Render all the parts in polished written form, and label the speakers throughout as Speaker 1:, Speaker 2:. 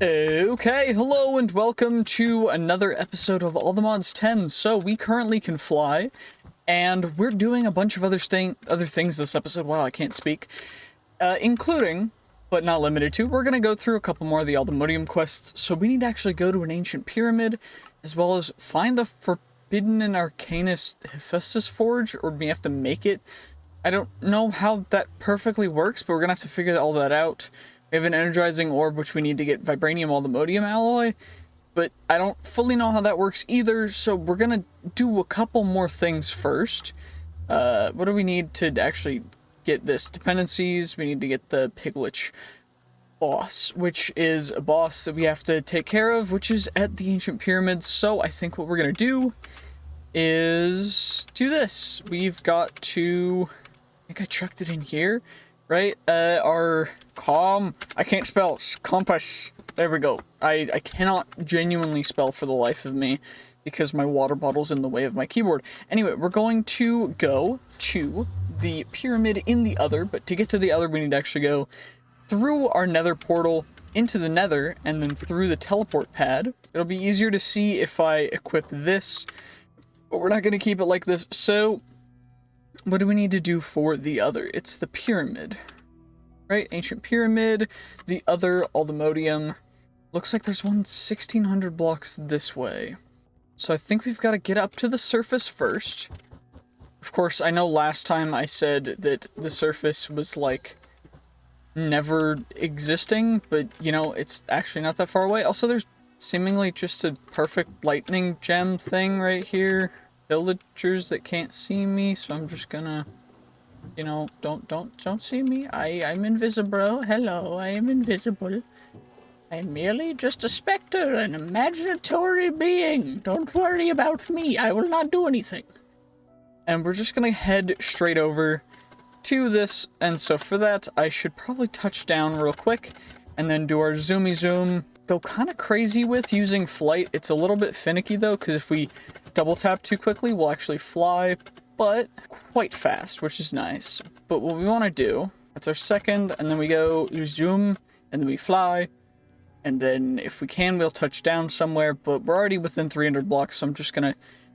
Speaker 1: Okay, hello and welcome to another episode of All the Mods 10. So we currently can fly, and we're doing a bunch of other things this episode. Wow, I can't speak. Including, but not limited to, we're gonna go through a couple more of the Aldemodium quests. So we need to actually go to an ancient pyramid, as well as find the forbidden and arcanist Hephaestus forge, or we have to make it. I don't know how that perfectly works, but we're gonna have to figure all that out. We have an energizing orb, which we need to get vibranium aldemodium alloy, but I don't fully know how that works either, so we're gonna do a couple more things first. What do we need to actually get this? Dependencies, we need to get the piglich boss, which is a boss that we have to take care of, which is at the ancient pyramids. So I think what we're gonna do is do this. We've got to, I think I chucked it in here, right? Our I can't spell, compass, there we go. I cannot genuinely spell for the life of me because my water bottle's in the way of my keyboard. Anyway, we're going to go to the pyramid in the other, but to get to the other we need to actually go through our nether portal into the nether and then through the teleport pad. It'll be easier to see if I equip this, but we're not going to keep it like this. So what do we need to do for the other? It's the pyramid. Right, ancient pyramid, the other aldemodium. Looks like there's one 1600 blocks this way. So I think we've got to get up to the surface first. Of course, I know last time I said that the surface was like never existing, but you know, it's actually not that far away. Also, there's seemingly just a perfect lightning gem thing right here. Villagers that can't see me, so I'm just gonna, you know, don't see me. I'm invisible. Hello, I am invisible. I'm merely just a specter, an imaginatory being. Don't worry about me. I will not do anything. And we're just gonna head straight over to this. And so for that, I should probably touch down real quick and then do our zoomy zoom. Go kind of crazy with using flight. It's a little bit finicky though, because if we double tap too quickly, we'll actually fly, but quite fast, which is nice. But what we want to do, that's our second, and then we go zoom, and then we fly, and then if we can, we'll touch down somewhere, but we're already within 300 blocks, so I'm just gonna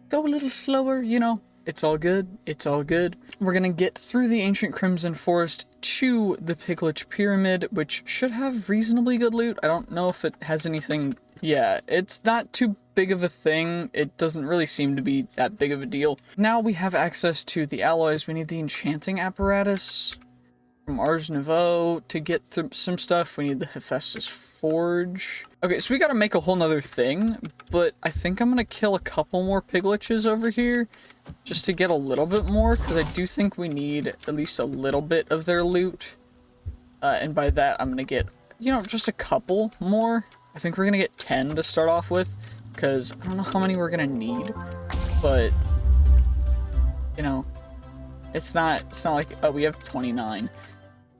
Speaker 1: go a little slower, you know, it's all good, it's all good. We're gonna get through the ancient crimson forest to the piglich pyramid, which should have reasonably good loot. I don't know if it has anything. Yeah, it's not too big of a thing. It doesn't really seem to be that big of a deal. Now we have access to the alloys. We need the enchanting apparatus from Ars Nouveau to get through some stuff. We need the Hephaestus forge. Okay, so we gotta make a whole nother thing, but I think I'm gonna kill a couple more pigliches over here just to get a little bit more, because I do think we need at least a little bit of their loot. And by that, I'm gonna get, you know, just a couple more. I think we're gonna get 10 to start off with, because I don't know how many we're gonna need, but you know, it's not like, oh, we have 29.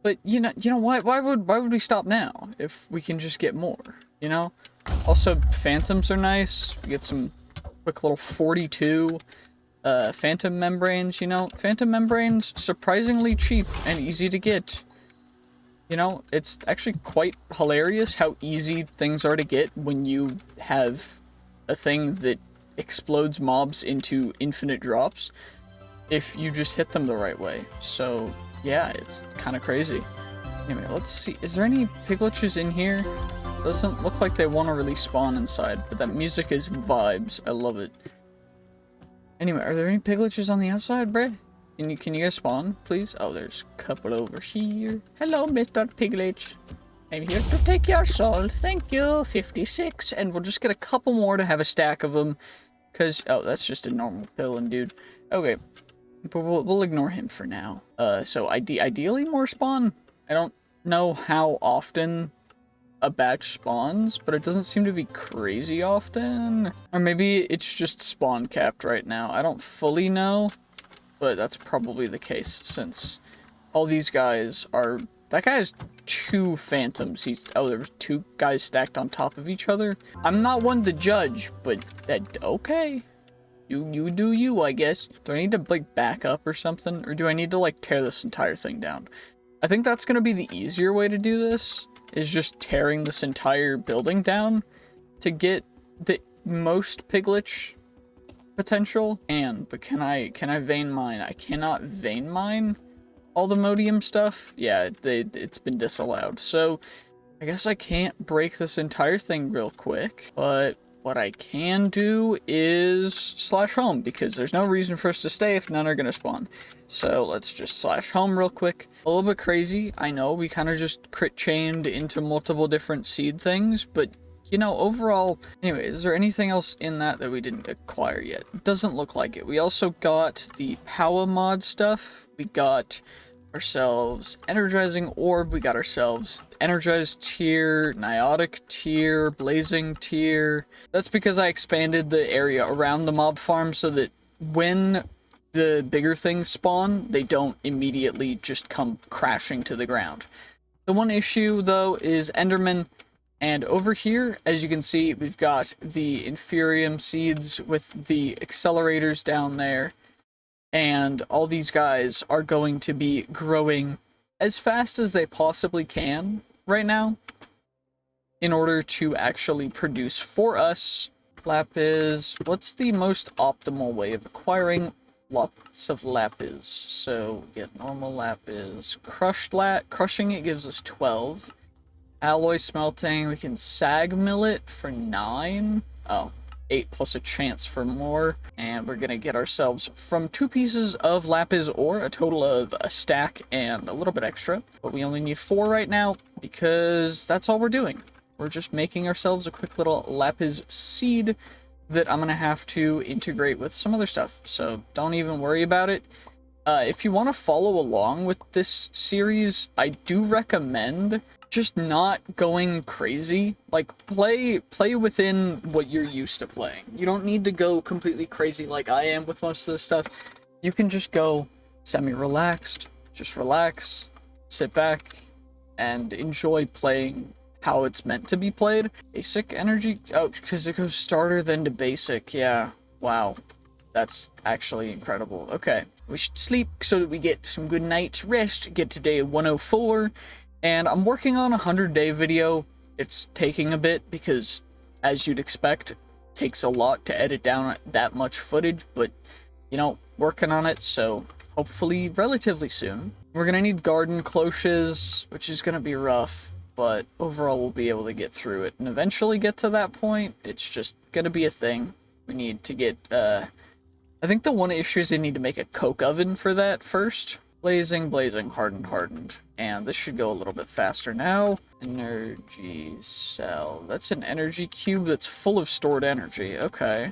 Speaker 1: But you know why would we stop now if we can just get more, you know? Also, phantoms are nice. We get some quick little 42 phantom membranes, you know? Phantom membranes, surprisingly cheap and easy to get. You know, it's actually quite hilarious how easy things are to get when you have a thing that explodes mobs into infinite drops if you just hit them the right way. So, yeah, it's kind of crazy. Anyway, let's see. Is there any pigliches in here? Doesn't look like they want to really spawn inside, but that music is vibes. I love it. Anyway, are there any pigliches on the outside, bruh? Can you guys spawn, please? Oh, there's a couple over here. Hello, Mr. Piglich. I'm here to take your soul. Thank you. 56. And we'll just get a couple more to have a stack of them. Because, oh, that's just a normal villain, dude. Okay. But we'll ignore him for now. So ideally more spawn. I don't know how often a batch spawns, but it doesn't seem to be crazy often. Or maybe it's just spawn capped right now. I don't fully know. But that's probably the case, since all these guys are... That guy has 2 phantoms. Oh, there was 2 guys stacked on top of each other. I'm not one to judge, but that... Okay. You do you, I guess. Do I need to, like, back up or something? Or do I need to, like, tear this entire thing down? I think that's gonna be the easier way to do this. is just tearing this entire building down to get the most piglich potential. But can I vein mine? I cannot vein mine all the modium stuff. Yeah, it's been disallowed. So I guess I can't break this entire thing real quick, but what I can do is slash home, because there's no reason for us to stay if none are gonna spawn. So let's just slash home real quick. A little bit crazy, I know, we kind of just crit chained into multiple different seed things, but you know, overall, anyway, is there anything else in that we didn't acquire yet? It doesn't look like it. We also got the power mod stuff. We got ourselves energizing orb, we got ourselves energized tier, niotic tier, blazing tier. That's because I expanded the area around the mob farm so that when the bigger things spawn, they don't immediately just come crashing to the ground. The one issue though is Enderman, and over here, as you can see, we've got the inferium seeds with the accelerators down there. And all these guys are going to be growing as fast as they possibly can right now in order to actually produce for us lapis. What's the most optimal way of acquiring lots of lapis? So we get normal lapis, crushing it gives us 12. Alloy smelting, we can sag mill it for 9. Oh, 8 plus a chance for more, and we're gonna get ourselves from 2 pieces of lapis ore, a total of a stack and a little bit extra, but we only need 4 right now because that's all we're doing. We're just making ourselves a quick little lapis seed that I'm gonna have to integrate with some other stuff, so don't even worry about it. If you want to follow along with this series, I do recommend just not going crazy. Like, play within what you're used to playing. You don't need to go completely crazy like I am with most of this stuff. You can just go semi-relaxed, just relax, sit back, and enjoy playing how it's meant to be played. Basic energy, oh, because it goes starter then to basic, yeah, wow. That's actually incredible. Okay, we should sleep so that we get some good night's rest, get to day 104, and I'm working on a 100-day video. It's taking a bit because, as you'd expect, it takes a lot to edit down that much footage, but, you know, working on it, so hopefully relatively soon. We're gonna need garden cloches, which is gonna be rough, but overall we'll be able to get through it and eventually get to that point. It's just gonna be a thing. We need to get, I think the one issue is they need to make a coke oven for that first. Blazing, hardened. And this should go a little bit faster now. Energy cell. That's an energy cube that's full of stored energy. Okay.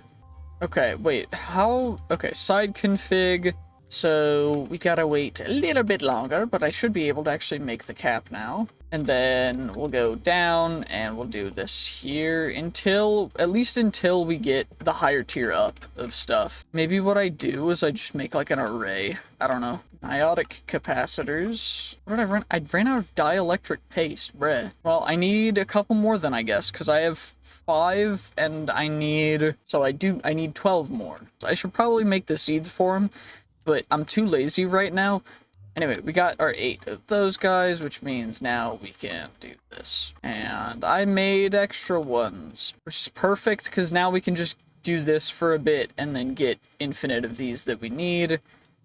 Speaker 1: Okay, wait, how? Okay, side config. So we gotta wait a little bit longer, but I should be able to actually make the cap now. And then we'll go down and we'll do this here at least until we get the higher tier up of stuff. Maybe what I do is I just make like an array. I don't know. Niotic capacitors. What did I run? I ran out of dielectric paste, bruh. Well, I need a couple more then, I guess, because I have 5 and I need 12 more. So I should probably make the seeds for them, but I'm too lazy right now. Anyway, we got our 8 of those guys, which means now we can do this. And I made extra ones, which is perfect, because now we can just do this for a bit and then get infinite of these that we need,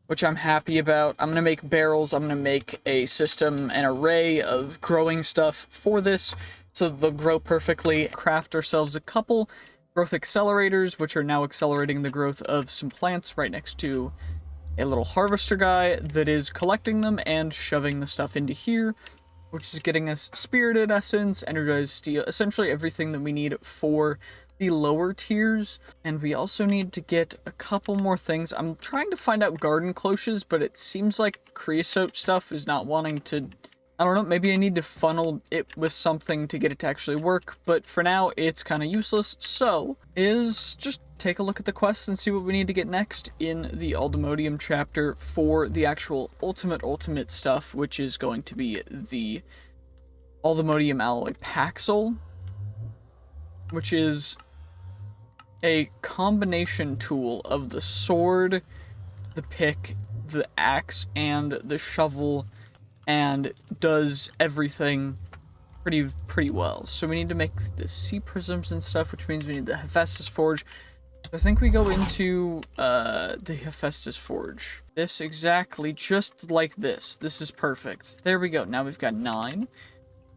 Speaker 1: which I'm happy about. I'm going to make barrels. I'm going to make a system, an array of growing stuff for this, so they'll grow perfectly. Craft ourselves a couple growth accelerators, which are now accelerating the growth of some plants right next to a little harvester guy that is collecting them and shoving the stuff into here, which is getting us spirited essence, energized steel, essentially everything that we need for the lower tiers. And we also need to get a couple more things. I'm trying to find out garden cloches, but it seems like creosote stuff is not wanting to, I don't know, maybe I need to funnel it with something to get it to actually work, but for now it's kind of useless. So just take a look at the quests and see what we need to get next in the Aldemodium chapter for the actual ultimate stuff, which is going to be the Aldemodium alloy Paxel, which is a combination tool of the sword, the pick, the axe, and the shovel, and does everything pretty well. So we need to make the sea prisms and stuff, which means we need the Hephaestus forge. So I think we go into the Hephaestus forge. This exactly, just like this. This is perfect. There we go. Now we've got 9.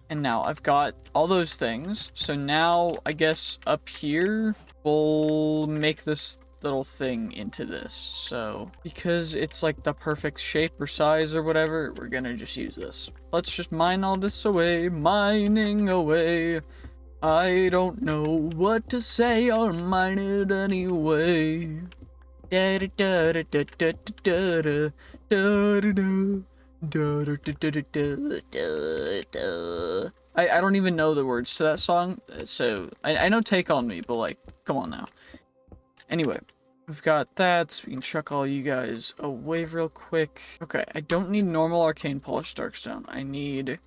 Speaker 1: And now I've got all those things. So now I guess up here we'll make this little thing into this. So because it's like the perfect shape or size or whatever, we're gonna just use this. Let's just mine all this away, mining away. I don't know what to say, I'll mine it anyway. Da da da da da da da da da da da. I don't even know the words to that song, so I know Take On Me, but like, come on now. Anyway, we've got that, so we can chuck all you guys away real quick. Okay, I don't need normal arcane polished darkstone. I need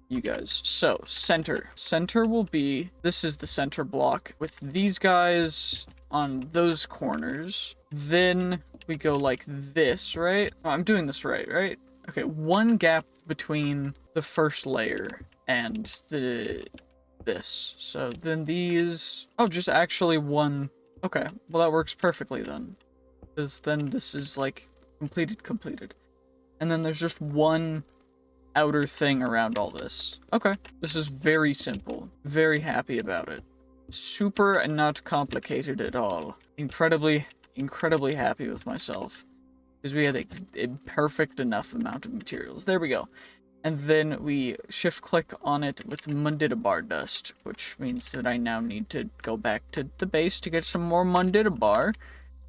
Speaker 1: you guys. So, center. Center will be, this is the center block with these guys on those corners. Then we go like this, right? Oh, I'm doing this right? Okay, one gap between the first layer and this. So then these, oh, just actually one. Okay, well that works perfectly then. Because then this is like completed. And then there's just one outer thing around all this. Okay, this is very simple. Very happy about it. Super and not complicated at all. Incredibly happy with myself. Because we had a perfect enough amount of materials. There we go. And then we shift click on it with Mundidabar dust, which means that I now need to go back to the base to get some more Mundidabar.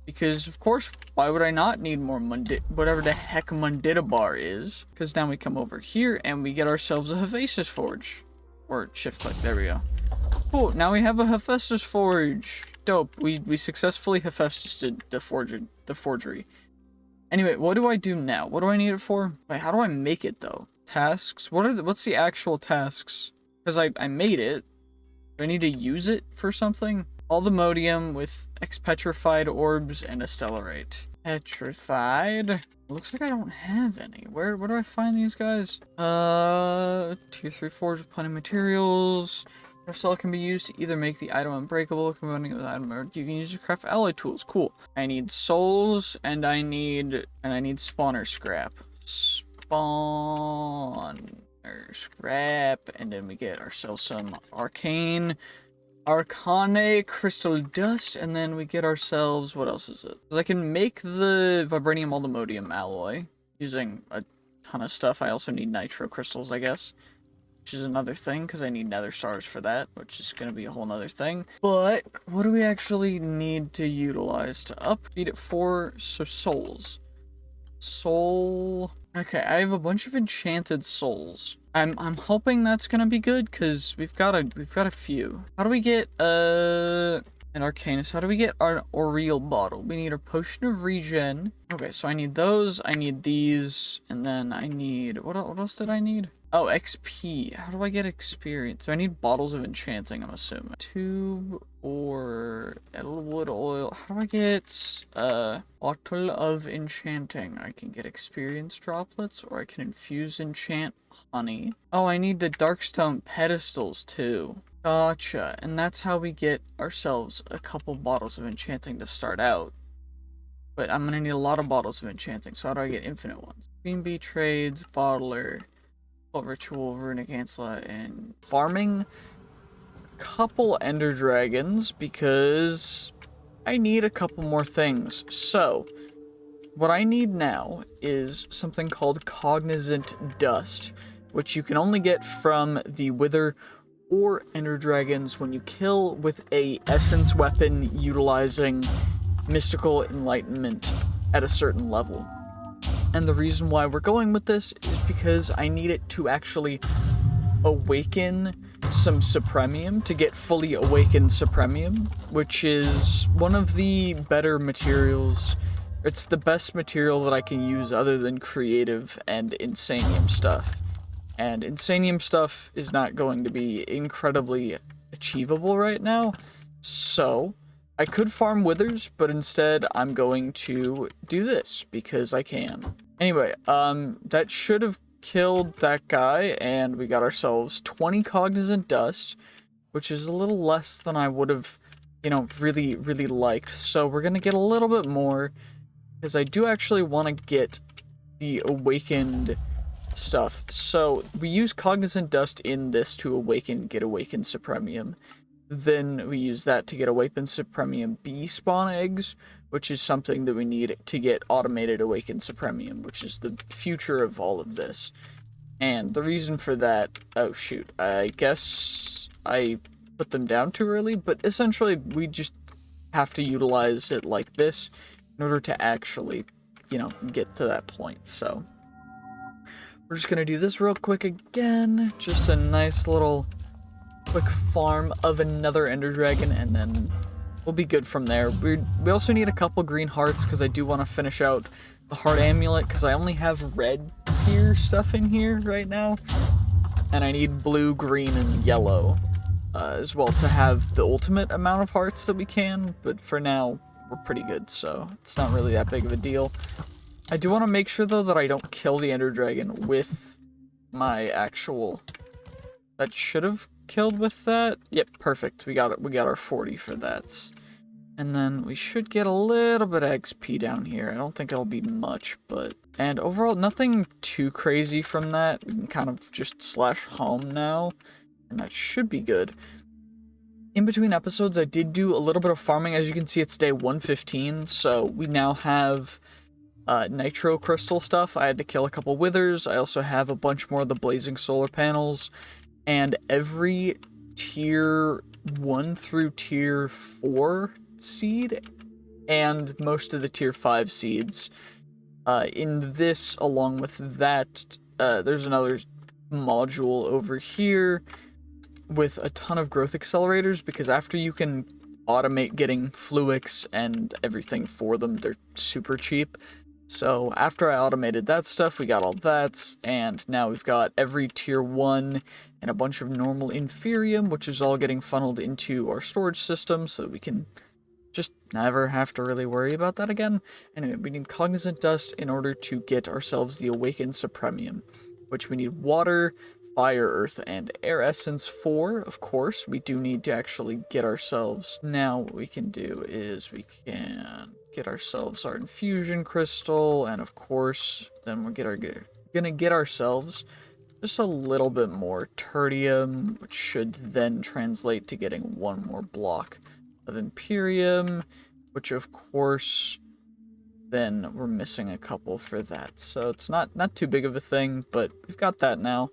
Speaker 1: Because, of course, why would I not need more whatever the heck Mundidabar is? Because now we come over here and we get ourselves a Hephaestus forge. Or shift click, there we go. Cool, now we have a Hephaestus forge. Dope, we successfully Hephaestused the forgery. Anyway, what do I do now? What do I need it for? Wait, how do I make it though? Tasks? What's the actual tasks? Because I made it. Do I need to use it for something? All the modium with expetrified orbs and a stellarite. Petrified? Looks like I don't have any. Where do I find these guys? Tier 3 forge with plenty of materials. Your cell can be used to either make the item unbreakable, combining it with item, or you can use it to craft alloy tools. Cool. I need souls, and I need spawner scrap. Spawner scrap, and then we get ourselves some arcane crystal dust, and then we get ourselves, what else is it? Because I can make the vibranium allomodium alloy using a ton of stuff. I also need nitro crystals, I guess. Which is another thing, because I need nether stars for that, which is going to be a whole nother thing. But, what do we actually need to utilize to upbeat it for? So, souls. Soul... Okay, I have a bunch of enchanted souls. I'm hoping that's going to be good, because we've got a few. How do we get, an Arcanus? How do we get our Aureal bottle? We need a potion of regen. Okay, so I need those, I need these, and then I need... What else did I need? Oh, XP. How do I get experience? So I need bottles of enchanting, I'm assuming. Tube or Edelwood oil. How do I get bottle of enchanting? I can get experience droplets, or I can infuse enchant honey. Oh, I need the Darkstone pedestals too. Gotcha. And that's how we get ourselves a couple bottles of enchanting to start out. But I'm gonna need a lot of bottles of enchanting, so how do I get infinite ones? Queen bee trades, bottler, ritual, runic ancilla, and farming a couple ender dragons because I need a couple more things. So what I need now is something called cognizant dust, which you can only get from the wither or ender dragons when you kill with a essence weapon utilizing mystical enlightenment at a certain level. And the reason why we're going with this is because I need it to actually awaken some Supremium, to get fully awakened Supremium, which is one of the better materials. It's the best material that I can use other than creative and insanium stuff. And insanium stuff is not going to be incredibly achievable right now, so I could farm withers, but instead I'm going to do this because I can. Anyway, that should have killed that guy, and we got ourselves 20 cognizant dust, which is a little less than I would have, you know, really, really liked. So we're gonna get a little bit more, because I do actually want to get the awakened stuff. So we use cognizant dust in this to get awakened supremium. Then we use that to get awakened supremium bee spawn eggs, which is something that we need to get automated awakened supremium, which is the future of all of this. And the reason for that, oh shoot, I guess I put them down too early, but essentially we just have to utilize it like this in order to actually, you know, get to that point. So we're just gonna do this real quick again, just a nice little quick farm of another ender dragon, and then we'll be good from there. We also need a couple green hearts because I do want to finish out the heart amulet, because I only have red tier stuff in here right now, and I need blue, green, and yellow as well to have the ultimate amount of hearts that we can, but for now we're pretty good, so it's not really that big of a deal. I do want to make sure though that I don't kill the ender dragon with my actual... That should have killed with that. Yep, perfect. We got it. We got our 40 for that. And then we should get a little bit of XP down here. I don't think it'll be much, but... And overall, nothing too crazy from that. We can kind of just slash home now, and that should be good. In between episodes, I did do a little bit of farming. As you can see, it's day 115, so we now have nitro crystal stuff. I had to kill a couple withers. I also have a bunch more of the blazing solar panels, and every tier 1 through tier 4 seed, and most of the tier 5 seeds. In this, along with that, there's another module over here with a ton of growth accelerators, because after you can automate getting fluix and everything for them, they're super cheap. So after I automated that stuff, we got all that, and now we've got every tier 1 and a bunch of normal inferium, which is all getting funneled into our storage system so that we can just never have to really worry about that again. Anyway, we need cognizant dust in order to get ourselves the awakened supremium, which we need water, fire, earth, and air essence for. Of course, we do need to actually get ourselves... Now what we can do is we can get ourselves our infusion crystal, and of course, then we're gonna get ourselves just a little bit more tertium, which should then translate to getting one more block of Imperium, which of course then we're missing a couple for that. So it's not too big of a thing, but we've got that now.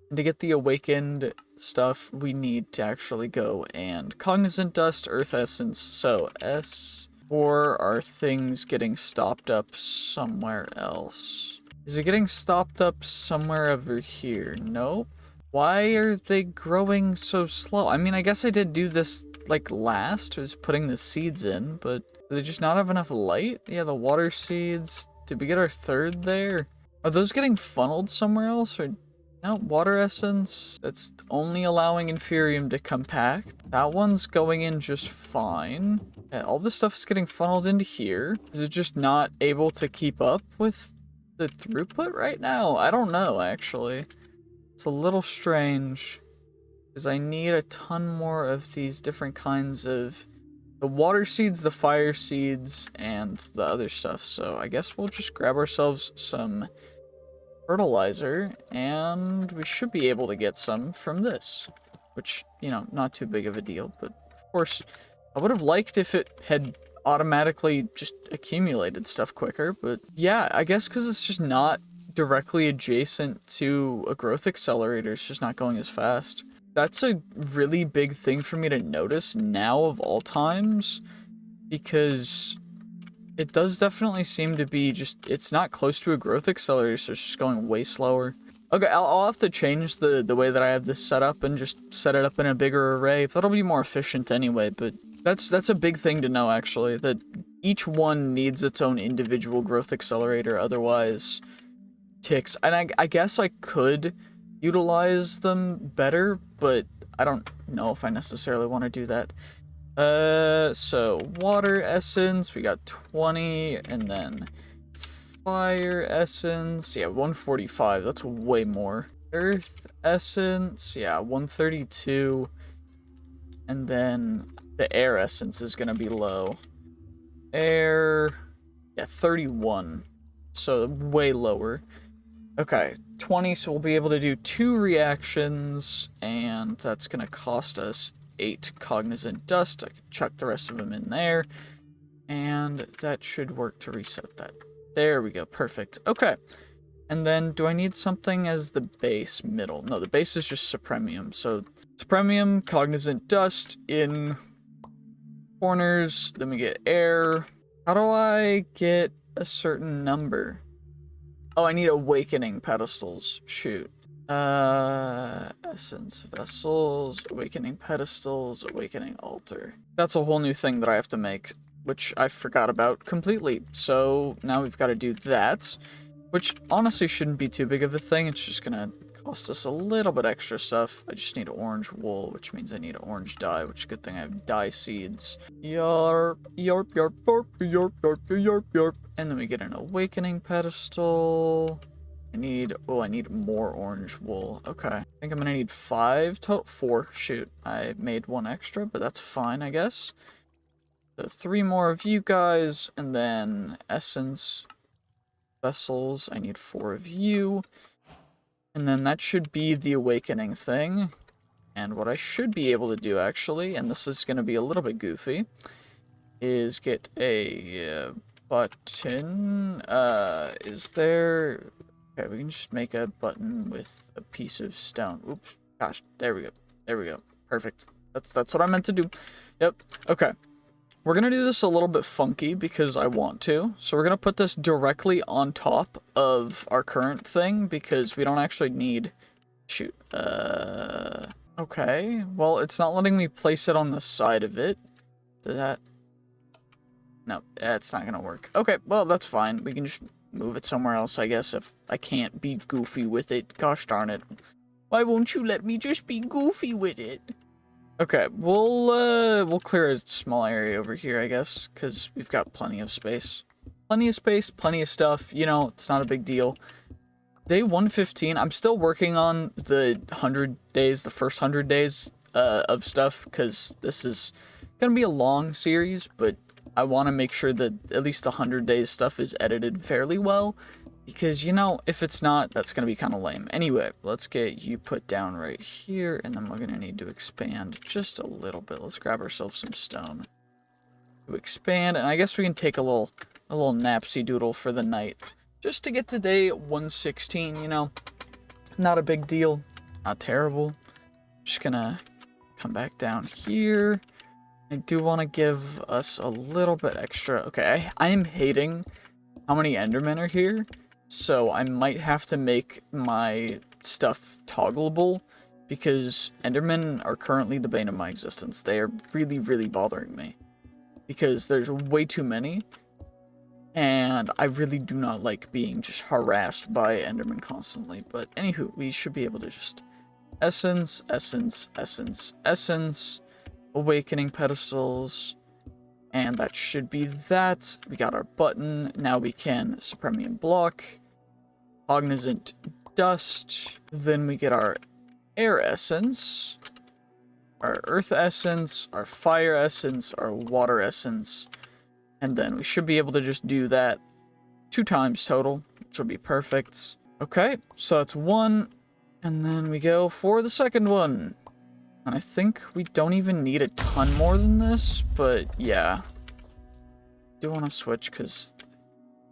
Speaker 1: And to get the awakened stuff, we need to actually go and cognizant dust, earth essence, so S, or are things getting stopped up somewhere else? Is it getting stopped up somewhere over here? Nope. Why are they growing so slow? I mean, I guess I did do this like last, was putting the seeds in, but do they just not have enough light? Yeah, the water seeds. Did we get our third there? Are those getting funneled somewhere else, or no? Water essence, that's only allowing inferium to compact. That one's going in just fine. Yeah, all this stuff is getting funneled into here. Is it just not able to keep up with the throughput right now? I don't know, actually. It's a little strange, because I need a ton more of these different kinds of the water seeds, the fire seeds, and the other stuff. So I guess we'll just grab ourselves some fertilizer, and we should be able to get some from this, which, you know, not too big of a deal. But of course, I would have liked if it had automatically just accumulated stuff quicker, but yeah, I guess because it's just not directly adjacent to a growth accelerator, it's just not going as fast. That's a really big thing for me to notice now of all times, because it does definitely seem to be just, it's not close to a growth accelerator, so it's just going way slower. Okay, I'll have to change the way that I have this set up and just set it up in a bigger array. That'll be more efficient anyway, but that's a big thing to know, actually, that each one needs its own individual growth accelerator, otherwise ticks. And I guess I could utilize them better, but I don't know if I necessarily want to do that. So water essence, we got 20, and then Fire essence, yeah, 145, that's way more. Earth essence, yeah, 132. And then the air essence is gonna be low. Air, yeah, 31. So way lower. Okay, 20, so we'll be able to do 2 reactions, and that's gonna cost us 8 cognizant dust. I can chuck the rest of them in there, and that should work to reset that. There we go, perfect. Okay, and then do I need something as the base middle? No, the base is just supremium. So supremium, cognizant dust in corners, then we get air. How do I get a certain number? Oh, I need awakening pedestals. Shoot. Essence vessels, awakening pedestals, awakening altar. That's a whole new thing that I have to make, which I forgot about completely. So now we've got to do that, which honestly shouldn't be too big of a thing. It's just gonna cost us a little bit extra stuff. I just need orange wool, which means I need orange dye, which is a good thing I have dye seeds. Yarp, yarp, yarp, yarp, yarp, yarp, yarp, yarp. And then we get an awakening pedestal. I need more orange wool. Okay. I think I'm gonna need 5 total. 4. Shoot. I made 1 extra, but that's fine, I guess. So 3 more of you guys, and then essence vessels. I need 4 of you. And then that should be the awakening thing. And what I should be able to do, actually, and this is going to be a little bit goofy, is get a button. Is there... Okay, we can just make a button with a piece of stone. Oops. Gosh, there we go. There we go. Perfect. That's what I meant to do. Yep. Okay. We're going to do this a little bit funky because I want to. So we're going to put this directly on top of our current thing because we don't actually need... Shoot. Okay. Well, it's not letting me place it on the side of it. Did that... No, it's not going to work. Okay, well, that's fine. We can just move it somewhere else, I guess, if I can't be goofy with it. Gosh darn it. Why won't you let me just be goofy with it? Okay, we'll clear a small area over here, I guess, because we've got plenty of space. Plenty of space, plenty of stuff, you know, it's not a big deal. Day 115, I'm still working on the 100 days, the first 100 days of stuff, because this is going to be a long series, but I want to make sure that at least the 100 days stuff is edited fairly well. Because, you know, if it's not, that's going to be kind of lame. Anyway, let's get you put down right here, and then we're going to need to expand just a little bit. Let's grab ourselves some stone to expand, and I guess we can take a little napsy doodle for the night. Just to get to day 116, you know, not a big deal, not terrible. Just gonna come back down here. I do want to give us a little bit extra. Okay, I am hating how many Endermen are here. So I might have to make my stuff toggleable because Endermen are currently the bane of my existence. They are really, really bothering me because there's way too many, and I really do not like being just harassed by Endermen constantly. But anywho, we should be able to just essence, essence, essence, essence, awakening pedestals. And that should be that. We got our button. Now we can supremium block, cognizant dust. Then we get our air essence, our earth essence, our fire essence, our water essence. And then we should be able to just do that 2 times total, which will be perfect. Okay, so that's 1. And then we go for the second one. And I think we don't even need a ton more than this, but yeah. I do want to switch because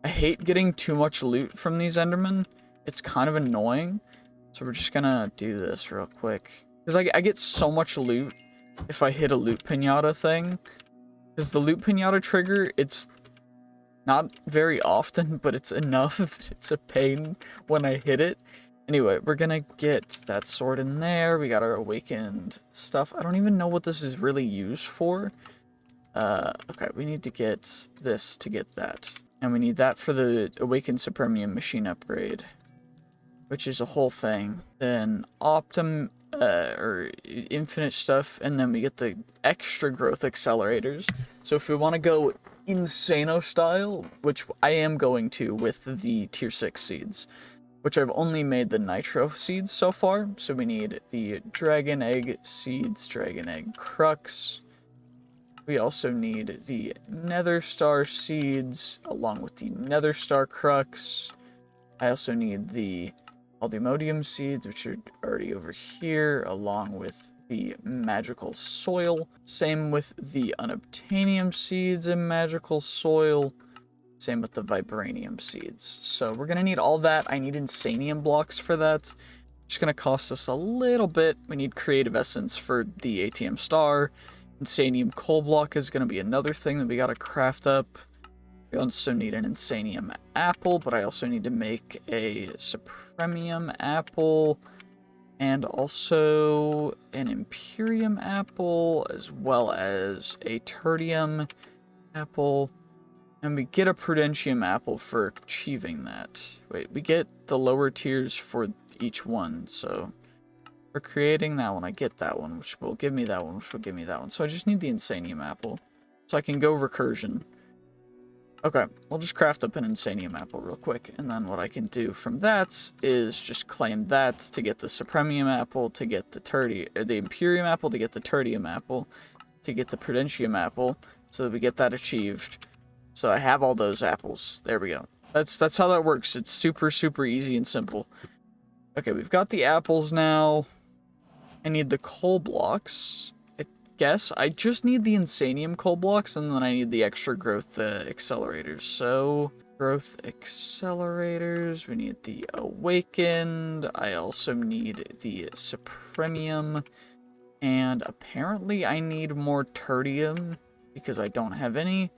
Speaker 1: I hate getting too much loot from these Endermen. It's kind of annoying. So we're just gonna do this real quick. Because I get so much loot if I hit a loot pinata thing. Because the loot pinata trigger, it's not very often, but it's enough that it's a pain when I hit it. Anyway, we're gonna get that sword in there. We got our awakened stuff. I don't even know what this is really used for. Okay, we need to get this to get that. And we need that for the awakened supremium machine upgrade, which is a whole thing. Then or infinite stuff, and then we get the extra growth accelerators. So if we want to go insano style, which I am going to with the tier 6 seeds, which I've only made the nitro seeds so far. So we need the dragon egg seeds, dragon egg crux. We also need the nether star seeds along with the nether star crux. I also need the aldemodium seeds, which are already over here, along with the magical soil. Same with the unobtainium seeds and magical soil. Same with the vibranium seeds. So we're going to need all that. I need insanium blocks for that. It's going to cost us a little bit. We need creative essence for the ATM star. Insanium coal block is going to be another thing that we got to craft up. We also need an insanium apple, but I also need to make a supremium apple and also an imperium apple, as well as a tertium apple. And we get a prudentium apple for achieving that. Wait, we get the lower tiers for each one, so for creating that one, I get that one, which will give me that one, which will give me that one. So I just need the insanium apple, so I can go recursion. Okay, we'll just craft up an insanium apple real quick, and then what I can do from that is just claim that to get the supremium apple, to get the imperium apple, to get the tertium apple, to get the prudentium apple, so that we get that achieved. So I have all those apples. There we go. That's how that works. It's super, super easy and simple. Okay, we've got the apples now. I need the coal blocks. Guess I just need the insanium coal blocks, and then I need the extra growth accelerators. So growth accelerators, we need the awakened. I also need the supremium, and apparently I need more tertium because I don't have any,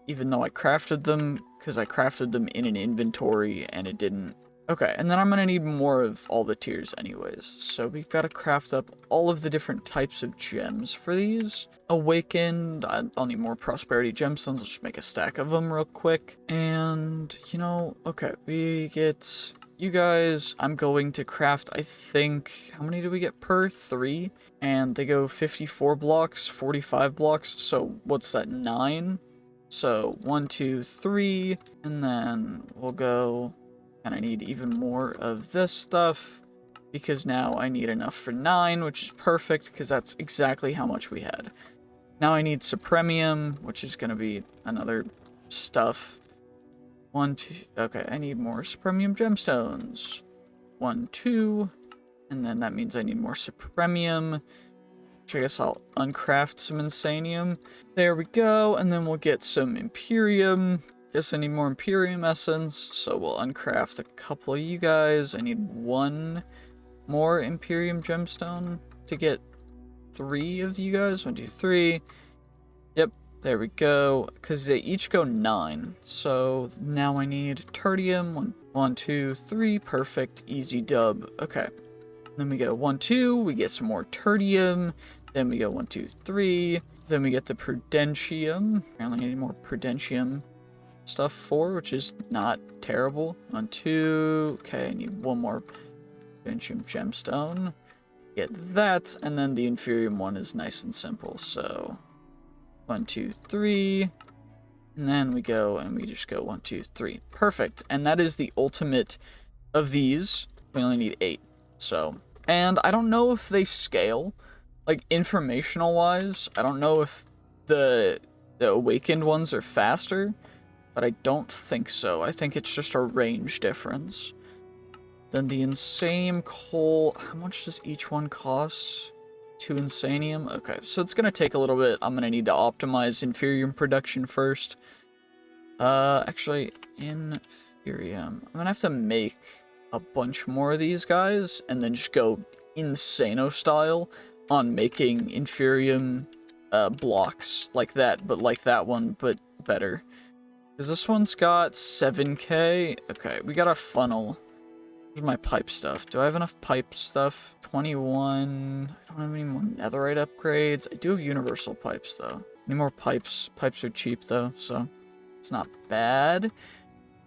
Speaker 1: even though I crafted them, because I crafted them in an inventory and it didn't. Okay, and then I'm gonna need more of all the tiers anyways. So we've got to craft up all of the different types of gems for these. Awakened, I'll need more prosperity gemstones. I'll just make a stack of them real quick. And, you know, okay, we get you guys. I'm going to craft, I think, how many do we get per? 3? And they go 54 blocks, 45 blocks. So what's that, 9? So 1, 2, 3, and then we'll go. And I need even more of this stuff, because now I need enough for 9, which is perfect, because that's exactly how much we had. Now I need supremium, which is going to be another stuff. 1, 2, okay, I need more supremium gemstones. 1, 2, and then that means I need more supremium, which I guess I'll uncraft some insanium. There we go, and then we'll get some imperium. Guess I need more imperium essence, so we'll uncraft a couple of you guys. I need 1 more imperium gemstone to get 3 of you guys. 1, 2, 3. Yep, there we go. Because they each go 9. So now I need tertium. 1, 2, 3. Perfect. Easy dub. Okay. Then we go 1, 2. We get some more tertium. Then we go 1, 2, 3. Then we get the prudentium. Apparently I need more prudentium stuff 4, which is not terrible. 1, 2. Okay, I need 1 more prudentium gemstone. Get that, and then the inferium one is nice and simple. So 1, 2, 3, and then we go and we just go 1, 2, 3. Perfect. And that is the ultimate of these. We only need 8. So, and I don't know if they scale, like informational wise. I don't know if the awakened ones are faster, but I don't think so. I think it's just a range difference. Then the insanium coal, how much does each one cost? 2 insanium? Okay, so it's gonna take a little bit. I'm gonna need to optimize inferium production first. Actually, inferium. I'm gonna have to make a bunch more of these guys, and then just go insano style on making inferium blocks like that, but like that one, but better. Because this one's got 7k. Okay, we got a funnel. Where's my pipe stuff? Do I have enough pipe stuff? 21. I don't have any more netherite upgrades. I do have universal pipes, though. Any more pipes? Pipes are cheap, though, so it's not bad.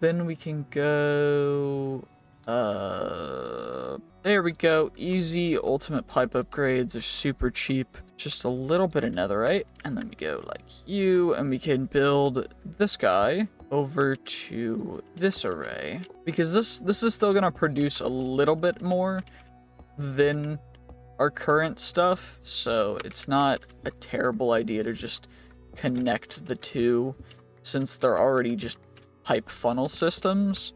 Speaker 1: Then we can go There we go. Easy ultimate pipe upgrades are super cheap. Just a little bit of netherite, and then we go like you, and we can build this guy over to this array, because this is still gonna produce a little bit more than our current stuff, so it's not a terrible idea to just connect the two, since they're already just pipe funnel systems.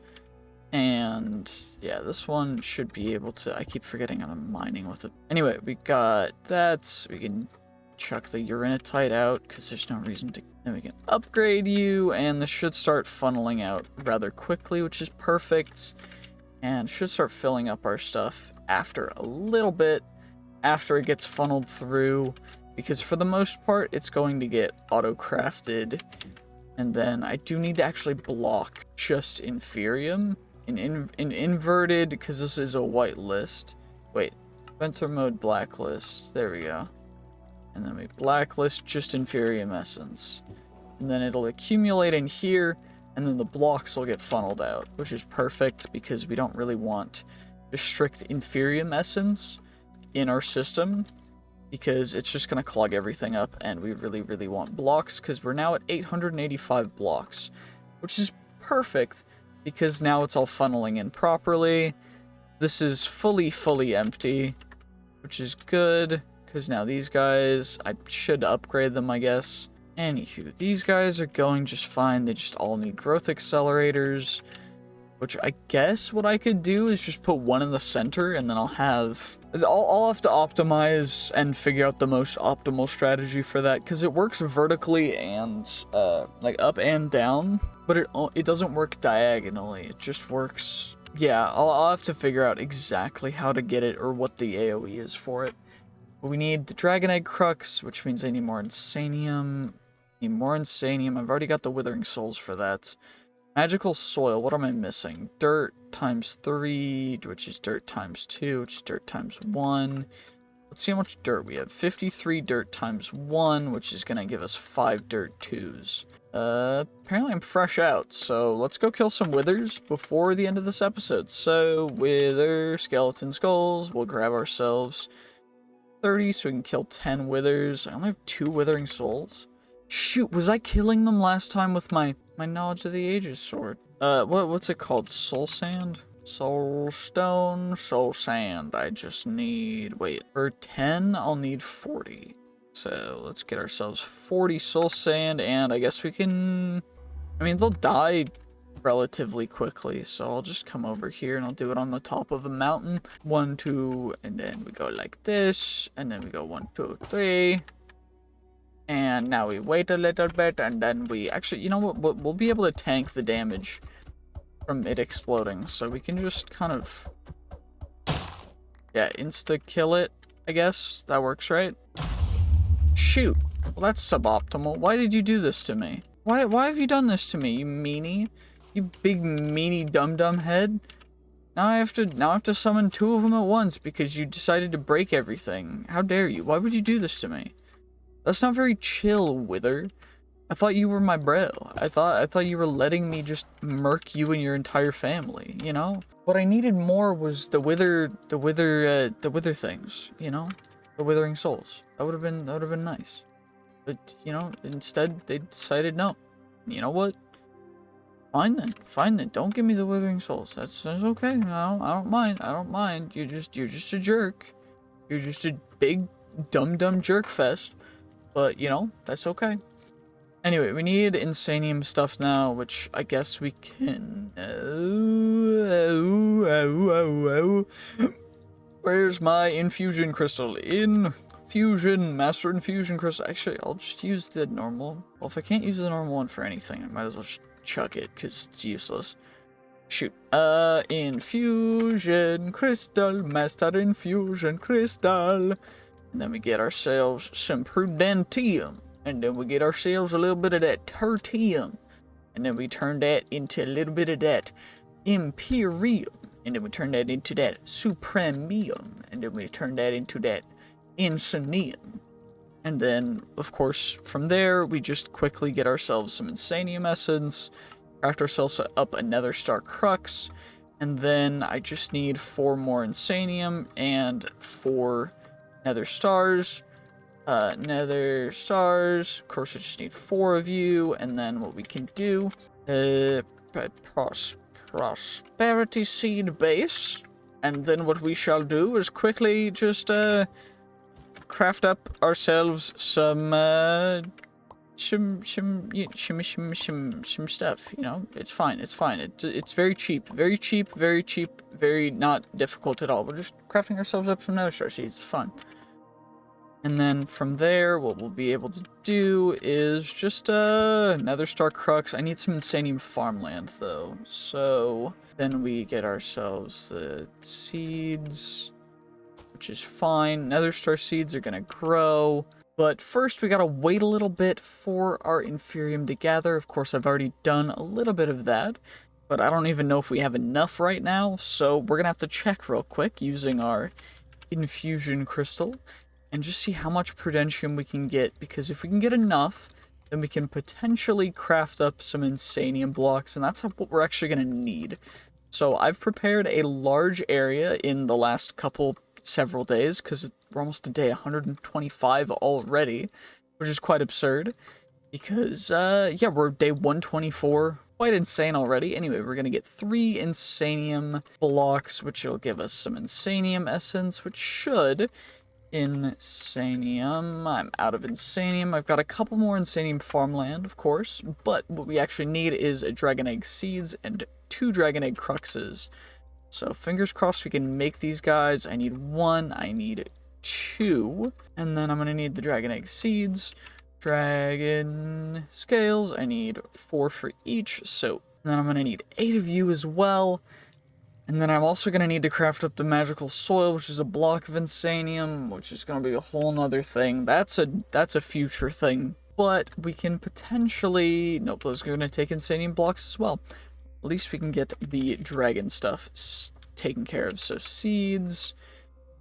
Speaker 1: And yeah, this one should be able to, I keep forgetting I'm mining with it. Anyway, we got that. We can chuck the uranitite out because there's no reason to. Then we can upgrade you, and this should start funneling out rather quickly, which is perfect. And should start filling up our stuff after a little bit, after it gets funneled through, because for the most part, it's going to get auto-crafted. And then I do need to actually block just inferium. In inverted, because this is a white list. Wait, Spencer mode blacklist. There we go. And then we blacklist just inferium essence. And then it'll accumulate in here, and then the blocks will get funneled out, which is perfect because we don't really want the strict inferium essence in our system, because it's just going to clog everything up, and we really, really want blocks, because we're now at 885 blocks, which is perfect. Because now it's all funneling in properly. This is fully empty, which is good, because now these guys, I should upgrade them, I guess. Anywho, these guys are going just fine. They just all need growth accelerators, which I guess what I could do is just put one in the center, and then I'll have to optimize and figure out the most optimal strategy for that, because it works vertically and like up and down, but it doesn't work diagonally. It just works. Yeah, I'll have to figure out exactly how to get it, or what the AoE is for it. But we need the dragon egg crux, which means I need more insanium. I've already got the withering souls for that. Magical soil, what am I missing? Dirt times 3, which is dirt times 2, which is dirt times 1. Let's see how much dirt we have. 53 dirt times 1, which is going to give us 5 dirt 2s. Apparently I'm fresh out, so let's go kill some withers before the end of this episode. So, wither, skeleton skulls, we'll grab ourselves 30 so we can kill 10 withers. I only have 2 withering souls. Shoot, was I killing them last time with my knowledge of the ages sword? What's it called? Soul sand? Soul stone, soul sand. I just need, wait, for 10, I'll need 40. So let's get ourselves 40 soul sand, and I guess we can, I mean, they'll die relatively quickly, so I'll just come over here and I'll do it on the top of a mountain. 1, 2, and then we go like this, and then we go 1, 2, 3. And now we wait a little bit, and then we actually, you know what, we'll be able to tank the damage from it exploding, so we can just kind of, yeah, insta-kill it, I guess. That works, right? Shoot. Well, that's suboptimal. Why did you do this to me? Why have you done this to me, you meanie? You big meanie dum-dum head? Now I have to summon 2 of them at once because you decided to break everything. How dare you? Why would you do this to me? That's not very chill, Wither. I thought you were my bro. I thought you were letting me just murk you and your entire family, you know? What I needed more was the wither things, you know? The withering souls. That would have been nice. But, you know, instead they decided no. You know what? Fine then. Don't give me the withering souls. That's okay. I don't mind. You're just a jerk. You're just a big dumb jerk fest. But, you know, that's okay. Anyway, we need insanium stuff now, which I guess we can. Where's my infusion crystal? Master infusion crystal. Actually, I'll just use the normal. Well, if I can't use the normal one for anything, I might as well just chuck it, because it's useless. Shoot. Infusion crystal, master infusion crystal. And then we get ourselves some prudentium. And then we get ourselves a little bit of that tertium. And then we turn that into a little bit of that imperium. And then we turn that into that supremium. And then we turn that into that insanium. And then, of course, from there, we just quickly get ourselves some insanium essence. Craft ourselves up a nether star crux. And then I just need 4 more insanium and 4 nether stars. Nether stars. Of course, I just need 4 of you. And then what we can do, prosperity seed base. And then what we shall do is quickly just craft up ourselves some stuff. You know, it's fine. It's fine. It's very cheap, very cheap, very cheap, very not difficult at all. We're just crafting ourselves up some nether star seeds. It's fun. And then from there, what we'll be able to do is just nether star crux. I need some insanium farmland though, so then we get ourselves the seeds, which is fine. Nether star seeds are gonna grow. But first, we gotta wait a little bit for our inferium to gather. Of course, I've already done a little bit of that, but I don't even know if we have enough right now, so we're gonna have to check real quick using our infusion crystal and just see how much prudentium we can get, because if we can get enough, then we can potentially craft up some insanium blocks, and that's what we're actually gonna need. So I've prepared a large area in the last several days, because we're almost to day 125 already, which is quite absurd, because, yeah, we're day 124, quite insane already. Anyway, we're gonna get 3 insanium blocks, which will give us some insanium essence, which should... Insanium. I'm out of insanium. I've got a couple more insanium farmland, of course, but what we actually need is a dragon egg seeds and 2 dragon egg cruxes. So fingers crossed we can make these guys. I need 1, I need 2, and then I'm gonna need the dragon egg seeds, dragon scales. I need 4 for each, so then I'm gonna need 8 of you as well. And then I'm also going to need to craft up the magical soil, which is a block of insanium, which is going to be a whole nother thing. That's a future thing. But we can potentially... Nope, those are going to take insanium blocks as well. At least we can get the dragon stuff taken care of. So seeds,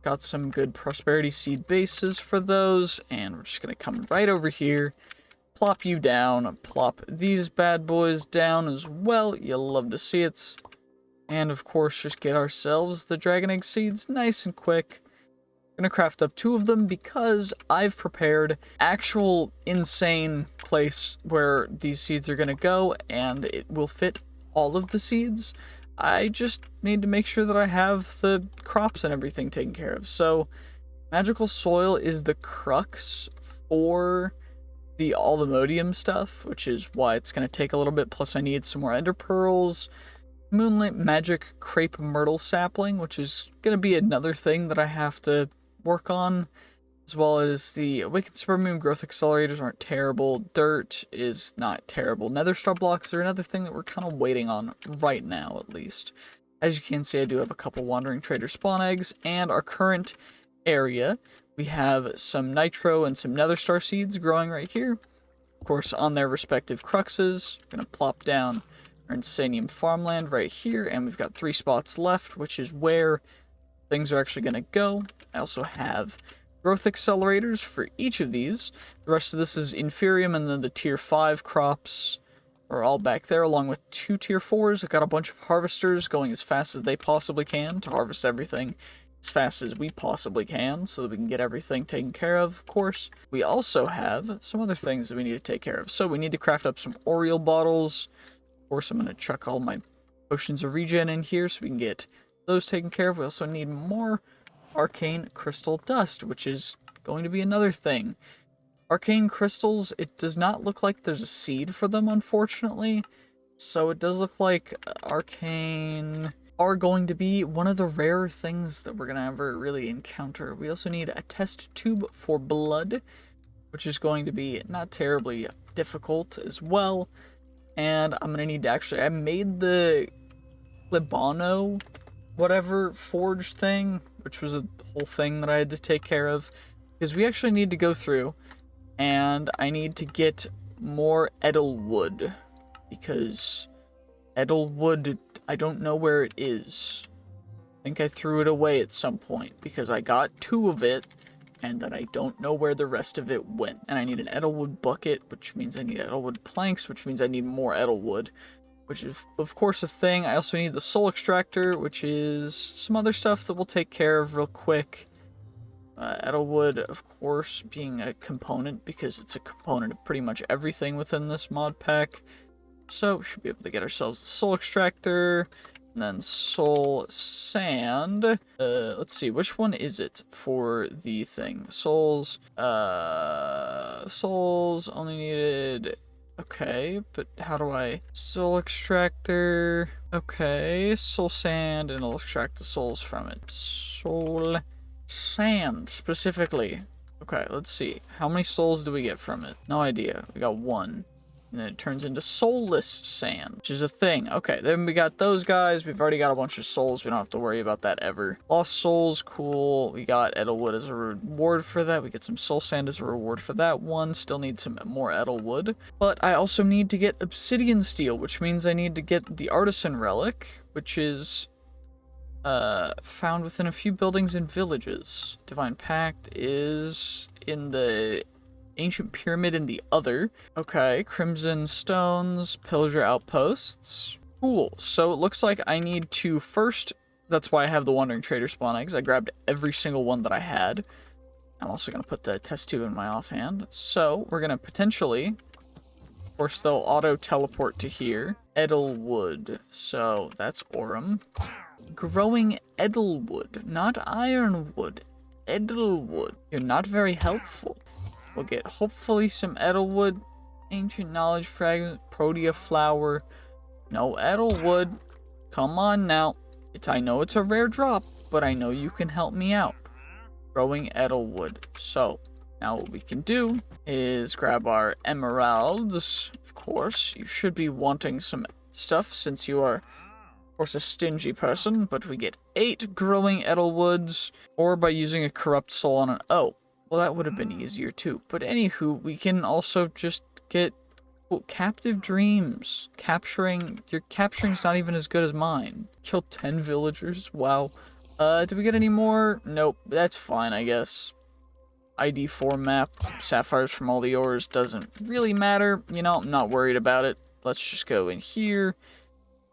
Speaker 1: got some good prosperity seed bases for those. And we're just going to come right over here, plop you down, plop these bad boys down as well. You'll love to see it. And of course, just get ourselves the dragon egg seeds nice and quick. I'm gonna craft up 2 of them because I've prepared actual insane place where these seeds are gonna go, and it will fit all of the seeds. I just need to make sure that I have the crops and everything taken care of. So magical soil is the crux for the Allemodium stuff, which is why it's gonna take a little bit. Plus I need some more ender pearls. Moonlight magic crepe myrtle sapling, which is going to be another thing that I have to work on, as well as the awakened spermium growth accelerators aren't terrible. Dirt is not terrible. Nether star blocks are another thing that we're kind of waiting on right now, at least. As you can see, I do have a couple wandering trader spawn eggs, and our current area, we have some nitro and some nether star seeds growing right here. Of course, on their respective cruxes. I'm going to plop down our insanium farmland right here, and we've got 3 spots left, which is where things are actually going to go. I also have growth accelerators for each of these. The rest of this is inferium, and then the tier 5 crops are all back there, along with 2 tier 4s. I've got a bunch of harvesters going as fast as they possibly can to harvest everything as fast as we possibly can, so that we can get everything taken care of course. We also have some other things that we need to take care of. So we need to craft up some Oriole bottles. Of course, I'm going to chuck all my potions of regen in here so we can get those taken care of. We also need more arcane crystal dust, which is going to be another thing. Arcane crystals, it does not look like there's a seed for them, unfortunately. So it does look like arcane are going to be one of the rare things that we're going to ever really encounter. We also need a test tube for blood, which is going to be not terribly difficult as well. And I'm going to need to actually... I made the Libano whatever forge thing, which was a whole thing that I had to take care of. Because we actually need to go through, and I need to get more Edelwood. Because Edelwood, I don't know where it is. I think I threw it away at some point, because I got 2 of it, and then I don't know where the rest of it went. And I need an Edelwood bucket, which means I need Edelwood planks, which means I need more Edelwood. which is of course a thing. I also need the soul extractor, which is some other stuff that we'll take care of real quick. Edelwood, of course, being a component, because it's a component of pretty much everything within this mod pack. So we should be able to get ourselves the soul extractor, and then soul sand. Let's see, which one is it for the thing? Souls, souls only needed... Okay, but how do I... Soul extractor... Okay, soul sand, and I'll extract the souls from it. Soul... Sand, specifically. Okay, let's see. How many souls do we get from it? No idea. We got 1. And then it turns into soulless sand, which is a thing. Okay, then we got those guys. We've already got a bunch of souls. We don't have to worry about that ever. Lost souls, cool. We got Edelwood as a reward for that. We get some soul sand as a reward for that one. Still need some more Edelwood. But I also need to get obsidian steel, which means I need to get the artisan relic, which is... found within a few buildings and villages. Divine Pact is in the ancient pyramid in the other. Okay, Crimson Stones, Pillager Outposts. Cool, so it looks like I need to first, that's why I have the Wandering Trader spawn eggs. I grabbed every single one that I had. I'm also going to put the test tube in my offhand. So, we're going to potentially, of course they'll auto-teleport to here. Edelwood, so that's Aurum. Growing Edelwood, not Ironwood. Edelwood. You're not very helpful. We'll get hopefully some Edelwood. Ancient Knowledge Fragment, Protea Flower. No Edelwood. Come on now. I know it's a rare drop, but I know you can help me out. Growing Edelwood. So, now what we can do is grab our emeralds. Of course, you should be wanting some stuff since you are... of course, a stingy person, but we get 8 growing Edelwoods, or by using a corrupt soul on an... Oh, well, that would have been easier too. But anywho, we can also just get captive dreams. Your capturing's not even as good as mine. Killed 10 villagers. Wow. Did we get any more? Nope. That's fine, I guess. ID 4 map. Sapphires from all the ores doesn't really matter. You know, I'm not worried about it. Let's just go in here.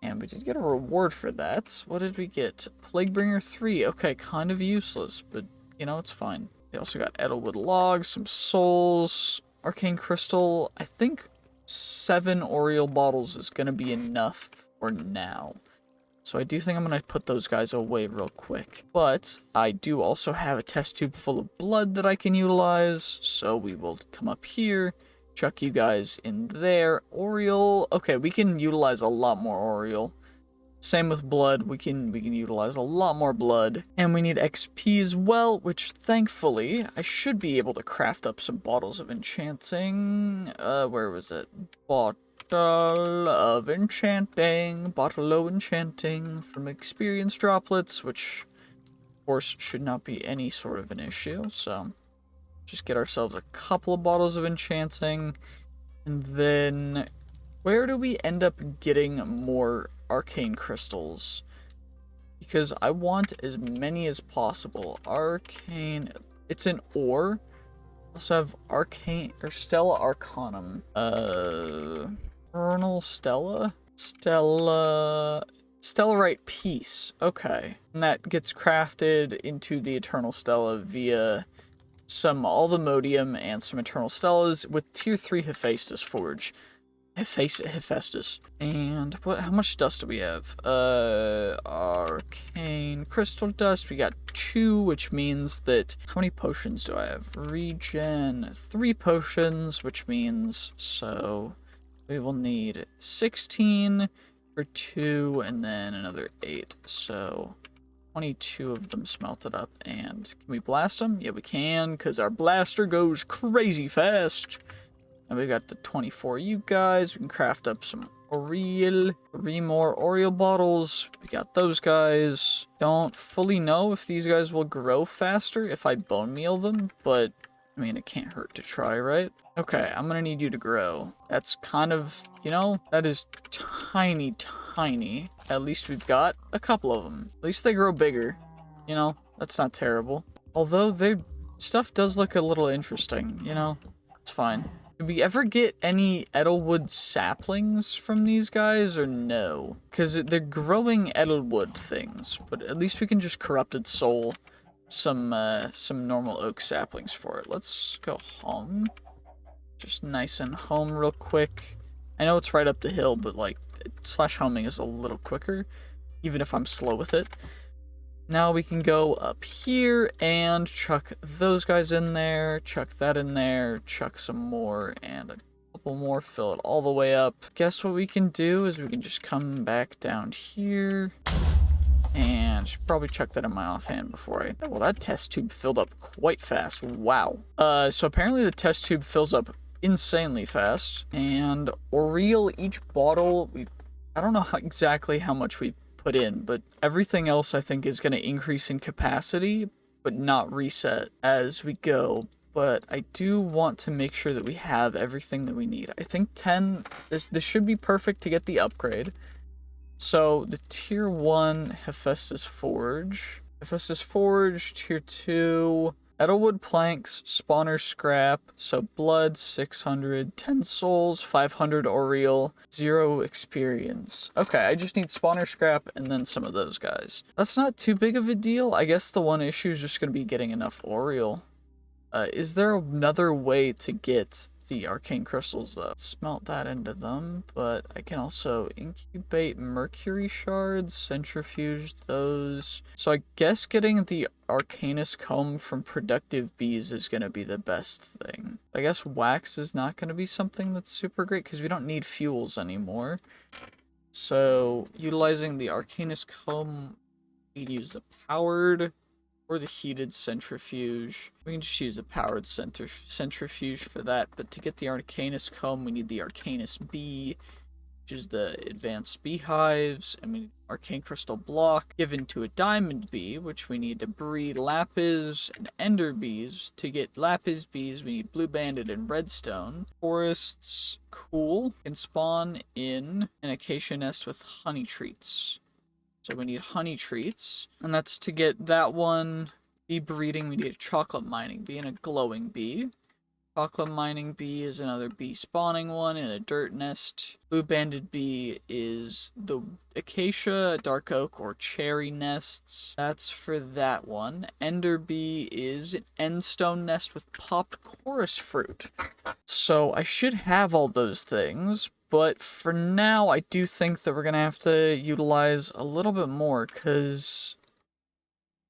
Speaker 1: And we did get a reward for that. What did we get? Plaguebringer 3. Okay, kind of useless, but, you know, it's fine. We also got Edelwood logs, some souls, arcane crystal. I think 7 Oriole bottles is going to be enough for now. So I do think I'm going to put those guys away real quick. But I do also have a test tube full of blood that I can utilize. So we will come up here. Chuck you guys in there. Oriole. Okay, we can utilize a lot more Oriole. Same with blood. We can utilize a lot more blood. And we need XP as well, which thankfully I should be able to craft up some bottles of enchanting. Where was it? Bottle of enchanting. Bottle of enchanting from experience droplets, which of course should not be any sort of an issue. So just get ourselves a couple of bottles of enchanting, and then where do we end up getting more arcane crystals? Because I want as many as possible. Arcane, it's an ore. Also have arcane or Stella Arcanum. Eternal Stella? Stellarite Piece. Okay. And that gets crafted into the Eternal Stella via some Althemodium and some Eternal Stellas with tier 3 Hephaestus Forge. Hephaestus. And how much dust do we have? Arcane crystal dust. We got 2, which means that... How many potions do I have? Regen. 3 potions, which means... So, we will need 16 for 2, and then another 8. So, 22 of them smelted up. And can we blast them? Yeah, we can, because our blaster goes crazy fast. And we got the 24 you guys. We can craft up some Oriole. 3 more Oriole bottles. We got those guys. Don't fully know if these guys will grow faster if I bone meal them, but I mean, it can't hurt to try, right? Okay, I'm gonna need you to grow. That's kind of, you know, that is tiny, tiny. At least we've got a couple of them. At least they grow bigger. You know, that's not terrible. Although their stuff does look a little interesting, you know? It's fine. Did we ever get any Edelwood saplings from these guys, or no? Because they're growing Edelwood things, but at least we can just corrupted soul some normal oak saplings for it. Let's go home. Just nice and home real quick. I know it's right up the hill, but like, slash homing is a little quicker, even if I'm slow with it. Now we can go up here and chuck those guys in there, chuck that in there, chuck some more, and a couple more, fill it all the way up. Guess what we can do is we can just come back down here, and should probably chuck that in my offhand before I... Well, that test tube filled up quite fast. Wow. So apparently the test tube fills up insanely fast, and Oriel, each bottle, I don't know exactly how much we put in, but everything else I think is going to increase in capacity, but not reset as we go. But I do want to make sure that we have everything that we need. I think 10, this should be perfect to get the upgrade. So the tier 1 Hephaestus Forge, tier 2, Edelwood planks, spawner scrap, so blood 600, 10 souls, 500 Oriel, 0 experience. Okay, I just need spawner scrap and then some of those guys. That's not too big of a deal. I guess the one issue is just going to be getting enough Oriel. Is there another way to get the arcane crystals though? Smelt that into them, but I can also incubate mercury shards, centrifuge those. So I guess getting the arcanus comb from productive bees is going to be the best thing. I guess wax is not going to be something that's super great because we don't need fuels anymore. So utilizing the arcanus comb, we use the powered or the heated centrifuge. We can just use a powered centrifuge for that, but to get the Arcanus comb, we need the Arcanus bee, which is the advanced beehives, and we need arcane crystal block given to a diamond bee, which we need to breed lapis and ender bees. To get lapis bees, we need blue banded and redstone. Forests, cool, can spawn in an acacia nest with honey treats. So we need honey treats, and that's to get that one. Bee breeding, we need a chocolate mining bee and a glowing bee. Chocolate mining bee is another bee spawning one in a dirt nest. Blue banded bee is the acacia, dark oak, or cherry nests. That's for that one. Ender bee is an endstone nest with popped chorus fruit. So I should have all those things. But for now, I do think that we're going to have to utilize a little bit more, because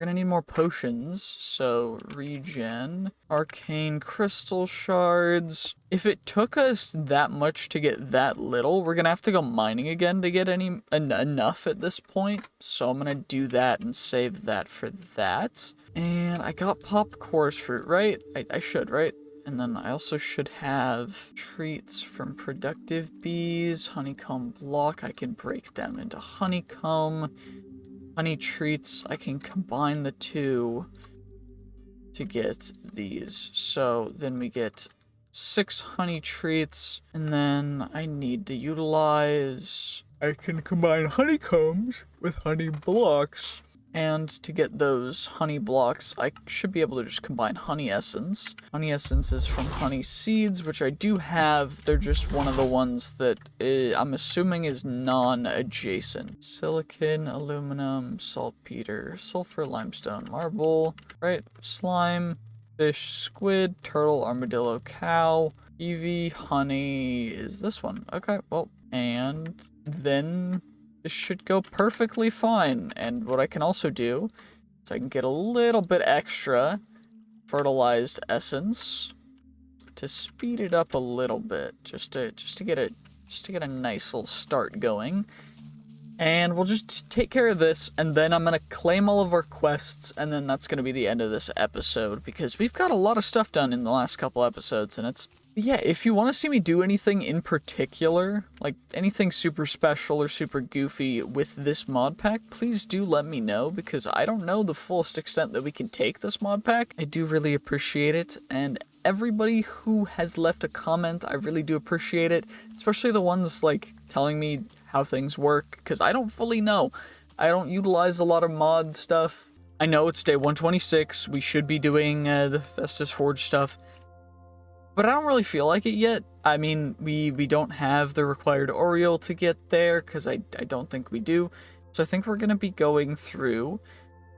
Speaker 1: we're going to need more potions. So, regen, arcane crystal shards. If it took us that much to get that little, we're going to have to go mining again to get enough at this point. So I'm going to do that and save that for that. And I got popped chorus fruit, right? I should, right? And then I also should have treats from productive bees, honeycomb block, I can break down into honeycomb. Honey treats, I can combine the two to get these. So then we get 6 honey treats, and then I need to utilize... I can combine honeycombs with honey blocks. And to get those honey blocks, I should be able to just combine honey essence. Honey essence is from honey seeds, which I do have. They're just one of the ones that I'm assuming is non-adjacent. Silicon, aluminum, saltpeter, sulfur, limestone, marble, right? Slime, fish, squid, turtle, armadillo, cow, Eevee, honey is this one. Okay, well, and then... this should go perfectly fine. And what I can also do is I can get a little bit extra fertilized essence to speed it up a little bit, just to get a nice little start going. And we'll just take care of this, and then I'm gonna claim all of our quests, and then that's gonna be the end of this episode, because we've got a lot of stuff done in the last couple episodes, and it's... yeah, if you want to see me do anything in particular, like anything super special or super goofy with this mod pack, please do let me know, because I don't know the fullest extent that we can take this mod pack. I do really appreciate it, and everybody who has left a comment, I really do appreciate it, especially the ones like telling me how things work, because I don't fully know. I don't utilize a lot of mod stuff. I know it's day 126, we should be doing the Hephaestus Forge stuff. But I don't really feel like it yet. I mean, we don't have the required Oriole to get there, because I don't think we do. So I think we're going to be going through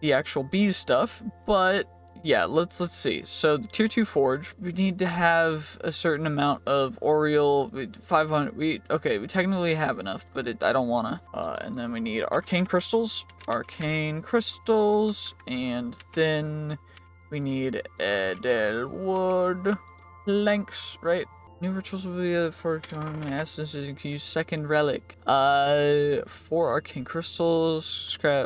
Speaker 1: the actual bees stuff, but yeah, let's see. So the tier 2 forge, we need to have a certain amount of Oriole, 500, we technically have enough, but I don't wanna. And then we need arcane crystals, and then we need Edelwood planks, right? New rituals will be for essences. You can use second relic. 4 arcane crystals.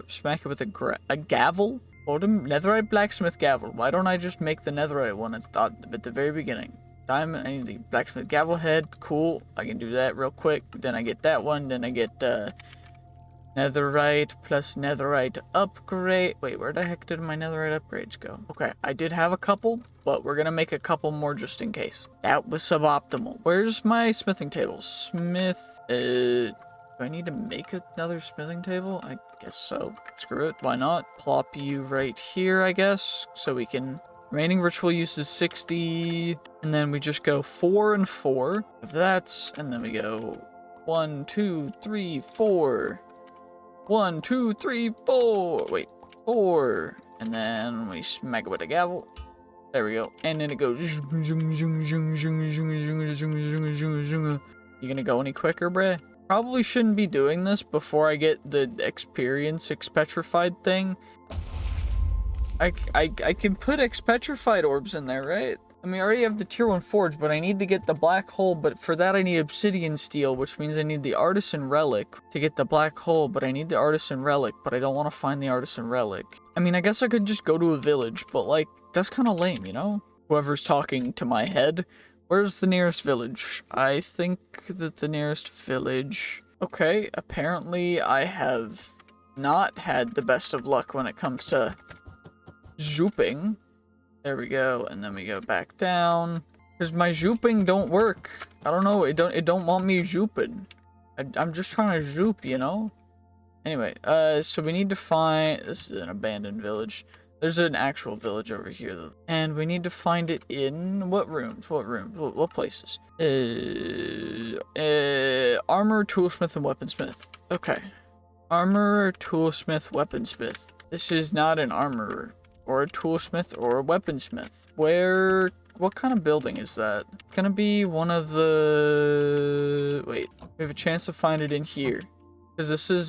Speaker 1: Smack it with a gavel. Hold him. Netherite blacksmith gavel. Why don't I just make the netherite one at the very beginning? Diamond. I need the blacksmith gavel head. Cool. I can do that real quick. Then I get that one. Then I get netherite plus netherite upgrade. Wait, where the heck did my netherite upgrades go? Okay, I did have a couple, but we're gonna make a couple more just in case. That was suboptimal. Where's my smithing table? Do I need to make another smithing table? I guess so. Screw it, why not? Plop you right here, I guess, so we can... Remaining ritual use is 60, and then we just go 4 and 4. If that's, and then we go 1, 2, 3, 4. 1, 2, 3, 4. Wait, 4. And then we smack it with a gavel. There we go. And then it goes. You gonna go any quicker, bruh? Probably shouldn't be doing this before I get the experience expetrified thing. I can put expetrified orbs in there, right? I mean, I already have the tier 1 forge, but I need to get the black hole, but for that I need obsidian steel, which means I need the artisan relic to get the black hole, but I need the artisan relic, but I don't want to find the artisan relic. I mean, I guess I could just go to a village, but like, that's kind of lame, you know? Whoever's talking to my head, where's the nearest village? I think that the nearest village... Okay, apparently I have not had the best of luck when it comes to zooping. There we go, and then we go back down. Because my zooping don't work. I don't know, it don't want me zooping. I'm just trying to zoop, you know? Anyway, so we need to find... This is an abandoned village. There's an actual village over here, though. And we need to find it in... What rooms? What places? Armor, toolsmith, and weaponsmith. Okay. Armor, toolsmith, weaponsmith. This is not an armorer, or a toolsmith, or a weaponsmith. What kind of building is that? Gonna be one of the... Wait, we have a chance to find it in here. Because this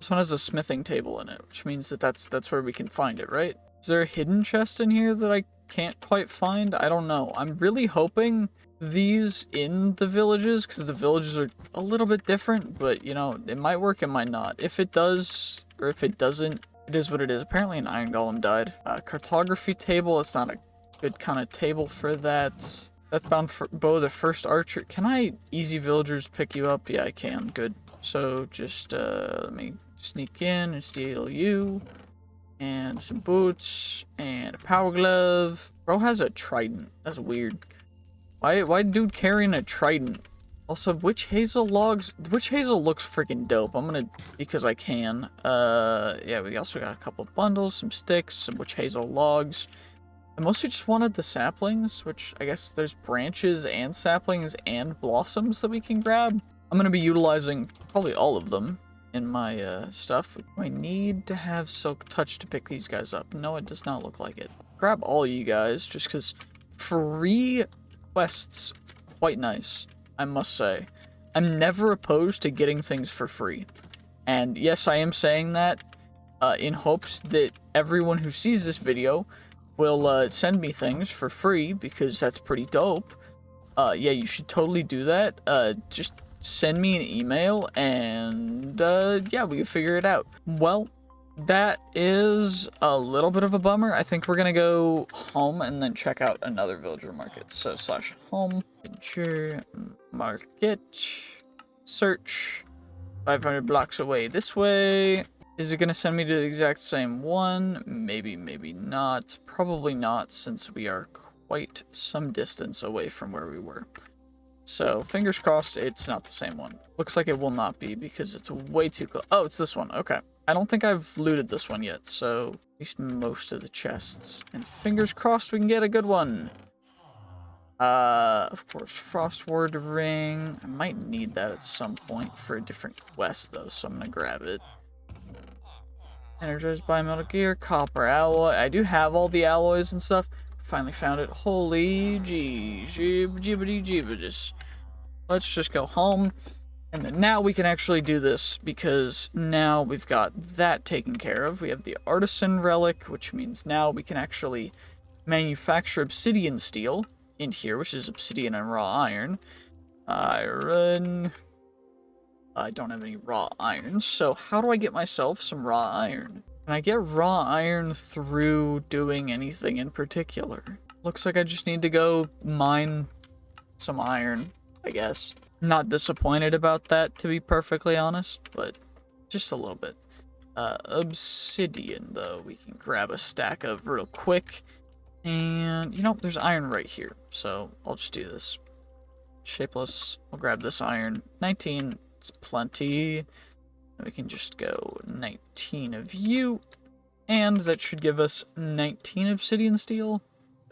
Speaker 1: one has a smithing table in it, which means that that's where we can find it, right? Is there a hidden chest in here that I can't quite find? I don't know. I'm really hoping these in the villages, because the villages are a little bit different, but, you know, it might work, it might not. If it does, or if it doesn't, it is what it is. Apparently an iron golem died. Cartography table, it's not a good kind of table for that. That's bound for Bo, the first archer. Can I easy villagers pick you up? Yeah, I can. Good. So just let me sneak in and steal you. And some boots. And a power glove. Bro has a trident. That's weird. Why dude carrying a trident? Also, witch hazel logs. Witch hazel looks freaking dope. I'm gonna, because I can. Yeah, we also got a couple bundles, some sticks, some witch hazel logs. I mostly just wanted the saplings, which I guess there's branches and saplings and blossoms that we can grab. I'm gonna be utilizing probably all of them in my stuff. I need to have silk touch to pick these guys up. No, it does not look like it. Grab all you guys, just because free quests, quite nice, I must say. I'm never opposed to getting things for free. And yes, I am saying that in hopes that everyone who sees this video will send me things for free, because that's pretty dope. Yeah, you should totally do that. Just send me an email, and yeah, we can figure it out. Well, that is a little bit of a bummer. I think we're gonna go home and then check out another villager market. So /home, villager market, search, 500 blocks away this way. Is it gonna send me to the exact same one? Maybe, maybe not. Probably not, since we are quite some distance away from where we were. So, fingers crossed it's not the same one. Looks like it will not be, because it's way too close. Oh, it's this one. Okay. I don't think I've looted this one yet, so at least most of the chests. And fingers crossed we can get a good one. Of course, Frostward Ring. I might need that at some point for a different quest, though, so I'm gonna grab it. Energized by Metal Gear, Copper Alloy. I do have all the alloys and stuff. Finally found it. Holy gee, jibbity jibbidis. Let's just go home. And then now we can actually do this, because now we've got that taken care of. We have the Artisan Relic, which means now we can actually manufacture obsidian steel in here, which is obsidian and raw iron. Iron. I don't have any raw iron, so how do I get myself some raw iron? Can I get raw iron through doing anything in particular? Looks like I just need to go mine some iron, I guess. Not disappointed about that, to be perfectly honest, but just a little bit. Obsidian, though, we can grab a stack of real quick. And, you know, there's iron right here, so I'll just do this. Shapeless, I'll grab this iron. 19, it's plenty. And we can just go 19 of you, and that should give us 19 obsidian steel.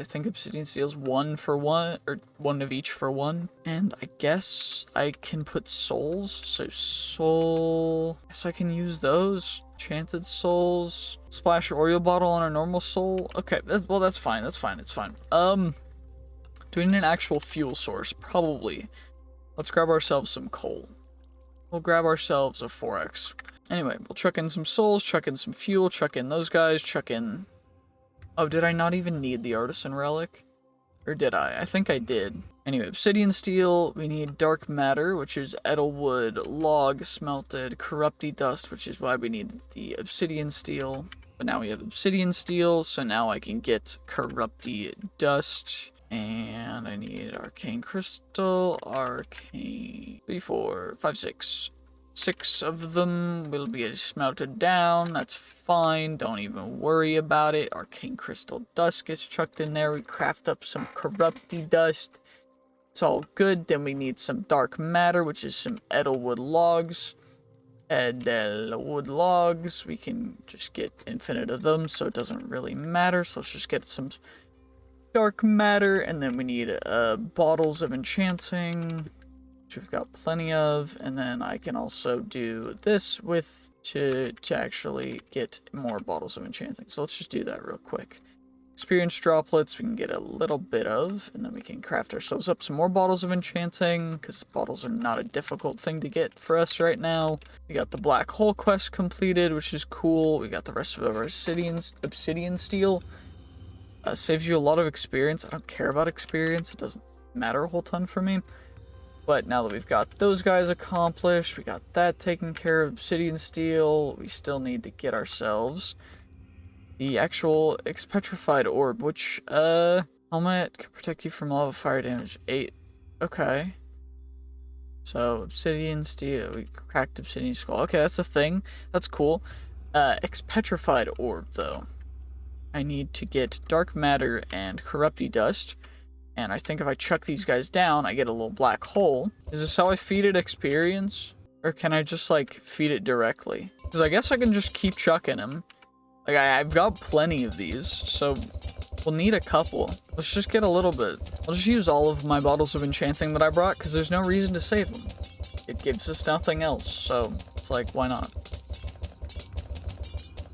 Speaker 1: I think obsidian steel's 1 for 1, or 1 of each for 1. And I guess I can put souls, so soul, I guess I can use those. Enchanted souls, splash Oreo bottle on a normal soul. Okay, well that's fine, it's fine. Do we need an actual fuel source? Probably. Let's grab ourselves some coal. We'll grab ourselves a 4x. Anyway, we'll chuck in some souls, chuck in some fuel, chuck in those guys, chuck in... Oh, did I not even need the Artisan Relic? Or did I? I think I did. Anyway, obsidian steel, we need dark matter, which is edelwood, log, smelted, corrupty dust, which is why we need the obsidian steel. But now we have obsidian steel, so now I can get corrupty dust. And I need arcane crystal, arcane... 3, 4, 5, 6. 6 of them will be smelted down. That's fine. Don't even worry about it. Arcane crystal dust gets chucked in there. We craft up some corrupty dust. It's all good. Then we need some dark matter, which is some edelwood logs. Edelwood logs. We can just get infinite of them, so it doesn't really matter. So let's just get some dark matter, and then we need bottles of enchanting, which we've got plenty of, and then I can also do this with to actually get more bottles of enchanting. So let's just do that real quick. Experience droplets we can get a little bit of, and then we can craft ourselves up some more bottles of enchanting, because bottles are not a difficult thing to get for us right now. We got the black hole quest completed, which is cool. We got the rest of our obsidian steel. Saves you a lot of experience. I don't care about experience. It doesn't matter a whole ton for me. But now that we've got those guys accomplished, we got that taken care of, obsidian steel, we still need to get ourselves the actual expetrified orb, which, helmet can protect you from lava fire damage. 8. Okay. So, obsidian steel, we cracked obsidian skull. Okay, that's a thing. That's cool. Expetrified orb, though. I need to get dark matter and corrupty dust. And I think if I chuck these guys down, I get a little black hole. Is this how I feed it experience? Or can I just, like, feed it directly? Because I guess I can just keep chucking them. Like, I've got plenty of these, so we'll need a couple. Let's just get a little bit. I'll just use all of my bottles of enchanting that I brought, because there's no reason to save them. It gives us nothing else, so it's like, why not?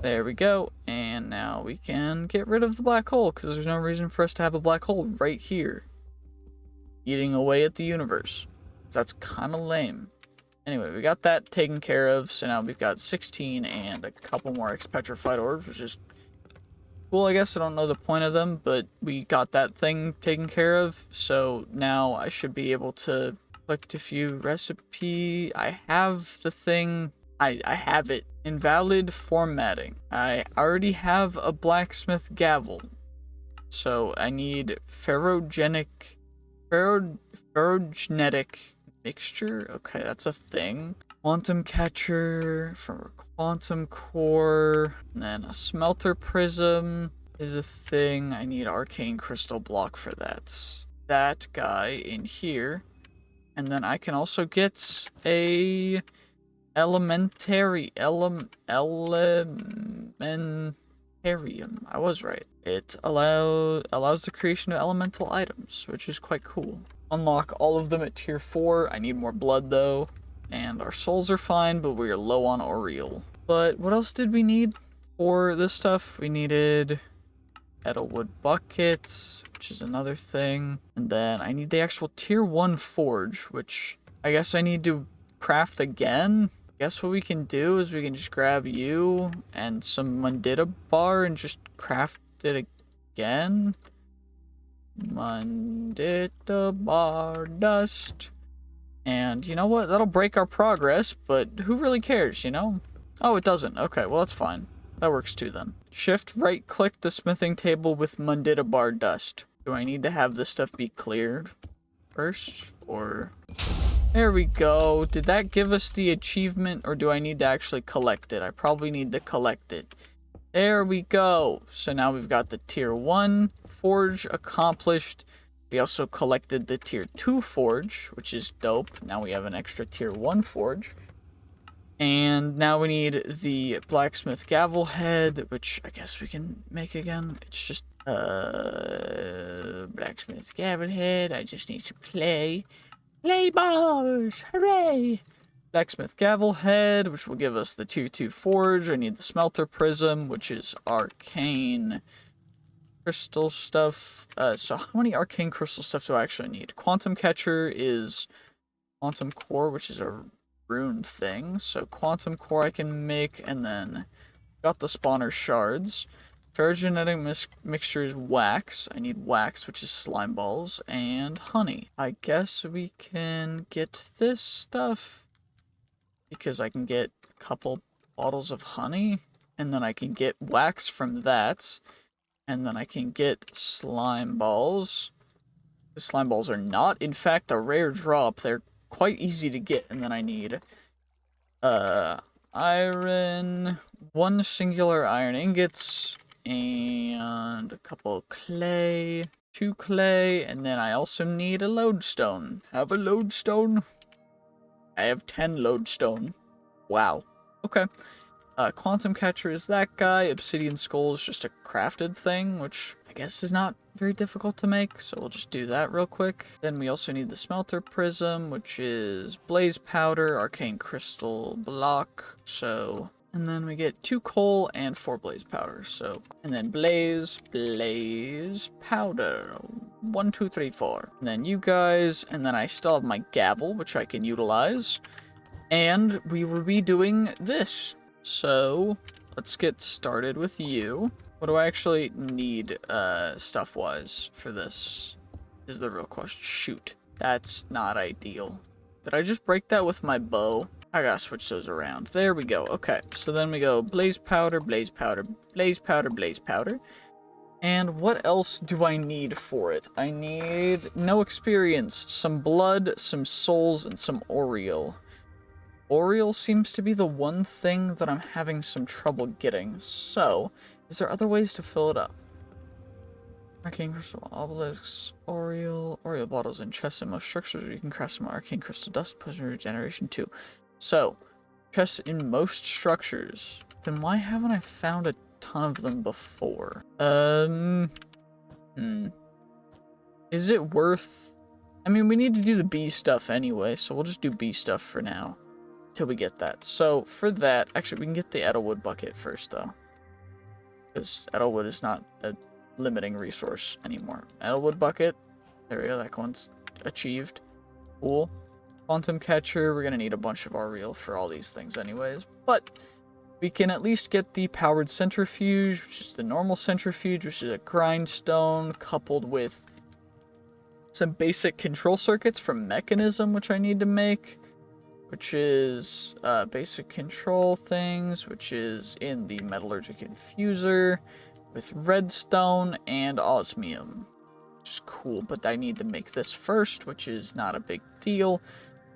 Speaker 1: There we go, and now we can get rid of the black hole, because there's no reason for us to have a black hole right here. Eating away at the universe. That's kind of lame. Anyway, we got that taken care of, so now we've got 16 and a couple more expetrified orbs, which is cool, I guess. I don't know the point of them, but we got that thing taken care of, so now I should be able to click to view recipe. I have the thing. I have it. Invalid formatting. I already have a blacksmith gavel, so I need ferrogenetic mixture. Okay, that's a thing. Quantum catcher from a quantum core, and then a smelter prism is a thing. I need arcane crystal block for that. That guy in here, and then I can also get a elementary I was right. It allows the creation of elemental items, which is quite cool. Unlock all of them at tier 4. I need more blood though. And our souls are fine, but we are low on Oriel. But what else did we need for this stuff? We needed Edelwood buckets, which is another thing. And then I need the actual tier 1 forge, which I guess I need to craft again. I guess what we can do is we can just grab you and some Mundita bar and just craft it again. Mundita bar dust. And you know what? That'll break our progress, but who really cares, you know? Oh, it doesn't. Okay, well, that's fine. That works too then. Shift right click the smithing table with Mundita bar dust. Do I need to have this stuff be cleared first? Or... There we go. Did that give us the achievement, or do I need to actually collect it? I probably need to collect it. There we go. So now we've got the tier 1 forge accomplished. We also collected the tier 2 forge, which is dope. Now we have an extra tier 1 forge. And now we need the blacksmith gavel head, which I guess we can make again. It's just blacksmith gavel head. I just need some clay. Clay bars! Hooray! Blacksmith gavel head, which will give us the tier 2 forge. I need the smelter prism, which is arcane crystal stuff. So how many arcane crystal stuff do I actually need? Quantum catcher is quantum core, which is a rune thing. So quantum core I can make, and then got the spawner shards. Ferrogenetic mixture is wax. I need wax, which is slime balls, and honey. I guess we can get this stuff because I can get a couple bottles of honey, and then I can get wax from that, and then I can get slime balls. The slime balls are not, in fact, a rare drop. They're quite easy to get, and then I need iron, 1 singular iron ingots, and a couple clay, 2 clay, and then I also need a lodestone. Have a lodestone? I have 10 lodestone. Wow. Okay. Quantum catcher is that guy. Obsidian skull is just a crafted thing, which I guess is not very difficult to make, so we'll just do that real quick. Then we also need the smelter prism, which is blaze powder, arcane crystal block, so... And then we get 2 coal and 4 blaze powder, so... And then blaze powder. 1, 2, 3, 4. And then you guys, and then I still have my gavel, which I can utilize. And we will be doing this. So, let's get started with you. What do I actually need, stuff-wise for this? Is the real question. Shoot. That's not ideal. Did I just break that with my bow? I gotta switch those around. There we go. Okay, so then we go blaze powder, blaze powder, blaze powder, blaze powder. And what else do I need for it? I need no experience, some blood, some souls, and some Oriel. Oriel seems to be the one thing that I'm having some trouble getting. So, is there other ways to fill it up? Arcane crystal obelisks, Oriel bottles and chests in most structures. You can craft some arcane crystal dust, poison regeneration too. So, chests in most structures. Then why haven't I found a ton of them before? Is it worth... I mean, we need to do the bee stuff anyway, so we'll just do bee stuff for now. Till we get that. So, for that, actually, we can get the Edelwood bucket first, though. Because Edelwood is not a limiting resource anymore. Edelwood bucket. There we go, that one's achieved. Cool. Quantum catcher, we're gonna need a bunch of Oriel for all these things anyways. But, we can at least get the powered centrifuge, which is the normal centrifuge, which is a grindstone, coupled with some basic control circuits from Mechanism, which I need to make. Which is basic control things, which is in the metallurgic infuser with redstone and osmium, which is cool, but I need to make this first, which is not a big deal.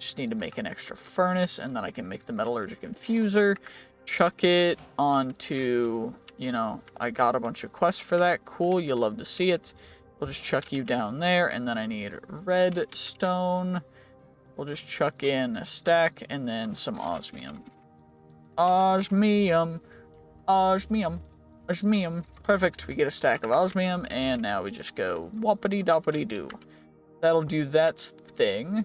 Speaker 1: Just need to make an extra furnace, and then I can make the metallurgic infuser, chuck it onto, you know, I got a bunch of quests for that. Cool, you'll love to see it. We'll just chuck you down there, and then I need redstone. We'll just chuck in a stack and then some osmium. Osmium. Osmium. Osmium. Perfect. We get a stack of osmium, and now we just go whoppity-doppity-doo. That'll do that thing.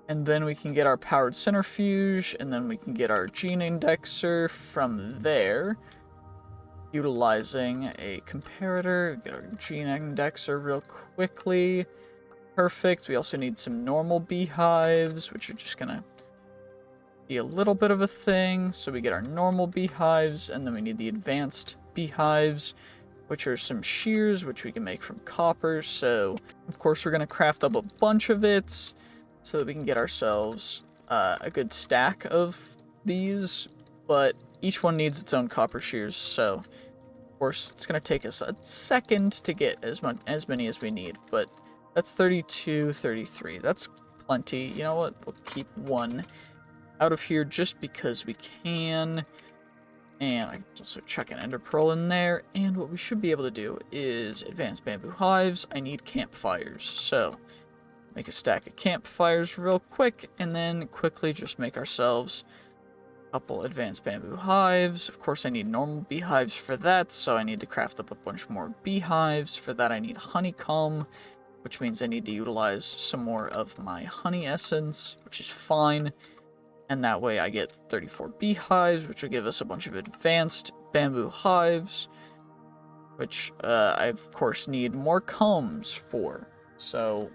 Speaker 1: And then we can get our powered centrifuge, and then we can get our gene indexer from there. Utilizing a comparator, get our gene indexer real quickly. Perfect. We also need some normal beehives, which are just gonna be a little bit of a thing. So we get our normal beehives, and then we need the advanced beehives, which are some shears, which we can make from copper. So, of course, we're gonna craft up a bunch of it, so that we can get ourselves a good stack of these, but each one needs its own copper shears, so of course it's going to take us a second to get as many as we need, but that's 32, 33. That's plenty. You know what? We'll keep one out of here just because we can. And I can also chuck an ender pearl in there. And what we should be able to do is advanced bamboo hives. I need campfires, so make a stack of campfires real quick, and then quickly just make ourselves a couple advanced bamboo hives. Of course, I need normal beehives for that, so I need to craft up a bunch more beehives. For that, I need honeycomb, which means I need to utilize some more of my honey essence, which is fine. And that way I get 34 beehives, which will give us a bunch of advanced bamboo hives, which I, of course, need more combs for. So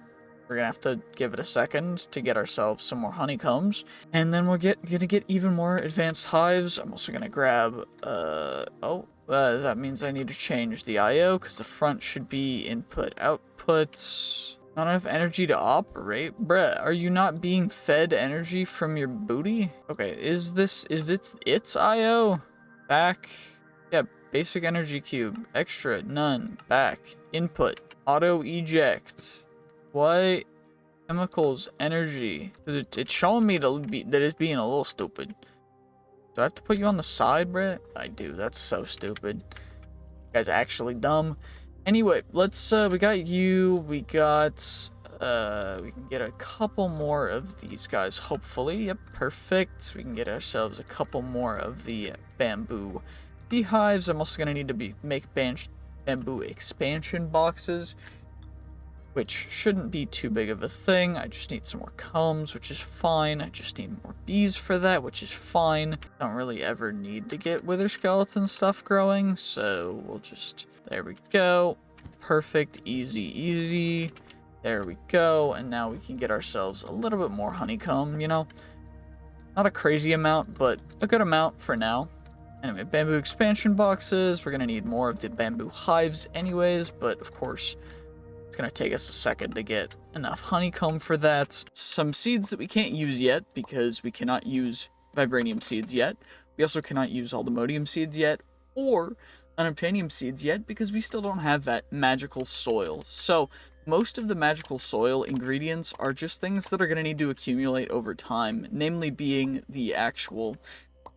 Speaker 1: we're gonna have to give it a second to get ourselves some more honeycombs, and then we're gonna get even more advanced hives. I'm also gonna grab, that means I need to change the IO, because the front should be input, output. Not enough energy to operate? Bruh, are you not being fed energy from your booty? Okay, is its IO? Back. Yeah, basic energy cube. Extra, none. Back. Input. Auto eject. What? Chemicals, energy. It's showing me that it's being a little stupid. Do I have to put you on the side, bruh? I do. That's so stupid. You guys are actually dumb. Anyway, let's, we got you, we got, we can get a couple more of these guys, hopefully. Yep, perfect. We can get ourselves a couple more of the bamboo beehives. I'm also gonna need to make bamboo expansion boxes, which shouldn't be too big of a thing. I just need some more combs, which is fine. I just need more bees for that, which is fine. Don't really ever need to get wither skeleton stuff growing, so we'll just, there we go. Perfect, easy, easy. There we go, and now we can get ourselves a little bit more honeycomb, you know? Not a crazy amount, but a good amount for now. Anyway, bamboo expansion boxes. We're gonna need more of the bamboo hives anyways, but of course, it's going to take us a second to get enough honeycomb for that. Some seeds that we can't use yet because we cannot use vibranium seeds yet. We also cannot use aldemodium seeds yet or unobtainium seeds yet because we still don't have that magical soil. So most of the magical soil ingredients are just things that are going to need to accumulate over time, namely being the actual,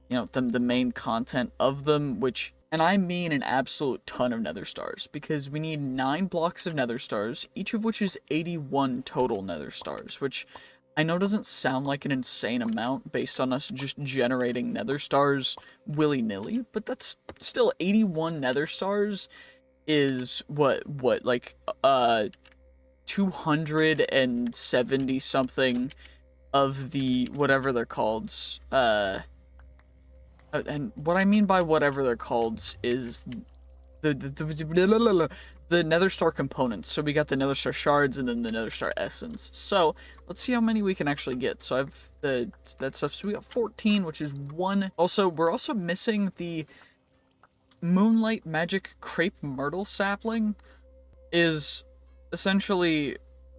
Speaker 1: you know, the main content of them, which, and I mean an absolute ton of nether stars, because we need 9 blocks of nether stars, each of which is 81 total nether stars, which I know doesn't sound like an insane amount based on us just generating nether stars willy-nilly, but that's still 81 nether stars is what, like, 270 something of the, whatever they're called, and what I mean by whatever they're called is the nether star components. So we got the nether star shards and then the nether star essence. So let's see how many we can actually get. So I've that stuff. So we got 14, which is 1. Also, we're also missing the moonlight magic crepe myrtle sapling. Is essentially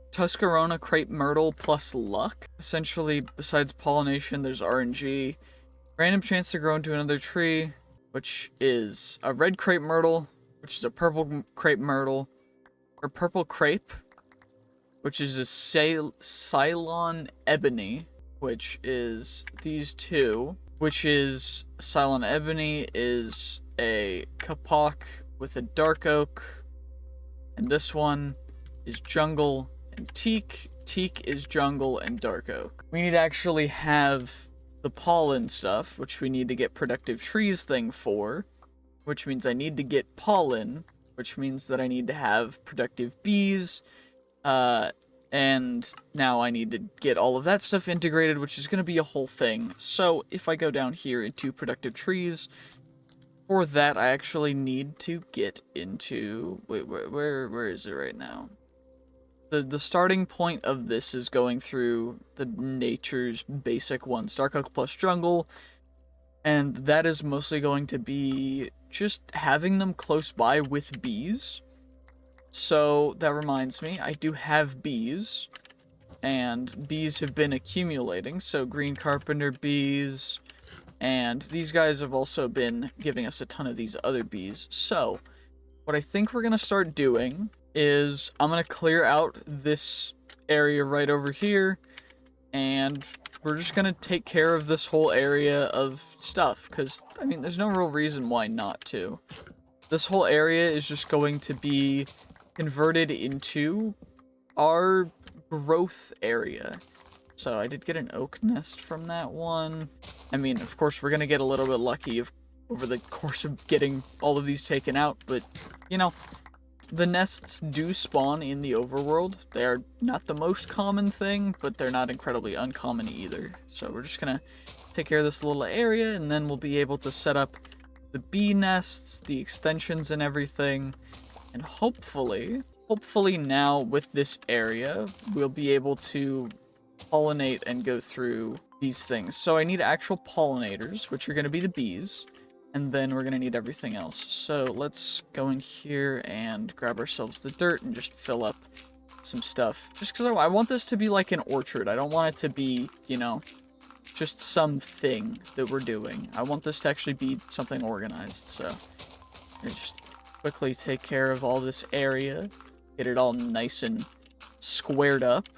Speaker 1: Tuscarora crepe myrtle plus luck. Essentially, besides pollination, there's RNG. Random chance to grow into another tree, which is a red crepe myrtle, which is a purple crepe myrtle, or purple crepe, which is a Cylon ebony, which is these two, which is Cylon ebony is a kapok with a dark oak, and this one is jungle and teak. Teak is jungle and dark oak. We need to actually have the pollen stuff, which we need to get productive trees thing for, which means I need to get pollen, which means that I need to have productive bees, and now I need to get all of that stuff integrated, which is going to be a whole thing. So if I go down here into productive trees, for that I actually need to get into, wait, where is it right now? The starting point of this is going through the nature's basic ones, Dark Oak plus Jungle, and that is mostly going to be just having them close by with bees. So that reminds me, I do have bees, and bees have been accumulating, so green carpenter bees, and these guys have also been giving us a ton of these other bees. So what I think we're going to start doing is I'm going to clear out this area right over here, and we're just going to take care of this whole area of stuff, because, I mean, there's no real reason why not to. This whole area is just going to be converted into our growth area. So I did get an oak nest from that one. I mean, of course, we're going to get a little bit lucky over the course of getting all of these taken out, but, you know, the nests do spawn in the overworld. They are not the most common thing, but they're not incredibly uncommon either. So we're just gonna take care of this little area, and then we'll be able to set up the bee nests, the extensions and everything. And hopefully now with this area, we'll be able to pollinate and go through these things. So I need actual pollinators, which are gonna be the bees. And then we're going to need everything else. So let's go in here and grab ourselves the dirt and just fill up some stuff. Just because I want this to be like an orchard. I don't want it to be, you know, just something that we're doing. I want this to actually be something organized. So I just quickly take care of all this area. Get it all nice and squared up.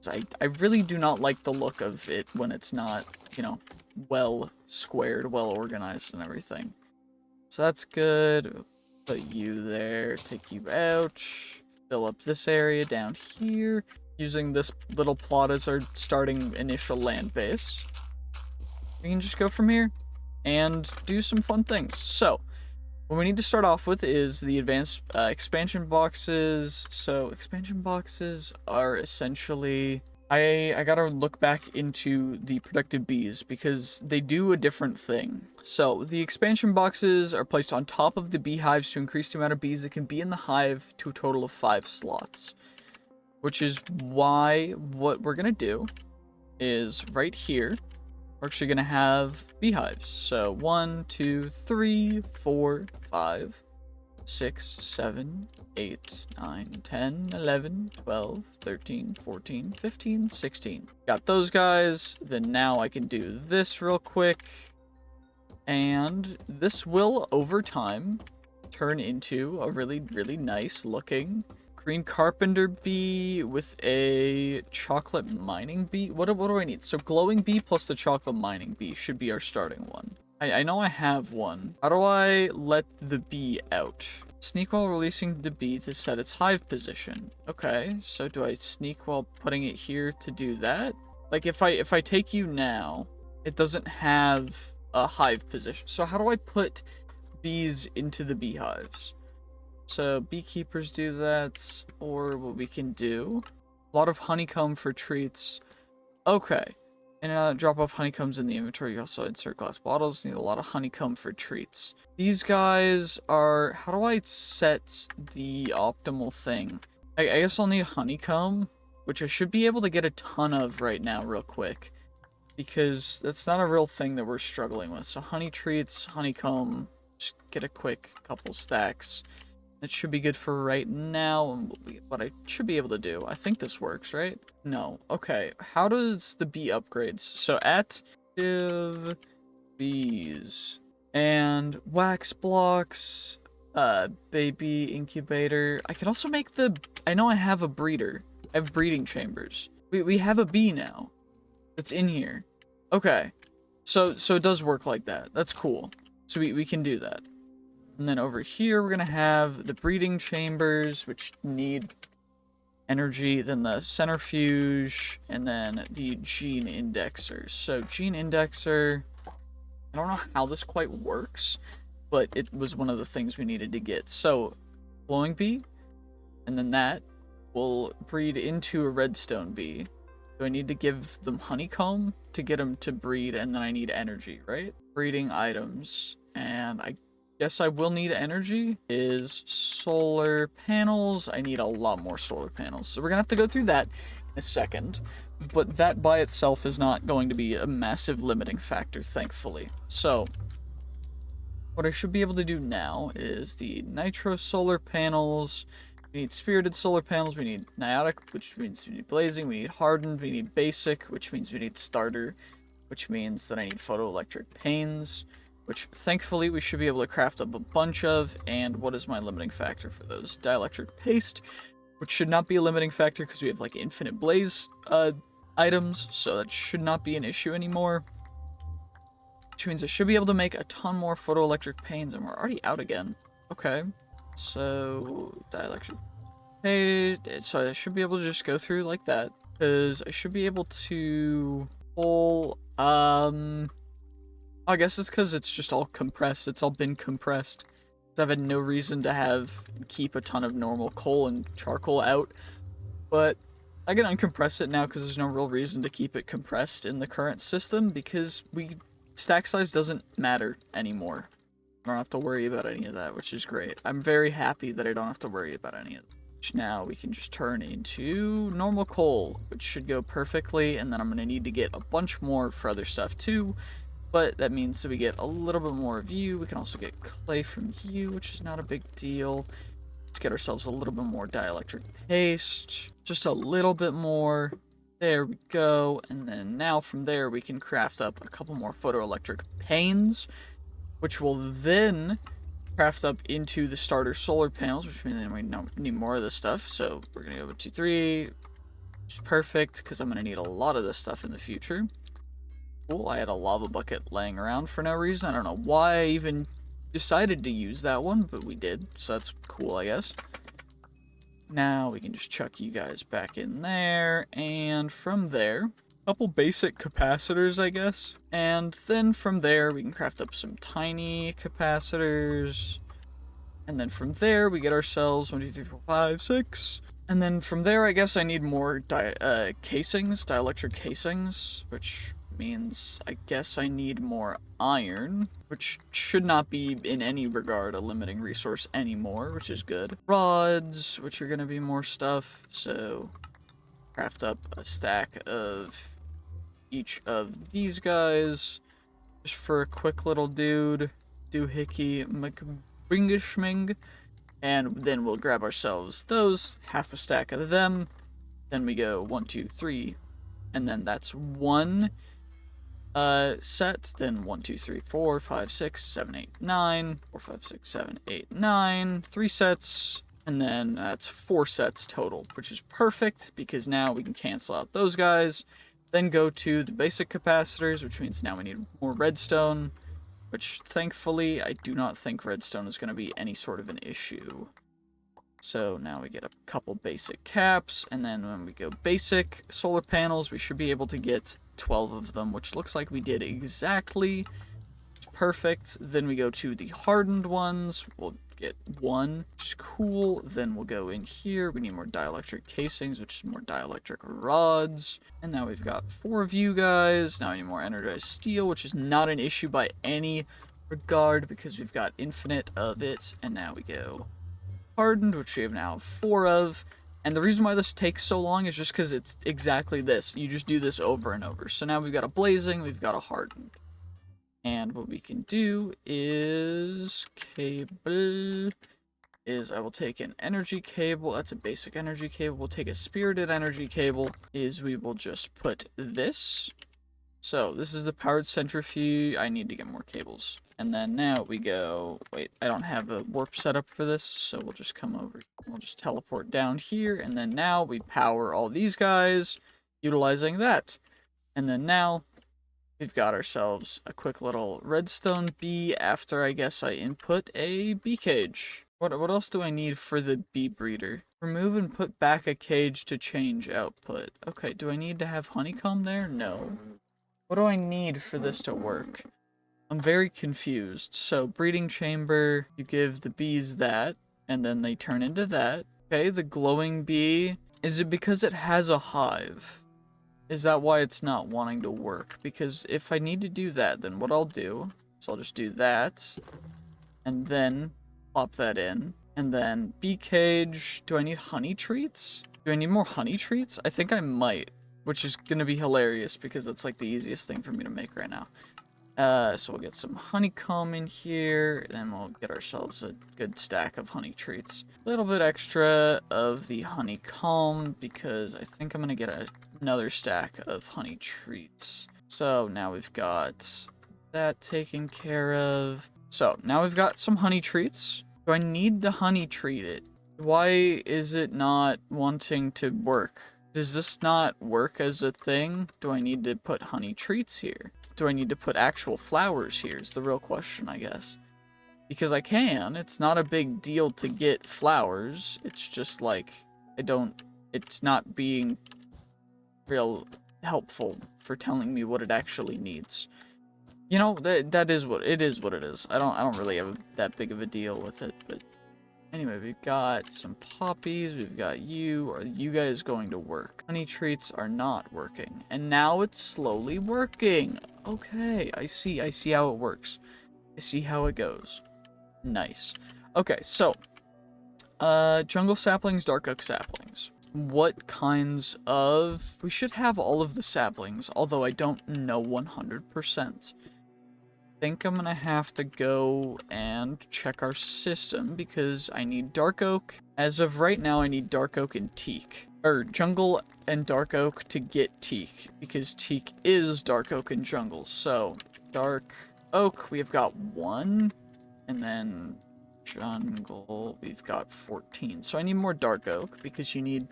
Speaker 1: I really do not like the look of it when it's not, you know, well squared, well organized and everything. So that's good. Put you there, take you out, fill up this area down here, using this little plot as our starting initial land base. We can just go from here and do some fun things. So what we need to start off with is the advanced expansion boxes. So expansion boxes are essentially, I gotta look back into the productive bees because they do a different thing. So the expansion boxes are placed on top of the beehives to increase the amount of bees that can be in the hive to a total of 5 slots. Which is why what we're gonna do is right here, we're actually gonna have beehives. So 1, 2, 3, 4, 5, 6, 7, 8, 9, 10, 11, 12, 13, 14, 15, 16. Got those guys. Then now I can do this real quick. And this will, over time, turn into a really, really nice looking green carpenter bee with a chocolate mining bee. What do I need? So glowing bee plus the chocolate mining bee should be our starting one. I know I have one. How do I let the bee out? Sneak while releasing the bee to set its hive position. Okay, so do I sneak while putting it here to do that? Like if I take you now, it doesn't have a hive position. So how do I put bees into the beehives? So beekeepers do that, or what we can do, a lot of honeycomb for treats. Okay. And drop off honeycombs in the inventory. You also insert glass bottles. Need a lot of honeycomb for treats. These guys are... How do I set the optimal thing? I guess I'll need honeycomb, which I should be able to get a ton of right now real quick. Because that's not a real thing that we're struggling with. So honey treats, honeycomb, just get a quick couple stacks. That should be good for right now, and what I should be able to do. I think this works, right? No. Okay. How does the bee upgrades? So active bees and wax blocks, baby incubator. I can also make the, I know I have a breeder. I have breeding chambers. We have a bee now that's in here. Okay. So it does work like that. That's cool. So we can do that. And then over here, we're going to have the breeding chambers, which need energy, then the centrifuge, and then the gene indexer. So gene indexer, I don't know how this quite works, but it was one of the things we needed to get. So, glowing bee, and then that will breed into a redstone bee. Do I need to give them honeycomb to get them to breed, and then I need energy, right? Breeding items, and I guess I will need energy, is solar panels. I need a lot more solar panels, so we're gonna have to go through that in a second, but that by itself is not going to be a massive limiting factor, thankfully. So, what I should be able to do now is the nitro solar panels. We need spirited solar panels, we need niotic, which means we need blazing, we need hardened, we need basic, which means we need starter, which means that I need photoelectric panes, which thankfully we should be able to craft up a bunch of. And what is my limiting factor for those? Dielectric paste, which should not be a limiting factor because we have like infinite blaze items, so that should not be an issue anymore. Which means I should be able to make a ton more photoelectric panes, and we're already out again. Okay. So, dielectric. Hey, so I should be able to just go through like that, because I should be able to pull, I guess it's because it's just all compressed. It's all been compressed. I've had no reason to keep a ton of normal coal and charcoal out, but I can uncompress it now because there's no real reason to keep it compressed in the current system, because stack size doesn't matter anymore. I don't have to worry about any of that, which is great. I'm very happy that I don't have to worry about any of that. Which now we can just turn into normal coal, which should go perfectly, and then I'm going to need to get a bunch more for other stuff too, but that means that we get a little bit more of you. We can also get clay from you, which is not a big deal. Let's get ourselves a little bit more dielectric paste, just a little bit more. There we go, and then now from there we can craft up a couple more photoelectric panes, which will then craft up into the starter solar panels, which means we need more of this stuff. So we're gonna go with 2, 3, which is perfect because I'm gonna need a lot of this stuff in the future. Cool, I had a lava bucket laying around for no reason. I don't know why I even decided to use that one, but we did, so that's cool, I guess. Now we can just chuck you guys back in there, and from there, couple basic capacitors, I guess. And then from there, we can craft up some tiny capacitors. And then from there, we get ourselves 1, 2, 3, 4, 5, 6. And then from there, I guess I need more casings, dielectric casings, which means I guess I need more iron, which should not be in any regard a limiting resource anymore, which is good. Rods, which are going to be more stuff, so craft up a stack of each of these guys, just for a quick little doohickey mcbringishming, and then we'll grab ourselves those, half a stack of them, then we go 1, 2, 3, and then that's one set, then 1, 2, 3, 4, 5, 6, 7, 8, 9, 4, 5, 6, 7, 8, 9, 3 sets, and then that's 4 sets total, which is perfect because now we can cancel out those guys. Then go to the basic capacitors, which means now we need more redstone, which thankfully I do not think redstone is going to be any sort of an issue. So now we get a couple basic caps, and then when we go basic solar panels, we should be able to get 12 of them, which looks like we did exactly. Perfect. Then we go to the hardened ones. We'll get 1, which is cool. Then we'll go in here. We need more dielectric casings, which is more dielectric rods. And now we've got 4 of you guys. Now we need more energized steel, which is not an issue by any regard because we've got infinite of it. And now we go hardened, which we have now 4 of. And the reason why this takes so long is just because it's exactly this. You just do this over and over. So now we've got a blazing, we've got a hardened. And what we can do is I will take an energy cable. That's a basic energy cable. We'll take a spirited energy cable. We will just put this. So this is the powered centrifuge. I need to get more cables. And then now we go, wait, I don't have a warp setup for this. So we'll just come over. We'll just teleport down here. And then now we power all these guys utilizing that. And then now we've got ourselves a quick little redstone bee after I guess I input a bee cage. What else do I need for the bee breeder? Remove and put back a cage to change output. Okay, do I need to have honeycomb there? No. What do I need for this to work? I'm very confused. So, breeding chamber, you give the bees that, and then they turn into that. Okay, the glowing bee, is it because it has a hive? Is that why it's not wanting to work? Because if I need to do that, then what I'll do is I'll just do that, and then plop that in. And then bee cage, do I need honey treats? Do I need more honey treats? I think I might, which is gonna be hilarious because that's like the easiest thing for me to make right now. So we'll get some honeycomb in here, and then we'll get ourselves a good stack of honey treats. A little bit extra of the honeycomb, because I think I'm gonna get another stack of honey treats. So now we've got that taken care of. So now we've got some honey treats. Do I need to honey treat it? Why is it not wanting to work? Does this not work as a thing? Do I need to put honey treats here? Do I need to put actual flowers here is the real question, I guess. Because I can. It's not a big deal to get flowers. It's just like, it's not being real helpful for telling me what it actually needs. You know, that is what it is. I don't really have that big of a deal with it, but anyway, we've got some poppies, we've got you. Are you guys going to work? Honey treats are not working. And now it's slowly working. Okay, I see how it works. I see how it goes. Nice. Okay, so, jungle saplings, dark oak saplings. What kinds of... We should have all of the saplings, although I don't know 100%. Think I'm gonna have to go and check our system because I need dark oak. As of right now, I need dark oak and teak. Or jungle and dark oak to get teak, because teak is dark oak and jungle. So, dark oak, we've got 1, and then jungle, we've got 14. So I need more dark oak, because you need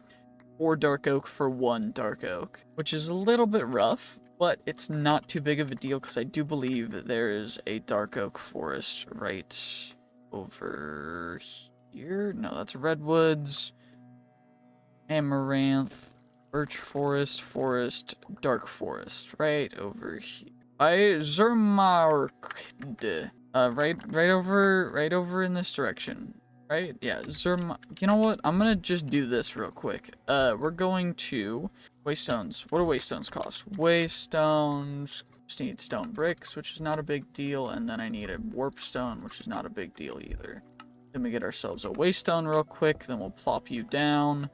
Speaker 1: 4 dark oak for 1 dark oak, which is a little bit rough. But it's not too big of a deal because I do believe that there is a dark oak forest right over here. No, that's redwoods, amaranth, birch forest, dark forest, right over here. I Zermarked. Right over in this direction. Right? Yeah, you know what? I'm gonna just do this real quick. We're going to... Waystones. What do waystones cost? Waystones... Just need stone bricks, which is not a big deal, and then I need a warp stone, which is not a big deal either. Then we get ourselves a waystone real quick, then we'll plop you down.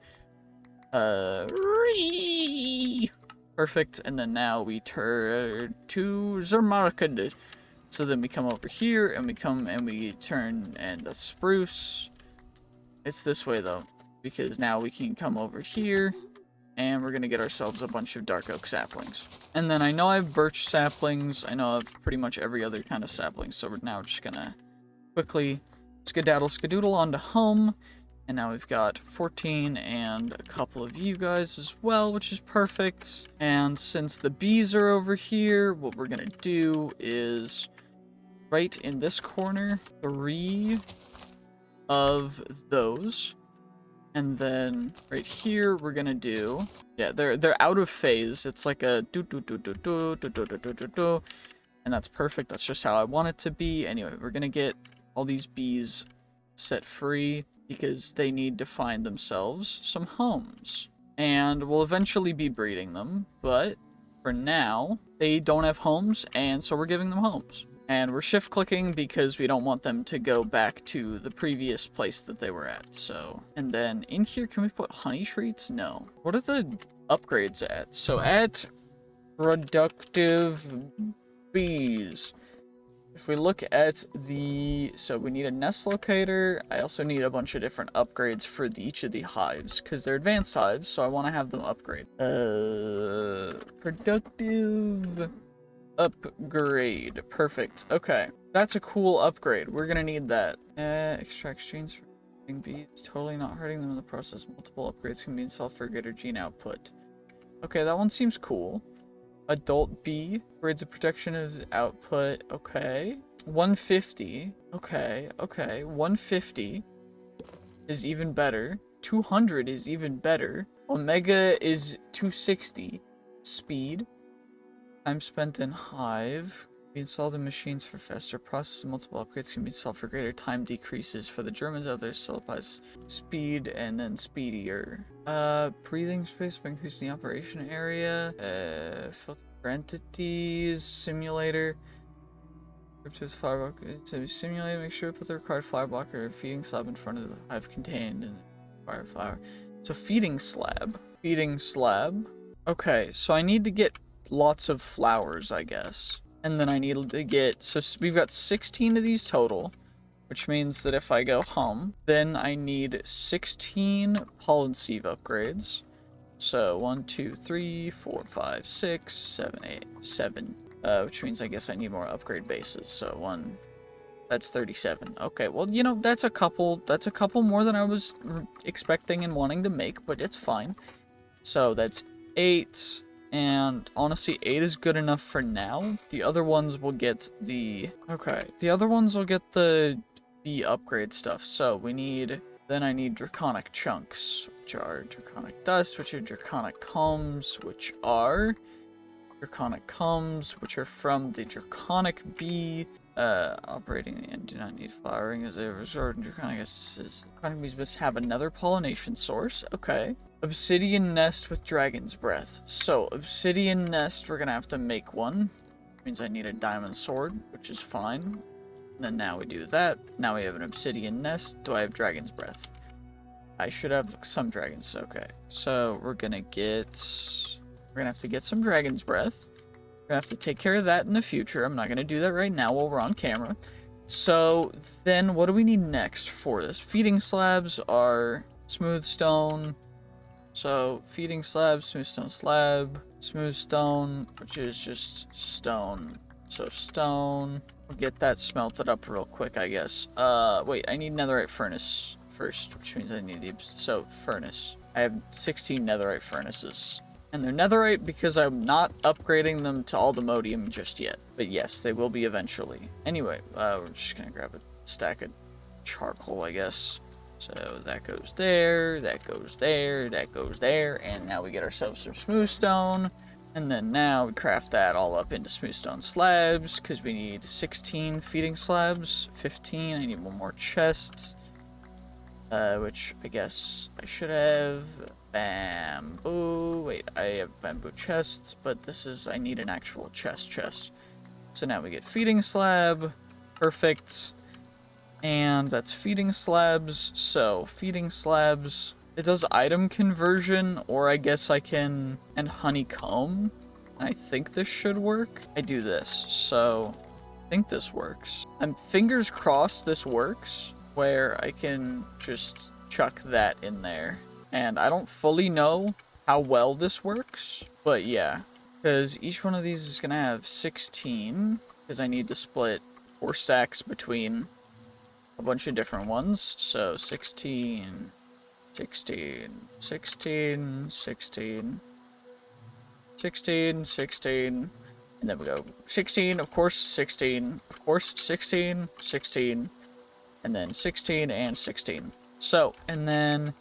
Speaker 1: Perfect, and then now we turn to Zermarked. So then we come over here, and we turn, and the spruce. It's this way, though, because now we can come over here, and we're going to get ourselves a bunch of dark oak saplings. And then I know I have birch saplings. I know I have pretty much every other kind of sapling, so we're now just going to quickly skedoodle on to home. And now we've got 14 and a couple of you guys as well, which is perfect. And since the bees are over here, what we're going to do is... right in this corner, 3 of those, and then right here we're gonna do, yeah, they're out of phase. It's like a do, and that's perfect. That's just how I want it to be. Anyway, we're gonna get all these bees set free because they need to find themselves some homes, and we'll eventually be breeding them. But for now, they don't have homes, and so we're giving them homes. And we're shift clicking because we don't want them to go back to the previous place that they were at. So, and then in here, can we put honey treats? No. What are the upgrades at? So at productive bees. If we look at so we need a nest locator. I also need a bunch of different upgrades for each of the hives because they're advanced hives. So I want to have them upgrade. Productive upgrade. Perfect. Okay. That's a cool upgrade. We're gonna need that. Extract strains for bees. Totally not hurting them in the process. Multiple upgrades can be installed for greater gene output. Okay, that one seems cool. Adult bee. Upgrades the protection of output. Okay. 150. Okay. 150 is even better. 200 is even better. Omega is 260. Speed. Time spent in hive. Be installed in machines for faster processing. Multiple upgrades can be installed for greater time decreases. For the Germans out there, still applies speed and then speedier. Breathing space by increasing the operation area. Filter for entities. Simulator. Cryptos flower blocker. To simulate, make sure to put the required flower blocker or feeding slab in front of the hive contained in the required flower. So feeding slab. Feeding slab. Okay, so I need to get lots of flowers, I guess. And then I need to get, so we've got 16 of these total, which means that if I go home, then I need 16 pollen sieve upgrades. So 1, 2, 3, 4, 5, 6, 7, 8, 7. Which means I guess I need more upgrade bases. So that's 37. Okay, well, you know, that's a couple more than I was expecting and wanting to make, but it's fine. So that's 8. And honestly, 8 is good enough for now. The other ones will get the... Okay, the other ones will get the upgrade stuff. So we need... Then I need draconic chunks, which are draconic dust, which are draconic combs, which are... Draconic combs, which are from the draconic bee. Operating and do not need flowering as a resort. Draconic essences. Draconic bees must have another pollination source. Okay. Obsidian nest with dragon's breath. So, obsidian nest, we're gonna have to make one. Means I need a diamond sword, which is fine. And then now we do that. Now we have an obsidian nest. Do I have dragon's breath? I should have some dragons. Okay. So, we're gonna have to get some dragon's breath. We're gonna have to take care of that in the future. I'm not gonna do that right now while we're on camera. So, then what do we need next for this? Feeding slabs are smooth stone. So, feeding slab, smooth stone, which is just stone. So, stone. We'll get that smelted up real quick, I guess. Wait, I need netherite furnace first, which means I need the... So, furnace. I have 16 netherite furnaces. And they're netherite because I'm not upgrading them to all the modium just yet. But yes, they will be eventually. Anyway, we're just gonna grab a stack of charcoal, I guess. So that goes there, that goes there, that goes there, and now we get ourselves some smooth stone. And then now we craft that all up into smooth stone slabs, because we need 16 feeding slabs, 15, I need one more chest. Which I guess I should have bamboo. Wait, I have bamboo chests, but this is, I need an actual chest. So now we get feeding slab, perfect. And that's feeding slabs, so feeding slabs, it does item conversion, or I guess I can, and honeycomb, and I think this should work. I do this, so I think this works. I'm fingers crossed this works, where I can just chuck that in there. And I don't fully know how well this works, but yeah, because each one of these is gonna have 16, because I need to split 4 stacks between a bunch of different ones. So 16, 16, 16, 16, 16, 16, and then we go 16, of course, 16, of course, 16, 16, and then 16 and 16. So, and then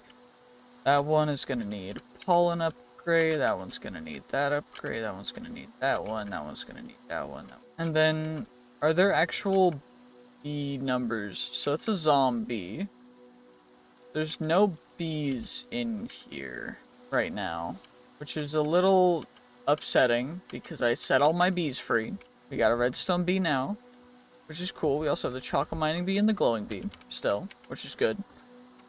Speaker 1: that one is going to need pollen upgrade, that one's going to need that upgrade, that one's going to need that one, that one's going to need that one. And then, are there actual bee numbers? So it's a zombie. There's no bees in here right now, which is a little upsetting because I set all my bees free. We got a redstone bee now, which is cool. We also have the chocolate mining bee and the glowing bee still, which is good.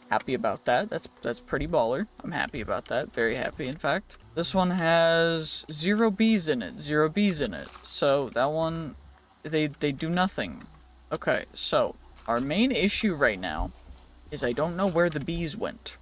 Speaker 1: Happy about that. That's pretty baller. I'm happy about that. Very happy, in fact. This one has 0 bees in it. 0 bees in it. So that one, they do nothing. Okay, so our main issue right now is I don't know where the bees went.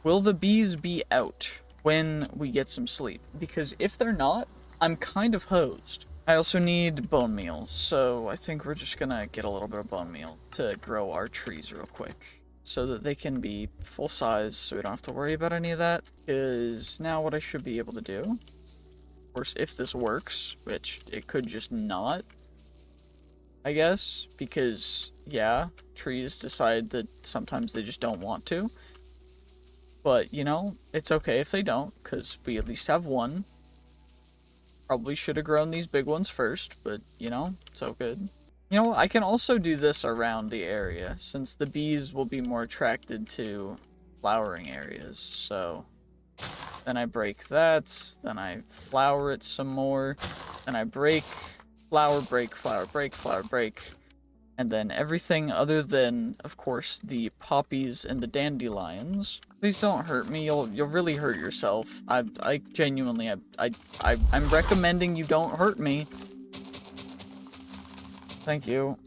Speaker 1: Will the bees be out when we get some sleep? Because if they're not, I'm kind of hosed. I also need bone meal, so I think we're just gonna get a little bit of bone meal to grow our trees real quick, so that they can be full size, so we don't have to worry about any of that. Is now what I should be able to do. Of course, if this works, which it could just not, I guess, because, yeah, trees decide that sometimes they just don't want to. But, you know, it's okay if they don't, because we at least have one. Probably should have grown these big ones first, but, you know, so good. You know, I can also do this around the area, since the bees will be more attracted to flowering areas, so... Then I break that, then I flower it some more, then I break, flower, break, flower, break, flower, break, and then everything other than, of course, the poppies and the dandelions. Please don't hurt me, you'll really hurt yourself. I genuinely, I'm recommending you don't hurt me. Thank you.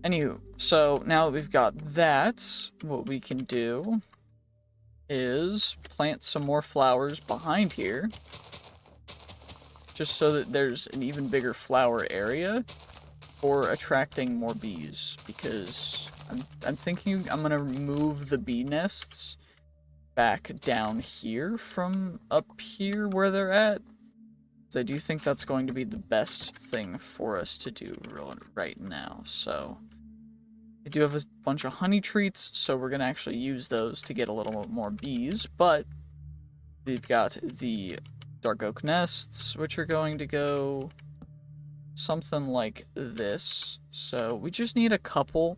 Speaker 1: Anywho, so now that we've got that, what we can do is plant some more flowers behind here, just so that there's an even bigger flower area for attracting more bees, because I'm thinking I'm gonna move the bee nests back down here from up here where they're at. I do think that's going to be the best thing for us to do right now. So I do have a bunch of honey treats, so we're going to actually use those to get a little bit more bees, but we've got the dark oak nests, which are going to go something like this. So we just need a couple.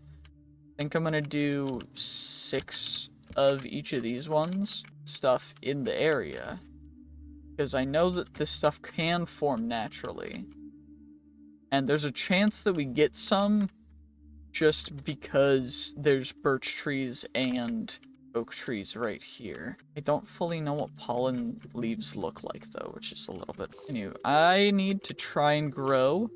Speaker 1: I think I'm going to do 6 of each of these ones, stuff in the area, because I know that this stuff can form naturally. And there's a chance that we get some just because there's birch trees and oak trees right here. I don't fully know what pollen leaves look like though, which is a little bit new. I need to try and grow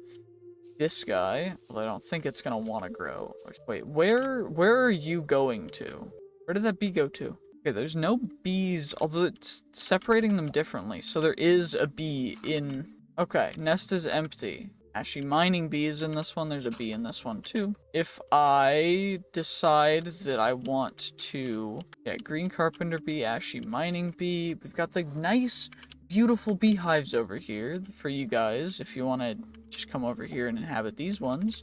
Speaker 1: this guy, although I don't think it's gonna want to grow. Wait, where are you going to? Where did that bee go to? Okay, there's no bees, although it's separating them differently. So there is a bee in... Okay, nest is empty. Ashy mining bee is in this one. There's a bee in this one too. If I decide that I want to get green carpenter bee, ashy mining bee, we've got the nice, beautiful beehives over here for you guys if you want to just come over here and inhabit these ones.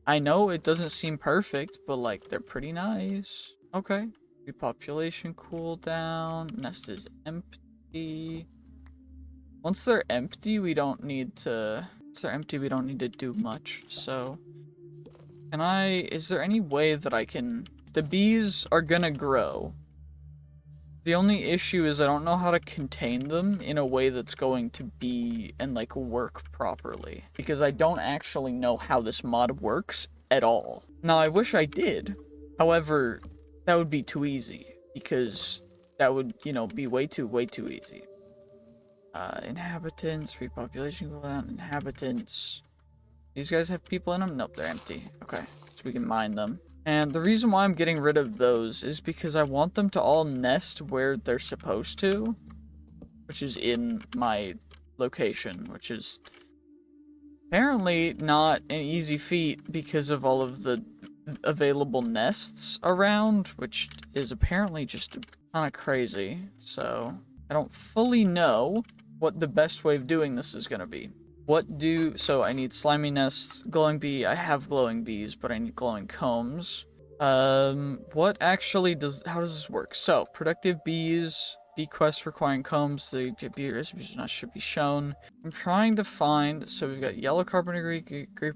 Speaker 1: I know it doesn't seem perfect, but like they're pretty nice. Okay. Repopulation cooldown. Nest is empty. Once they're empty, we don't need to... Once they're empty, we don't need to do much. So, can I... Is there any way that I can... The bees are gonna grow. The only issue is I don't know how to contain them in a way that's going to be and like work properly, because I don't actually know how this mod works at all. Now, I wish I did. However, that would be too easy, because that would, you know, be way too easy. Inhabitants, repopulation cooldown, inhabitants. These guys have people in them? Nope, they're empty. Okay, so we can mine them. And the reason why I'm getting rid of those is because I want them to all nest where they're supposed to, which is in my location, which is apparently not an easy feat because of all of the available nests around, which is apparently just kind of crazy. So I don't fully know what the best way of doing this is going to be. So I need slimy nests, glowing bee. I have glowing bees, but I need glowing combs. What actually how does this work? So, productive bees, bee quest requiring combs, the bee recipes should be shown. I'm trying to find, so we've got yellow carpenter, grape,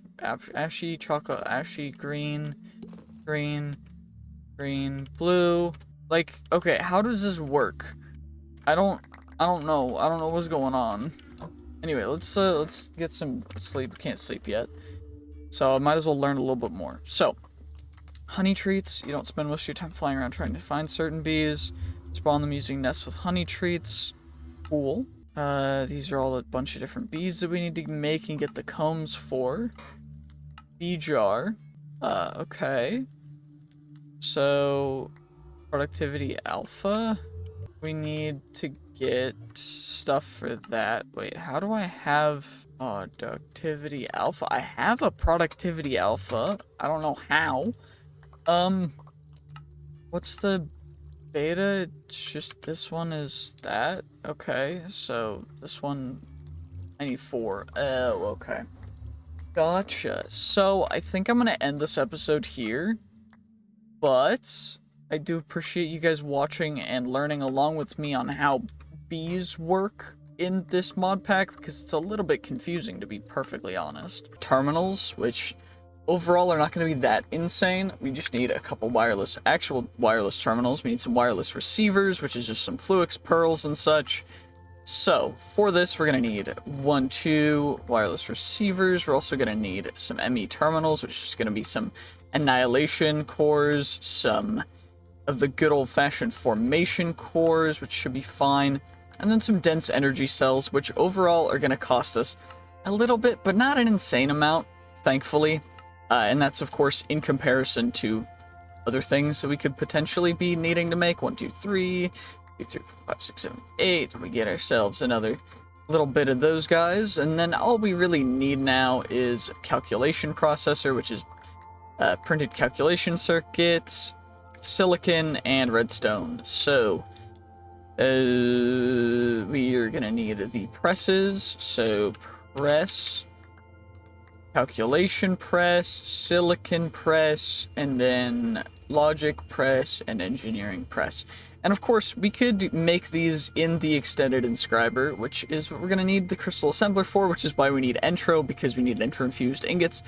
Speaker 1: ashy, chocolate, ashy, green, blue. Like, okay, how does this work? I don't know. I don't know what's going on. Anyway, let's get some sleep. We can't sleep yet, so I might as well learn a little bit more. So, honey treats. You don't spend most of your time flying around trying to find certain bees. Spawn them using nests with honey treats. Cool. These are all a bunch of different bees that we need to make and get the combs for. Bee jar. Okay. So, productivity alpha. We need to get stuff for that. Wait, how do I have productivity alpha? I have a productivity alpha. I don't know how. What's the beta? It's just this one is that. Okay, so this one I need 4. Oh, okay. Gotcha. So I think I'm gonna end this episode here, but I do appreciate you guys watching and learning along with me on how bees work. in this mod pack because it's a little bit confusing, to be perfectly honest. Terminals, which overall are not going to be that insane. We just need a couple actual wireless terminals. We need some wireless receivers, which is just some Fluix pearls and such. So for this, we're going to need 2 wireless receivers. We're also going to need some ME terminals, which is just going to be some annihilation cores, some of the good old-fashioned formation cores, which should be fine, and then some dense energy cells, which overall are going to cost us a little bit, but not an insane amount, thankfully. And that's, of course, in comparison to other things that we could potentially be needing to make. 1, 2, 3, 2, 3, 4, 5, 6, 7, 8. We get ourselves another little bit of those guys, and then all we really need now is a calculation processor, which is printed calculation circuits, silicon, and redstone. So we are gonna need the presses. So press, calculation press, silicon press, and then logic press and engineering press. And of course, we could make these in the extended inscriber, which is what we're going to need the crystal assembler for, which is why we need entro, because we need entro infused ingots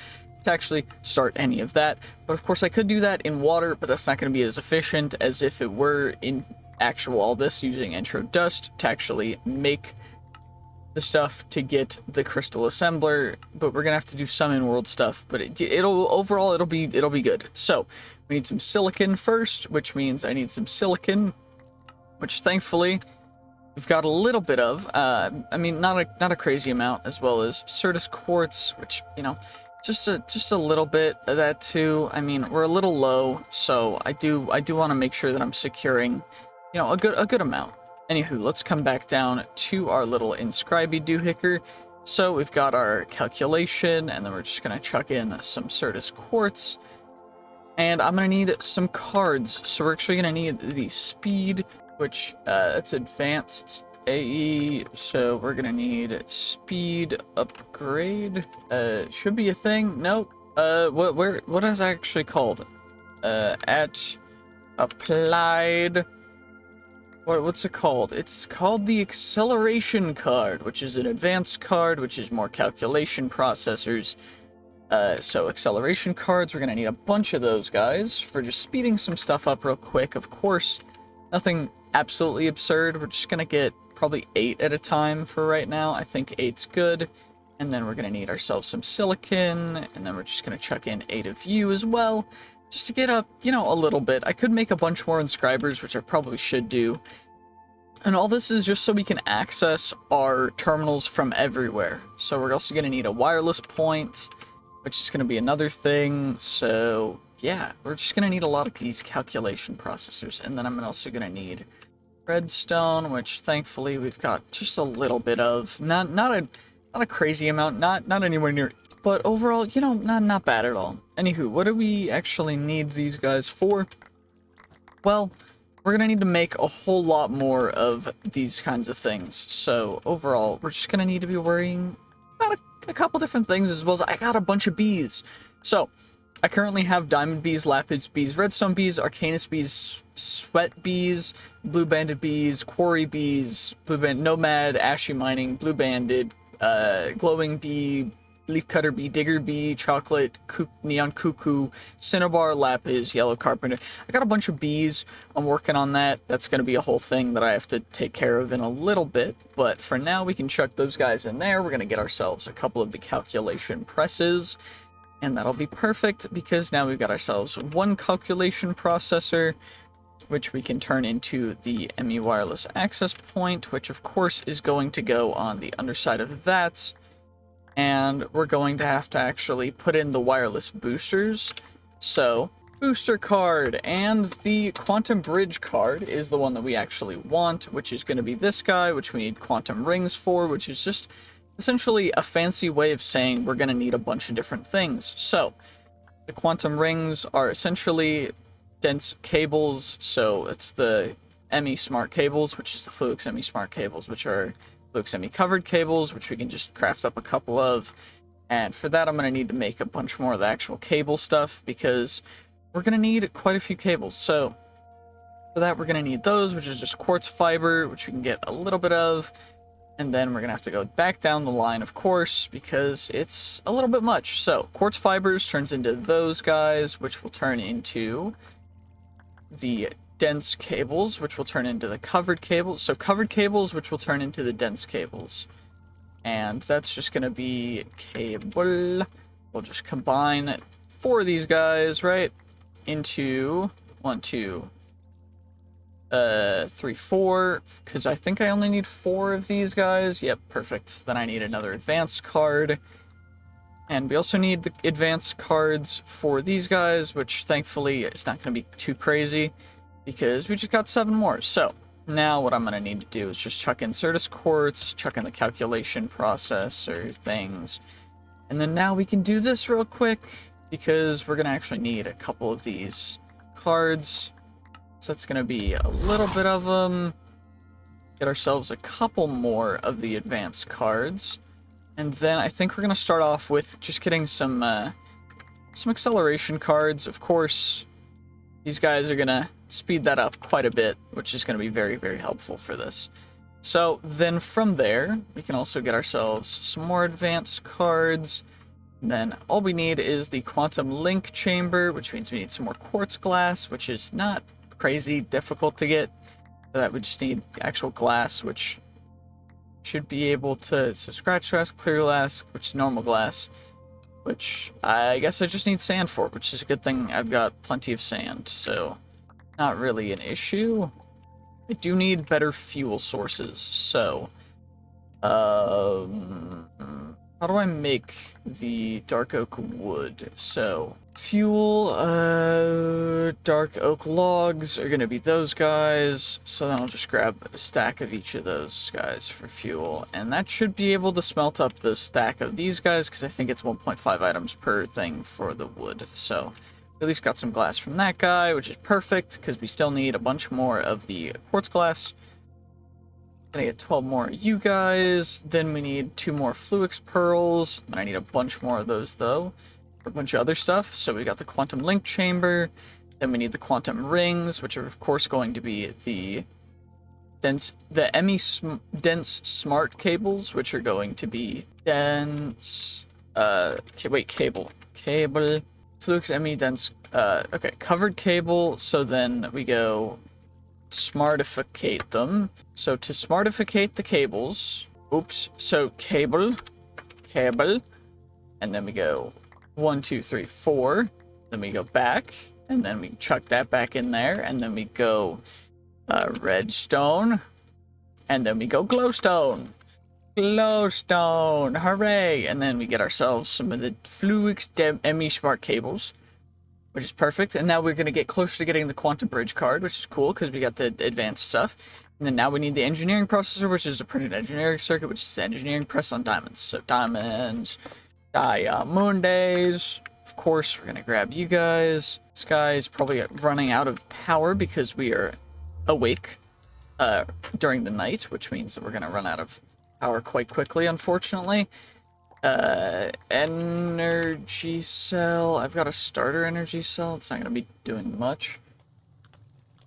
Speaker 1: to actually start any of that. But of course, I could do that in water, but that's not going to be as efficient as if it were in actual all this using entro dust to actually make the stuff to get the crystal assembler. But we're gonna have to do some in-world stuff, but it'll be good. So we need some silicon first, which means I need some silicon, which thankfully we've got a little bit of. I mean, not a crazy amount, as well as Certus quartz, which, you know, just a little bit of that too. I mean, we're a little low, so I do want to make sure that I'm securing, you know, a good amount. Anywho, let's come back down to our little inscribey doohicker. So we've got our calculation, and then we're just gonna chuck in some Certus quartz. And I'm gonna need some cards. So we're actually gonna need the speed, which it's advanced AE. So we're gonna need speed upgrade. Should be a thing. Nope. What is it actually called? At applied. What's it called? It's called the acceleration card, which is an advanced card, which is more calculation processors. So acceleration cards, we're gonna need a bunch of those guys for just speeding some stuff up real quick. Of course, nothing absolutely absurd. We're just gonna get probably 8 at a time for right now. I think 8's good. And then we're gonna need ourselves some silicon, and then we're just gonna chuck in 8 of you as well, just to get up, you know, a little bit. I could make a bunch more inscribers, which I probably should do. And all this is just so we can access our terminals from everywhere. So we're also going to need a wireless point, which is going to be another thing. So yeah, we're just going to need a lot of these calculation processors. And then I'm also going to need redstone, which thankfully we've got just a little bit of. Not a crazy amount, not anywhere near. But overall, you know, not bad at all. Anywho, what do we actually need these guys for? Well, we're gonna need to make a whole lot more of these kinds of things. So overall, we're just gonna need to be worrying about a couple different things, as well as I got a bunch of bees. So I currently have diamond bees, lapis bees, redstone bees, arcanus bees, sweat bees, blue banded bees, quarry bees, blue band nomad, ashy mining, blue banded, glowing bee, leafcutter bee, digger bee, chocolate, neon cuckoo, cinnabar, lapis, yellow carpenter. I got a bunch of bees. I'm working on that. That's going to be a whole thing that I have to take care of in a little bit. But for now, we can chuck those guys in there. We're going to get ourselves a couple of the calculation presses. And that'll be perfect, because now we've got ourselves one calculation processor, which we can turn into the ME wireless access point, which of course is going to go on the underside of that. And we're going to have to actually put in the wireless boosters. So, booster card, and the quantum bridge card is the one that we actually want, which is going to be this guy, which we need quantum rings for, which is just essentially a fancy way of saying we're going to need a bunch of different things. So, the quantum rings are essentially dense cables, so it's the ME smart cables, which is the Fluix ME smart cables, which are semi-covered cables, which we can just craft up a couple of. And for that, I'm going to need to make a bunch more of the actual cable stuff, because we're going to need quite a few cables. So for that, we're going to need those, which is just quartz fiber, which we can get a little bit of. And then we're going to have to go back down the line, of course, because it's a little bit much. So, quartz fibers turns into those guys, which will turn into the dense cables, which will turn into the covered cables. So, covered cables, which will turn into the dense cables. And that's just going to be cable. We'll just combine 4 of these guys, right, into 1, 2, 3, 4, because I think I only need 4 of these guys. Yep, perfect. Then I need another advanced card. And we also need the advanced cards for these guys, which thankfully it's not going to be too crazy, because we just got 7 more. So, now what I'm going to need to do is just chuck in Certus Quartz, chuck in the calculation processor things, and then now we can do this real quick, because we're going to actually need a couple of these cards. So it's going to be a little bit of them. Get ourselves a couple more of the advanced cards. And then I think we're going to start off with just getting some acceleration cards. Of course, these guys are going to speed that up quite a bit, which is going to be very, very helpful for this. So then from there, we can also get ourselves some more advanced cards. And then all we need is the quantum link chamber, which means we need some more quartz glass, which is not crazy difficult to get. For that we just need actual glass, which should be able to, so scratch glass, clear glass, which is normal glass, which I guess I just need sand for, which is a good thing. I've got plenty of sand, so not really an issue. I do need better fuel sources, so how do I make the dark oak wood? So fuel, dark oak logs are gonna be those guys, so then I'll just grab a stack of each of those guys for fuel, and that should be able to smelt up the stack of these guys, because I think it's 1.5 items per thing for the wood. So at least got some glass from that guy, which is perfect, because we still need a bunch more of the quartz glass. Gonna get 12 more of you guys, then we need 2 more fluix pearls, and I need a bunch more of those though, for a bunch of other stuff. So we got the quantum link chamber, then we need the quantum rings, which are of course going to be the dense smart cables, which are going to be dense, cable, Flux ME dense, okay, covered cable, so then we go smartificate them. So to smartificate the cables, so cable, and then we go 1, 2, 3, 4, then we go back, and then we chuck that back in there, and then we go redstone, and then we go glowstone. Glowstone, hooray! And then we get ourselves some of the Fluix ME smart cables, which is perfect. And now we're going to get closer to getting the quantum bridge card, which is cool because we got the advanced stuff. And then now we need the engineering processor, which is a printed engineering circuit, which is the engineering press on diamonds. So diamonds, diamondes. Of course, we're going to grab you guys. This guy is probably running out of power because we are awake during the night, which means that we're going to run out of power quite quickly, unfortunately. Energy cell. I've got a starter energy cell. It's not going to be doing much.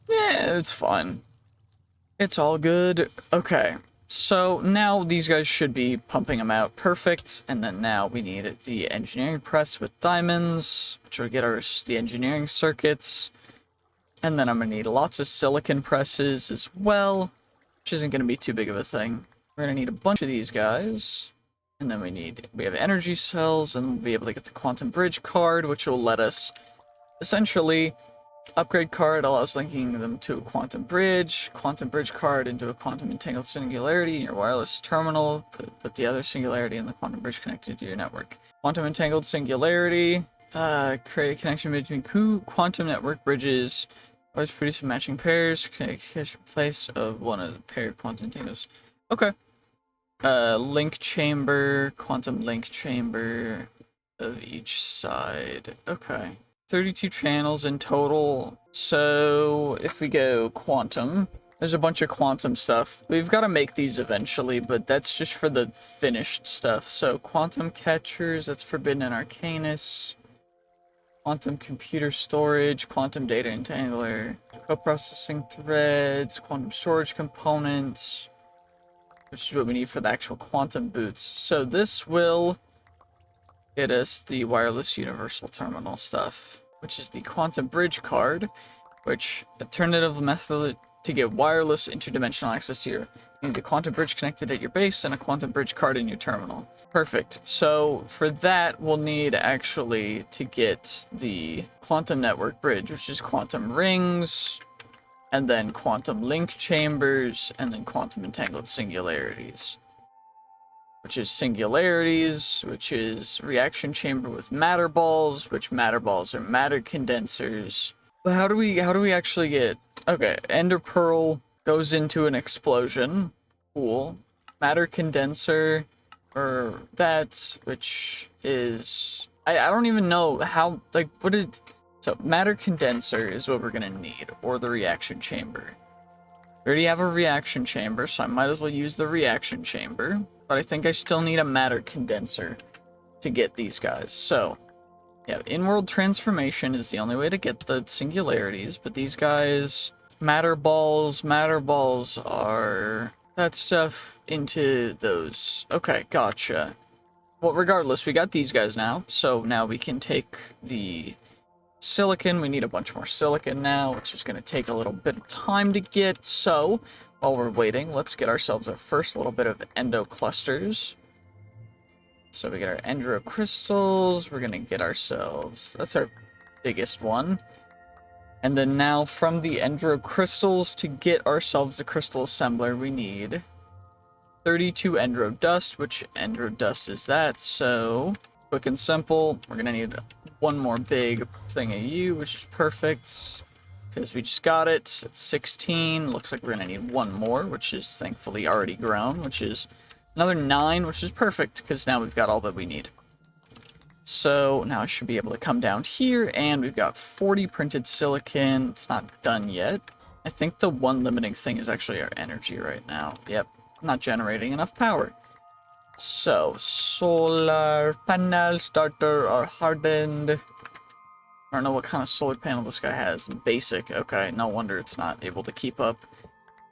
Speaker 1: Yeah, it's fine. It's all good. Okay, so now these guys should be pumping them out perfect. And then now we need the engineering press with diamonds, which will get us the engineering circuits. And then I'm going to need lots of silicon presses as well, which isn't going to be too big of a thing. We're going to need a bunch of these guys, and then we have energy cells, and we'll be able to get the quantum bridge card, which will let us essentially upgrade card allows linking them to a quantum bridge card into a quantum entangled singularity in your wireless terminal, put the other singularity in the quantum bridge connected to your network. Quantum entangled singularity, create a connection between quantum network bridges, always produce matching pairs, catch place of one of the paired quantum entangles. Okay. Link chamber, quantum link chamber of each side. Okay. 32 channels in total. So if we go quantum, there's a bunch of quantum stuff. We've got to make these eventually, but that's just for the finished stuff. So quantum catchers, that's forbidden in Arcanus. Quantum computer storage, quantum data entangler, co-processing threads, quantum storage components. which is what we need for the actual quantum boots. So this will get us the wireless universal terminal stuff, which is the quantum bridge card, which alternative method to get wireless interdimensional access to your. You need a quantum bridge connected at your base and a quantum bridge card in your terminal. Perfect. So for that, we'll need actually to get the quantum network bridge, which is quantum rings, and then quantum link chambers, and then quantum entangled singularities. Which is singularities, which is reaction chamber with matter balls, which matter balls are matter condensers. But how do we actually get... Okay, ender pearl goes into an explosion. Cool. Matter condenser, or that, which is... I don't even know how, like, what did... So, matter condenser is what we're gonna need, or the reaction chamber. We already have a reaction chamber, so I might as well use the reaction chamber. But I think I still need a matter condenser to get these guys. So, yeah, in-world transformation is the only way to get the singularities, but these guys, matter balls are that stuff into those. Okay, gotcha. Well, regardless, we got these guys now, so now we can take the silicon. We need a bunch more silicon now, which is going to take a little bit of time to get, so while we're waiting, let's get ourselves our first little bit of endo clusters. So we get our endro crystals, we're gonna get ourselves, that's our biggest one. And then now from the endro crystals, to get ourselves the crystal assembler, we need 32 endro dust, which endro dust is that, so quick and simple, we're gonna need one more big thing of you, which is perfect. Because we just got it, it's 16, looks like we're gonna need one more, which is thankfully already grown, which is another 9, which is perfect, because now we've got all that we need. So now I should be able to come down here, and we've got 40 printed silicon. It's not done yet. I think the one limiting thing is actually our energy right now. Yep, not generating enough power. So, solar panel starter are hardened. I don't know what kind of solar panel this guy has. Basic. Okay, no wonder it's not able to keep up.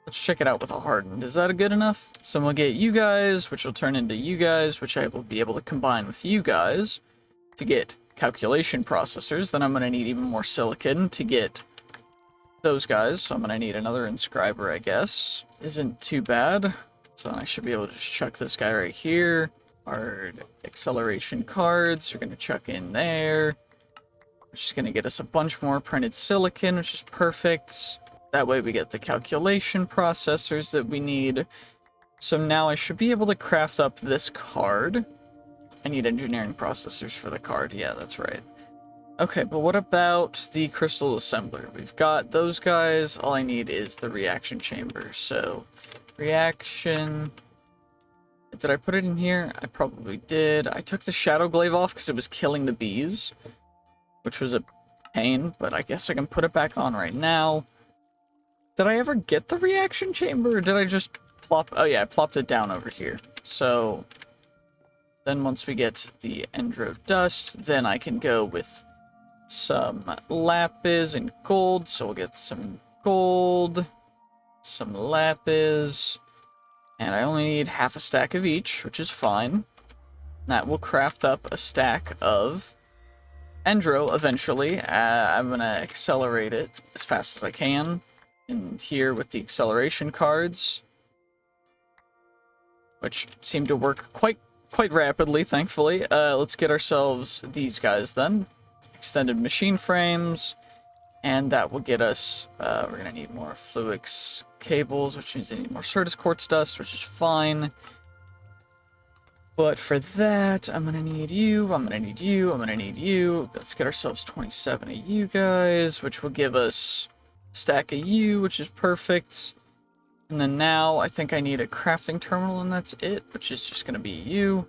Speaker 1: Let's check it out with a hardened. Is that good enough? So we'll get you guys, which will turn into you guys, which I will be able to combine with you guys to get calculation processors. Then I'm going to need even more silicon to get those guys. So I'm going to need another inscriber, I guess. Isn't too bad. So then I should be able to just chuck this guy right here. Hard acceleration cards. We're going to chuck in there. Which is going to get us a bunch more printed silicon, which is perfect. That way we get the calculation processors that we need. So now I should be able to craft up this card. I need engineering processors for the card. Yeah, that's right. Okay, but what about the crystal assembler? We've got those guys. All I need is the reaction chamber. So, reaction... Did I put it in here? I probably did. I took the shadow glaive off because it was killing the bees, which was a pain, but I guess I can put it back on right now. Did I ever get the reaction chamber, or did I just plop... Oh yeah, I plopped it down over here. So, then once we get the endro dust, then I can go with some lapis and gold. So we'll get some gold, some lapis, and I only need half a stack of each, which is fine. That will craft up a stack of endro eventually. I'm gonna accelerate it as fast as I can. In here with the acceleration cards, which seem to work quite rapidly, thankfully. Let's get ourselves these guys then. Extended machine frames, and that will get us, we're gonna need more Fluix cables, which means I need more Certus quartz dust, which is fine. But for that, I'm gonna need you, I'm gonna need you, I'm gonna need you. Let's get ourselves 27 of you guys, which will give us stack of you, which is perfect. And then now I think I need a crafting terminal, and that's it, which is just gonna be you.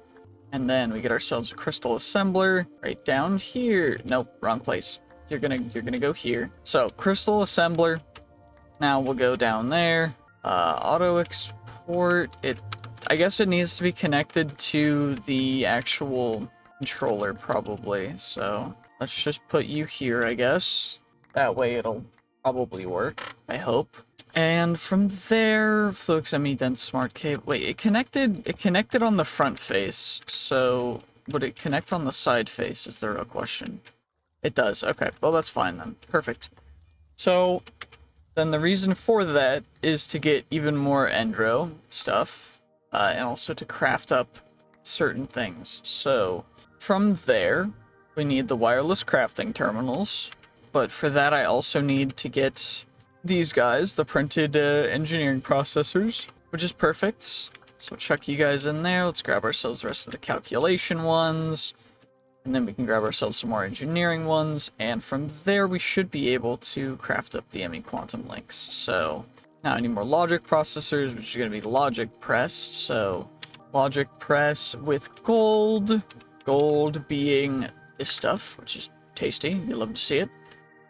Speaker 1: And then we get ourselves a crystal assembler right down here. Nope, wrong place. You're gonna go here. So crystal assembler. Now we'll go down there. Auto export. I guess it needs to be connected to the actual controller probably. So let's just put you here, I guess. That way it'll probably work, I hope. And from there, Fluix ME Dense Smart Cable. Wait, it connected on the front face. So would it connect on the side face is the real question. It does. Okay, well that's fine then. Perfect. So then the reason for that is to get even more Endro stuff, and also to craft up certain things. So from there, we need the wireless crafting terminals, but for that I also need to get these guys, the printed engineering processors, which is perfect. So chuck you guys in there. Let's grab ourselves the rest of the calculation ones, and then we can grab ourselves some more engineering ones, and from there we should be able to craft up the ME quantum links. So now I need more logic processors, which is going to be logic press. So logic press with gold. Gold being this stuff, which is tasty. You love to see it.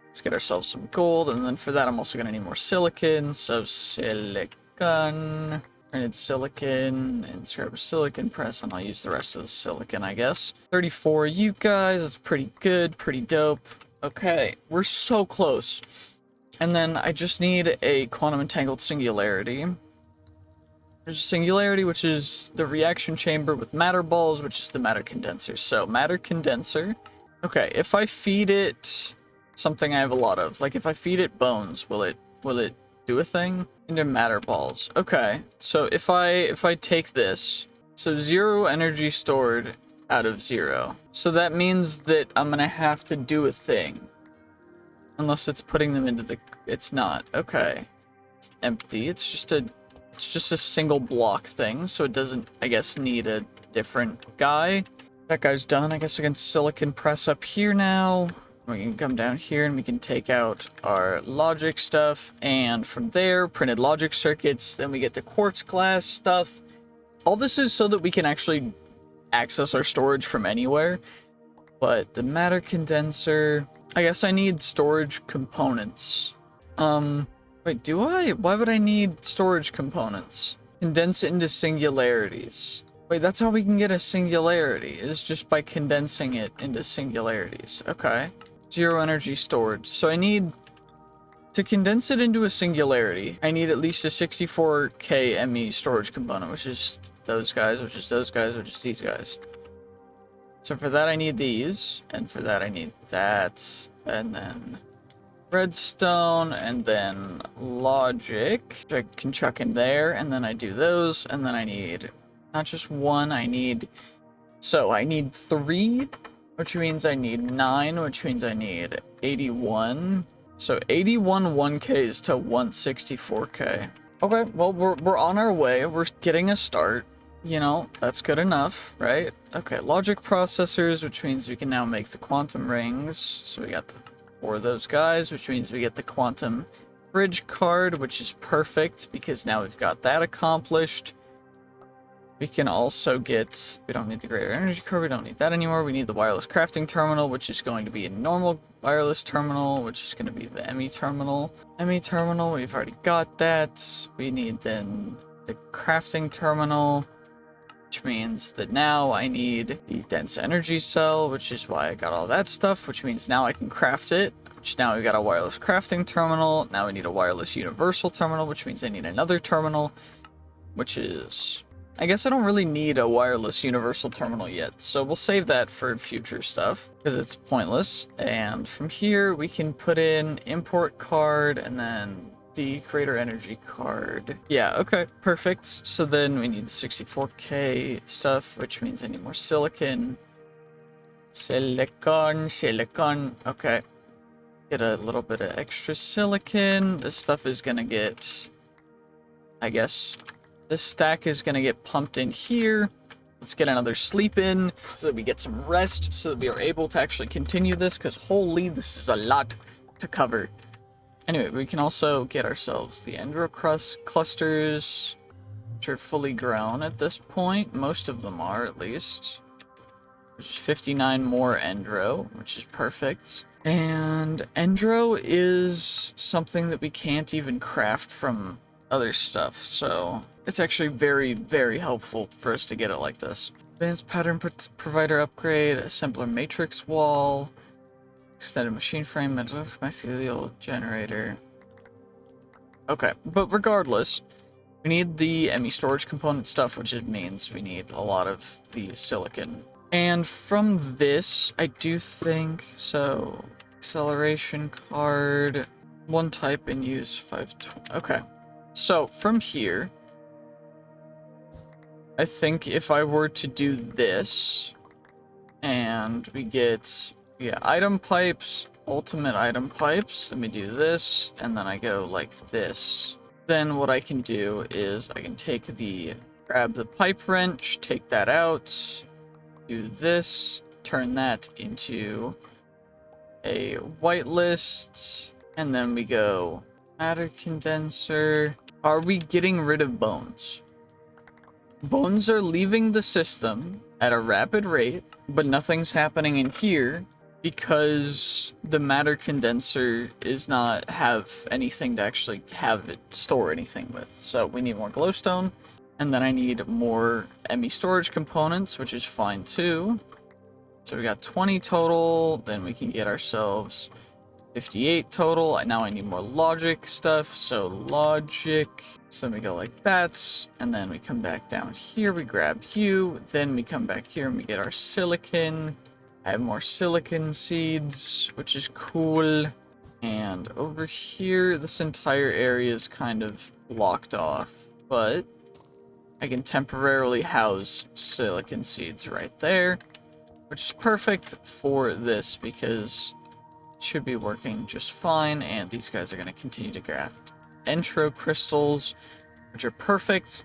Speaker 1: Let's get ourselves some gold, and then for that I'm also going to need more silicon. So silicon, printed silicon, and scrap a silicon press, and I'll use the rest of the silicon, I guess. 34 you guys, that's pretty good, pretty dope. Okay, we're so close. And then I just need a quantum entangled singularity. There's a singularity, which is the reaction chamber with matter balls, which is the matter condenser. So matter condenser. Okay, if I feed it something I have a lot of, like if I feed it bones, will it do a thing? Into matter balls. Okay, so if I take this, so 0 energy stored out of 0. So that means that I'm gonna have to do a thing. Unless it's putting them into the, it's not. Okay. It's empty. It's just a single block thing, so it doesn't, I guess, need a different guy. That guy's done. I guess I can silicon press up here now. We can come down here and we can take out our logic stuff, and from there, printed logic circuits, then we get the quartz glass stuff. All this is so that we can actually access our storage from anywhere. But the matter condenser, I guess I need storage components. Wait, do I? Why would I need storage components? Condense it into singularities. Wait, that's how we can get a singularity, is just by condensing it into singularities. Okay. 0 energy stored. So I need, to condense it into a singularity, I need at least a 64K ME storage component, which is those guys, which is those guys, which is these guys. So for that I need these, and for that I need that, and then redstone, and then logic, which I can chuck in there, and then I do those, and then I need not just one, I need 3, which means I need 9, which means I need 81. So 81 1Ks to 164K. Okay, well, we're on our way. We're getting a start. You know, that's good enough, right? Okay, logic processors, which means we can now make the quantum rings. So we got the 4 of those guys, which means we get the quantum bridge card, which is perfect because now we've got that accomplished. We can also get, we don't need the greater energy card, we don't need that anymore. We need the wireless crafting terminal, which is going to be a normal wireless terminal, which is going to be the ME terminal. ME terminal, we've already got that. We need then the crafting terminal, which means that now I need the dense energy cell, which is why I got all that stuff, which means now I can craft it, which now we've got a wireless crafting terminal. Now we need a wireless universal terminal, which means I need another terminal, which is, I guess I don't really need a wireless universal terminal yet, so we'll save that for future stuff, because it's pointless. And from here, we can put in import card, and then the greater energy card. Yeah, okay, perfect. So then we need the 64K stuff, which means I need more silicon. Silicon, okay. Get a little bit of extra silicon. This stuff is gonna get, I guess, this stack is going to get pumped in here. Let's get another sleep in so that we get some rest, so that we are able to actually continue this, because holy, this is a lot to cover. Anyway, we can also get ourselves the Endrocrust clusters, which are fully grown at this point. Most of them are, at least. There's 59 more Endro, which is perfect. And Endro is something that we can't even craft from other stuff, so it's actually very, very helpful for us to get it like this. Advanced pattern provider upgrade, assembler matrix wall, extended machine frame, mycelial generator. Okay, but regardless, we need the ME storage component stuff, which means we need a lot of the silicon. And from this, I do think, so, acceleration card, one type and use 520. Okay, so from here, I think if I were to do this, and we get, yeah, item pipes, ultimate item pipes, let me do this, and then I go like this. Then what I can do is I can grab the pipe wrench, take that out, do this, turn that into a whitelist, and then we go matter condenser. Are we getting rid of bones? Bones are leaving the system at a rapid rate, but nothing's happening in here because the matter condenser is not have anything to actually have it store anything with. So we need more glowstone, and then I need more ME storage components, which is fine too. So we got 20 total, then we can get ourselves 58 total. Now I need more logic stuff, so logic. So we go like that, and then we come back down here, we grab you, then we come back here and we get our silicon. I have more silicon seeds, which is cool. And over here, this entire area is kind of blocked off, but I can temporarily house silicon seeds right there, which is perfect for this because should be working just fine, and these guys are going to continue to graft intro crystals, which are perfect.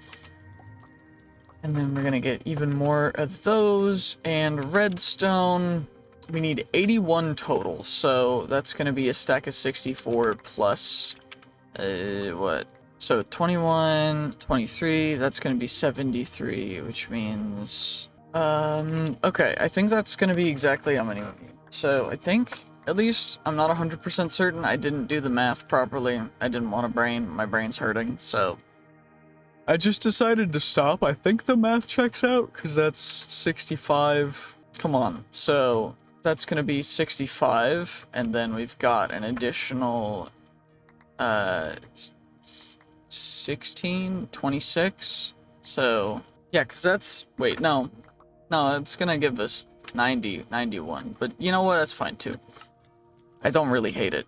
Speaker 1: And then we're going to get even more of those, and redstone. We need 81 total, so that's going to be a stack of 64 plus, what? So 21, 23, that's going to be 73, which means, okay, I think that's going to be exactly how many we need. So I think, at least, I'm not 100% certain. I didn't do the math properly. I didn't want a brain. My brain's hurting, so I just decided to stop. I think the math checks out, because that's 65. Come on. So that's going to be 65, and then we've got an additional 16, 26. So, yeah, because that's, wait, no, it's going to give us 90, 91. But you know what? That's fine, too. I don't really hate it.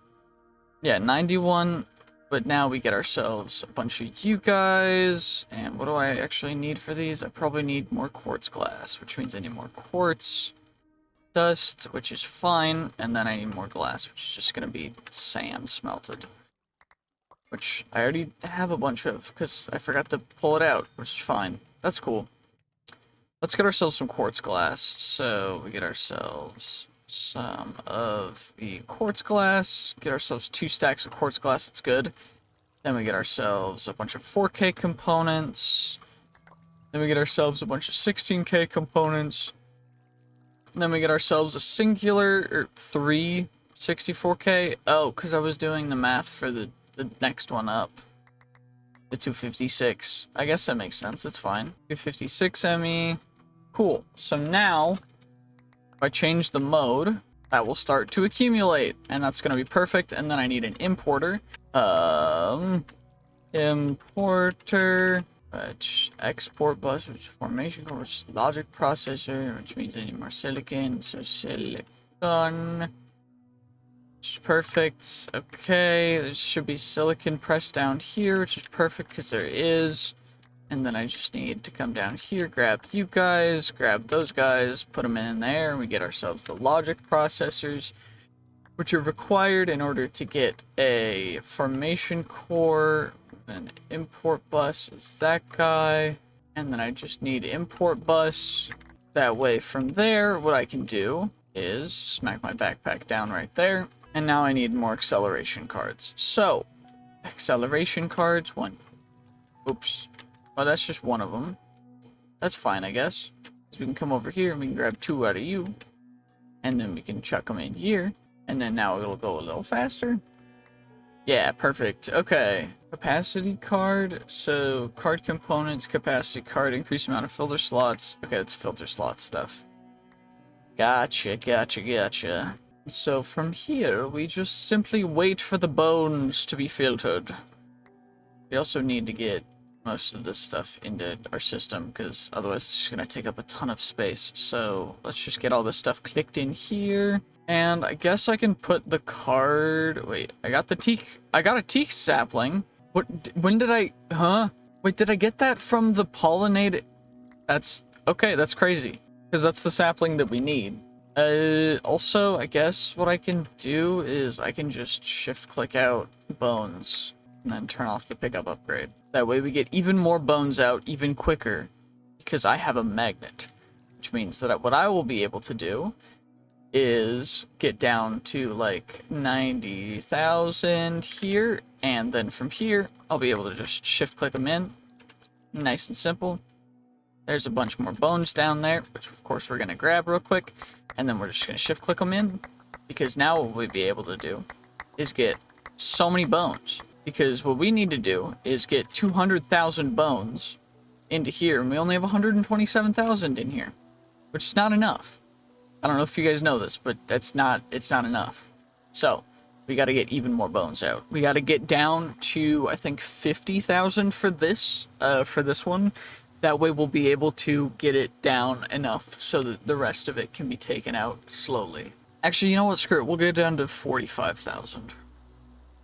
Speaker 1: Yeah, 91, but now we get ourselves a bunch of you guys, and what do I actually need for these? I probably need more quartz glass, which means I need more quartz dust, which is fine, and then I need more glass, which is just gonna be sand smelted. Which I already have a bunch of, because I forgot to pull it out, which is fine. That's cool. Let's get ourselves some quartz glass, so we get ourselves some of the quartz glass, get ourselves 2 stacks of quartz glass, that's good. Then we get ourselves a bunch of 4K components. Then we get ourselves a bunch of 16K components. And then we get ourselves a singular, or 3 64K. Oh, because I was doing the math for the next one up. The 256. I guess that makes sense, it's fine. 256 ME. Cool. So now, if I change the mode, that will start to accumulate, and that's going to be perfect. And then I need an importer. Importer, which export bus, which formation core, which logic processor, which means I need more silicon. So silicon, which is perfect. Okay, there should be silicon pressed down here, which is perfect because there is. And then I just need to come down here, grab you guys, grab those guys, put them in there, and we get ourselves the logic processors, which are required in order to get a formation core. An import bus is that guy, and then I just need import bus. That way from there, what I can do is smack my backpack down right there, and now I need more acceleration cards. So, acceleration cards, one. Oops. Oh, that's just one of them. That's fine, I guess. So we can come over here and we can grab 2 out of you. And then we can chuck them in here. And then now it'll go a little faster. Yeah, perfect. Okay. Capacity card. So, card components, capacity card, increase amount of filter slots. Okay, that's filter slot stuff. Gotcha. So from here, we just simply wait for the bones to be filtered. We also need to get most of this stuff into our system, because otherwise it's just going to take up a ton of space. So let's just get all this stuff clicked in here. And I guess I can put the card... Wait, I got a teak sapling. When did I... Huh? Wait, did I get that from the pollinated... That's... Okay, that's crazy. Because that's the sapling that we need. Also, I guess what I can do is I can just shift-click out bones and then turn off the pickup upgrade. That way we get even more bones out even quicker, because I have a magnet. Which means that what I will be able to do is get down to like 90,000 here, and then from here, I'll be able to just shift-click them in. Nice and simple. There's a bunch more bones down there, which of course we're going to grab real quick. And then we're just going to shift-click them in. Because now what we'll be able to do is get so many bones. Because what we need to do is get 200,000 bones into here. And we only have 127,000 in here. Which is not enough. I don't know if you guys know this, but it's not enough. So, we got to get even more bones out. We got to get down to, I think, 50,000 for this one. That way we'll be able to get it down enough so that the rest of it can be taken out slowly. Actually, you know what? Screw it. We'll get down to 45,000.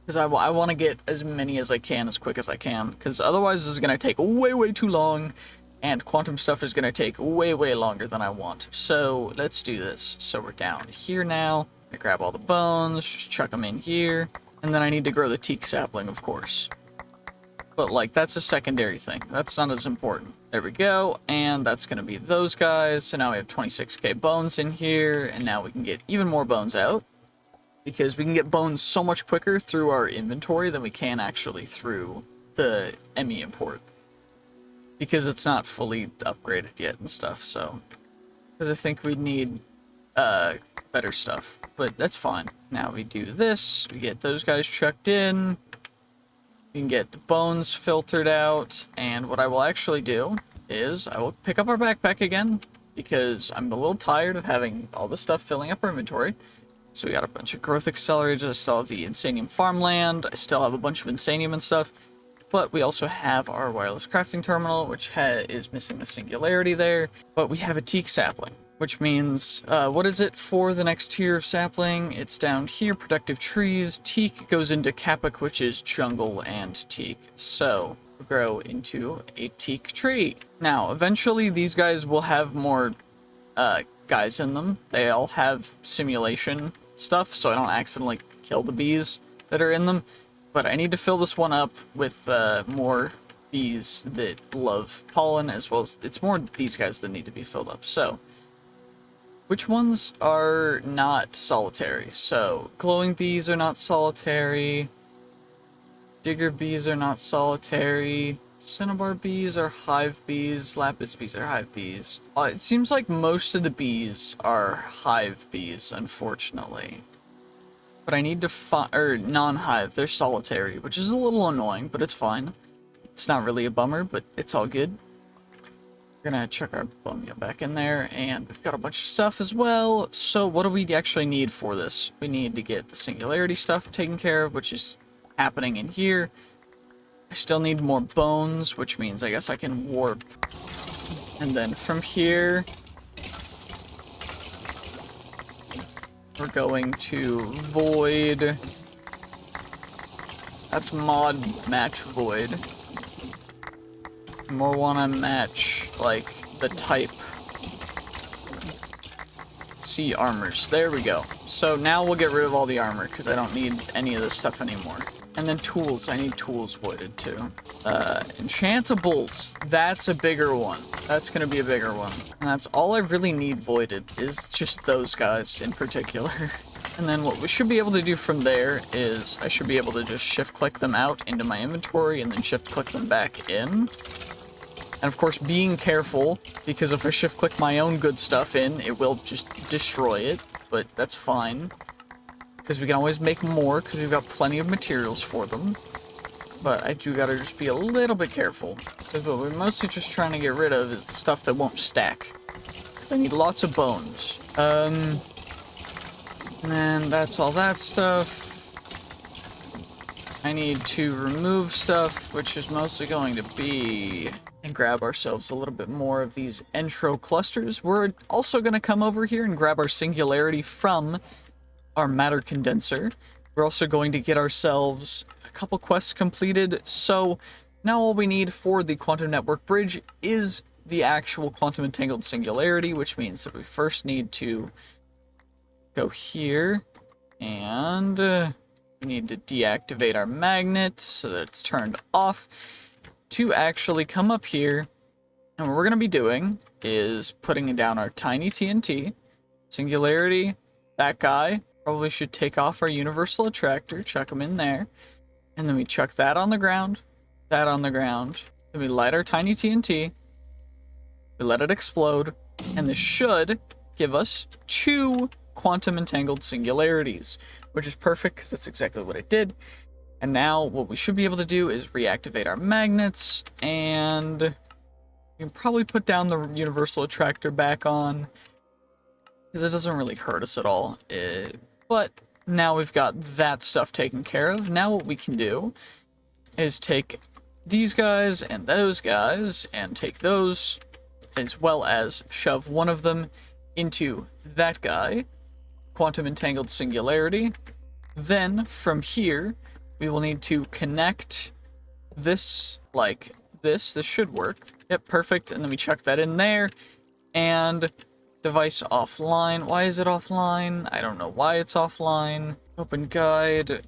Speaker 1: Because I want to get as many as I can as quick as I can. Because otherwise this is going to take way, way too long. And quantum stuff is going to take way, way longer than I want. So let's do this. So we're down here now. I grab all the bones, just chuck them in here. And then I need to grow the teak sapling, of course. But, like, that's a secondary thing. That's not as important. There we go. And that's going to be those guys. So now we have 26k bones in here. And now we can get even more bones out. Because we can get bones so much quicker through our inventory than we can actually through the ME import. Because it's not fully upgraded yet and stuff, so... Because I think we need better stuff. But that's fine. Now we do this. We get those guys chucked in. We can get the bones filtered out, and what I will actually do is I will pick up our backpack again, because I'm a little tired of having all this stuff filling up our inventory. So we got a bunch of growth accelerators, I still have the Insanium farmland, I still have a bunch of Insanium and stuff, but we also have our wireless crafting terminal, which is missing the singularity there, but we have a teak sapling. Which means, what is it for the next tier of sapling? It's down here, productive trees. Teak goes into Capic, which is jungle and teak. So, we'll grow into a teak tree. Now, eventually these guys will have more guys in them. They all have simulation stuff, so I don't accidentally kill the bees that are in them. But I need to fill this one up with more bees that love pollen, as well as it's more these guys that need to be filled up. So, which ones are not solitary? So, glowing bees are not solitary. Digger bees are not solitary. Cinnabar bees are hive bees. Lapis bees are hive bees. It seems like most of the bees are hive bees, unfortunately. But I need to find... or non-hive, they're solitary, which is a little annoying, but it's fine. It's not really a bummer, but it's all good. We're gonna chuck our Bumia back in there, and we've got a bunch of stuff as well. So what do we actually need for this? We need to get the singularity stuff taken care of, which is happening in here. I still need more bones, which means I guess I can warp. And then from here, we're going to void. That's mod match void. More wanna match, like, the type. C armors. There we go. So now we'll get rid of all the armor, because I don't need any of this stuff anymore. And then tools. I need tools voided, too. Enchantables. That's a bigger one. That's gonna be a bigger one. And that's all I really need voided, is just those guys in particular. And then what we should be able to do from there is I should be able to just shift-click them out into my inventory and then shift-click them back in. And of course, being careful, because if I shift-click my own good stuff in, it will just destroy it, but that's fine. Because we can always make more, because we've got plenty of materials for them. But I do gotta just be a little bit careful. Because what we're mostly just trying to get rid of is the stuff that won't stack. Because I need lots of bones. And that's all that stuff. I need to remove stuff, which is mostly going to be... and grab ourselves a little bit more of these intro clusters. We're also going to come over here and grab our singularity from our matter condenser. We're also going to get ourselves a couple quests completed. So now all we need for the quantum network bridge is the actual quantum entangled singularity, which means that we first need to go here and we need to deactivate our magnet so that it's turned off to actually come up here. And what we're going to be doing is putting down our tiny TNT, singularity, that guy. Probably should take off our universal attractor, chuck him in there. And then we chuck that on the ground, that on the ground. Then we light our tiny TNT. We let it explode. And this should give us 2 quantum entangled singularities, which is perfect because that's exactly what it did. And now what we should be able to do is reactivate our magnets, and we can probably put down the universal attractor back on because it doesn't really hurt us at all. But now we've got that stuff taken care of. Now what we can do is take these guys and take those, as well as shove one of them into that guy, quantum entangled singularity. Then from here we will need to connect this like this. This should work. Yep, perfect. And then we chuck that in there. And device offline. Why is it offline? I don't know why it's offline. Open guide.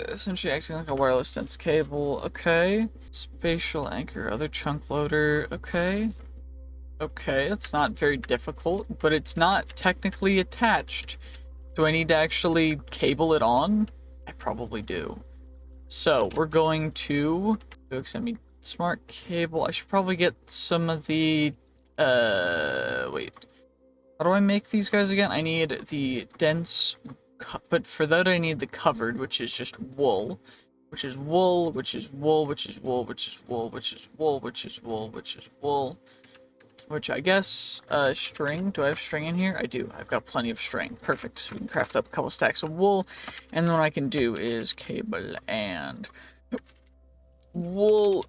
Speaker 1: Essentially acting like a wireless dense cable. Okay. Spatial anchor, other chunk loader. Okay. Okay, it's not very difficult, but it's not technically attached. Do I need to actually cable it on? I probably do. So we're going to XME smart cable. I should probably get some of the wait. How do I make these guys again? I need the dense, but for that I need the covered, which is just wool, which is wool, which is wool, which is wool, which is wool, which is wool, which is wool, which is wool. Which I guess, string. Do I have string in here? I do. I've got plenty of string. Perfect. So we can craft up a couple stacks of wool. And then what I can do is cable and wool.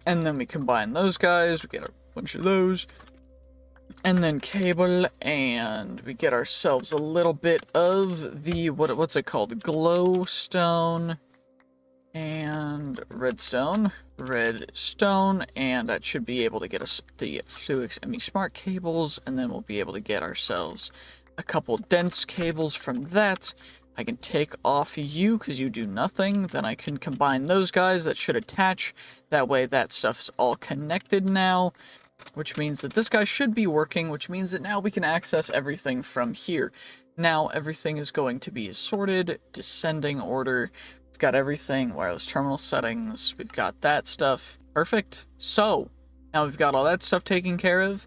Speaker 1: And then we combine those guys. We get a bunch of those. And then cable, and we get ourselves a little bit of the, what's it called? Glowstone and redstone, and that should be able to get us the XME smart cables, and then we'll be able to get ourselves a couple dense cables from that. I can take off you because you do nothing. Then I can combine those guys that should attach. That way that stuff's all connected now, which means that this guy should be working, which means that now we can access everything from here. Now everything is going to be sorted, descending order. We've got everything, wireless terminal settings, we've got that stuff. Perfect. So, now we've got all that stuff taken care of.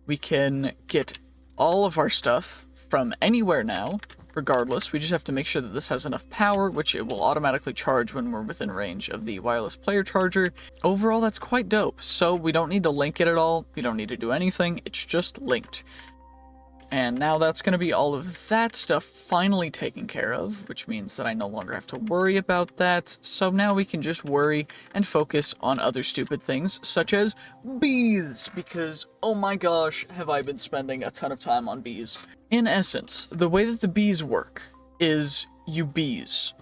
Speaker 1: We can get all of our stuff from anywhere now, regardless. We just have to make sure that this has enough power, which it will automatically charge when we're within range of the wireless player charger. Overall, that's quite dope. So we don't need to link it at all. We don't need to do anything. It's just linked. And now that's going to be all of that stuff finally taken care of, which means that I no longer have to worry about that. So now we can just worry and focus on other stupid things, such as bees, because oh my gosh, have I been spending a ton of time on bees. In essence, the way that the bees work is you bees.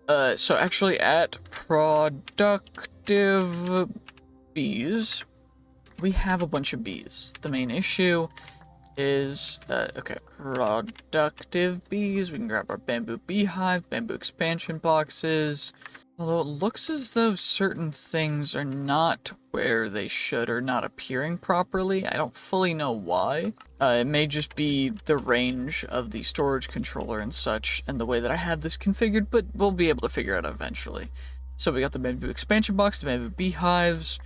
Speaker 1: So actually at productive bees, we have a bunch of bees. The main issue is, okay, productive bees. We can grab our bamboo beehive, bamboo expansion boxes. Although it looks as though certain things are not where they should or not appearing properly. I don't fully know why. It may just be the range of the storage controller and such and the way that I have this configured, but we'll be able to figure it out eventually. So we got the bamboo expansion box, the bamboo beehives.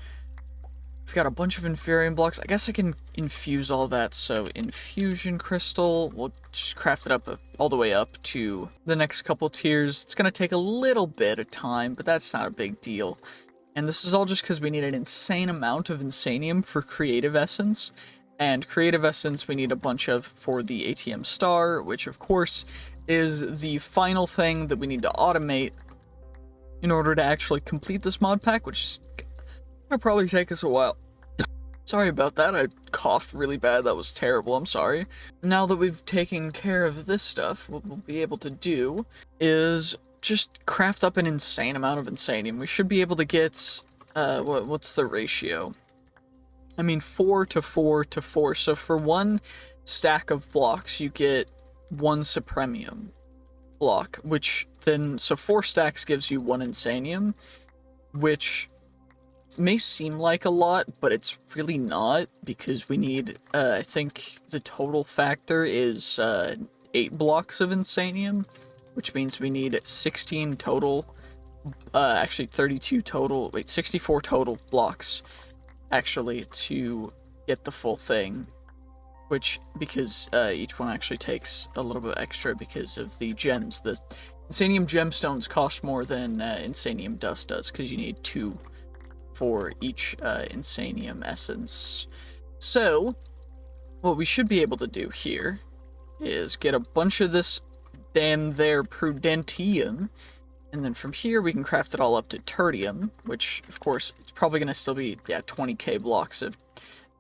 Speaker 1: We've got a bunch of inferium blocks. I guess I can infuse all that. So infusion crystal, we'll just craft it up all the way up to the next couple tiers. It's going to take a little bit of time, but that's not a big deal. And this is all just because we need an insane amount of insanium for creative essence. And creative essence we need a bunch of for the ATM star, which of course is the final thing that we need to automate in order to actually complete this mod pack, which is gonna probably take us a while. Sorry about that, I coughed really bad, that was terrible, I'm sorry. Now that we've taken care of this stuff, what we'll be able to do is just craft up an insane amount of insanium. We should be able to get, what's the ratio? I mean, 4 to 4 to 4, so for one stack of blocks, you get 1 supremium block, which then, so 4 stacks gives you 1 insanium, which may seem like a lot, but it's really not, because we need, I think the total factor is 8 blocks of insanium, which means we need 16 total, actually 32 total, 64 total blocks, actually, to get the full thing, which, because each one actually takes a little bit extra because of the gems. The insanium gemstones cost more than insanium dust does, because you need 2 for each insanium essence. So, what we should be able to do here is get a bunch of this damn there prudentium, and then from here we can craft it all up to tertium, which of course it's probably going to still be 20k blocks of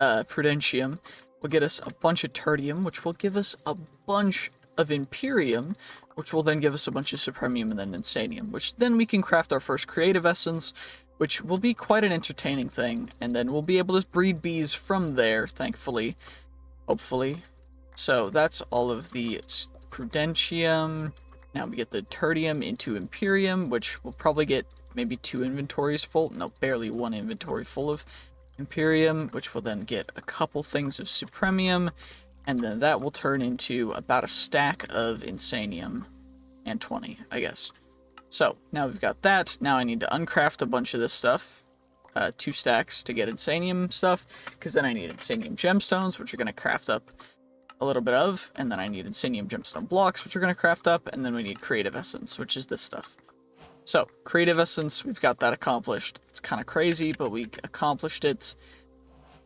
Speaker 1: prudentium. Will get us a bunch of tertium, which will give us a bunch of imperium, which will then give us a bunch of supremium and then insanium, which then we can craft our first creative essence, which will be quite an entertaining thing, and then we'll be able to breed bees from there, thankfully, hopefully. So that's all of the prudentium. Now we get the tertium into imperium, which will probably get maybe 2 inventories full, no, barely 1 inventory full of imperium, which will then get a couple things of supremium, and then that will turn into about a stack of insanium, and 20, I guess. So, now we've got that. Now I need to uncraft a bunch of this stuff. 2 stacks to get insanium stuff, because then I need insanium gemstones, which are going to craft up a little bit of, and then I need insanium gemstone blocks, which are going to craft up, and then we need creative essence, which is this stuff. So, creative essence, we've got that accomplished. It's kind of crazy, but we accomplished it.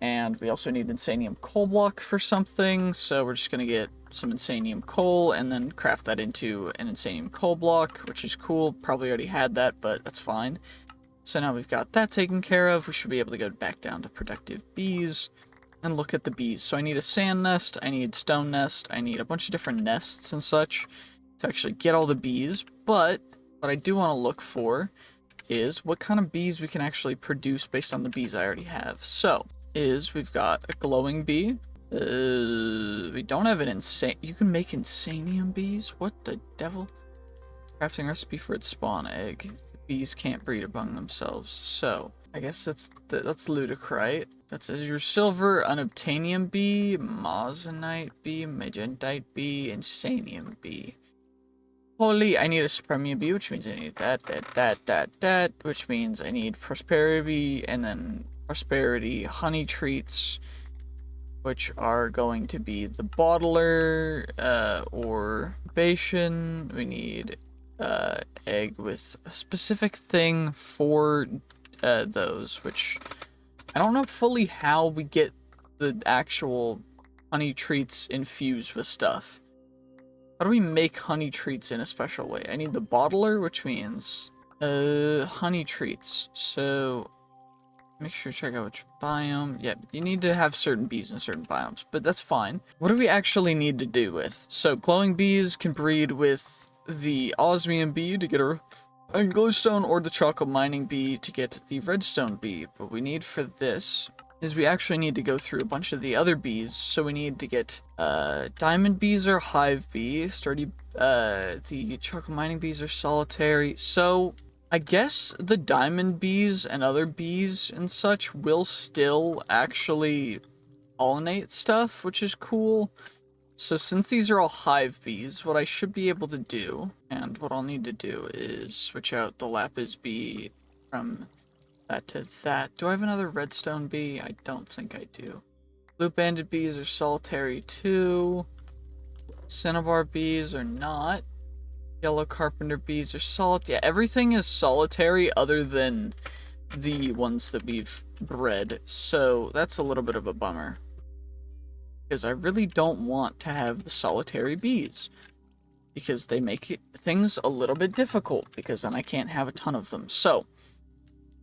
Speaker 1: And we also need insanium coal block for something, so we're just going to get some insanium coal and then craft that into an insanium coal block, which is cool. Probably already had that, but that's fine. So now we've got that taken care of. We should be able to go back down to productive bees and look at the bees. So I need a sand nest, I need stone nest, I need a bunch of different nests and such to actually get all the bees, but what I do want to look for is what kind of bees we can actually produce based on the bees I already have. So, we've got a glowing bee. We don't have an insane... You can make insanium bees? What the devil? Crafting recipe for its spawn egg. The bees can't breed among themselves. So, I guess that's ludicrite. That says your silver, unobtainium bee, moissanite bee, magentite bee, insanium bee. Holy, I need a supremium bee, which means I need that, which means I need prosperity, and then prosperity honey treats, which are going to be the bottler, or incubation. We need, egg with a specific thing for, those, which I don't know fully how we get the actual honey treats infused with stuff. How do we make honey treats in a special way? I need the bottler, which means, honey treats. So, make sure to check out which biome. Yeah, you need to have certain bees in certain biomes, but that's fine. What do we actually need to do with? So, glowing bees can breed with the osmium bee to get a glowstone, or the chocolate mining bee to get the redstone bee. What we need for this is we actually need to go through a bunch of the other bees. So we need to get, diamond bees are hive bee, the chocolate mining bees are solitary. So I guess the diamond bees and other bees and such will still actually pollinate stuff, which is cool. So since these are all hive bees, what I should be able to do, and what I'll need to do, is switch out the lapis bee from that to that. Do I have another redstone bee? I don't think I do. Blue banded bees are solitary too. Cinnabar bees are not. Yellow carpenter bees are solitary. Yeah, everything is solitary other than the ones that we've bred. So that's a little bit of a bummer, because I really don't want to have the solitary bees. because they make things a little bit difficult, because then I can't have a ton of them. So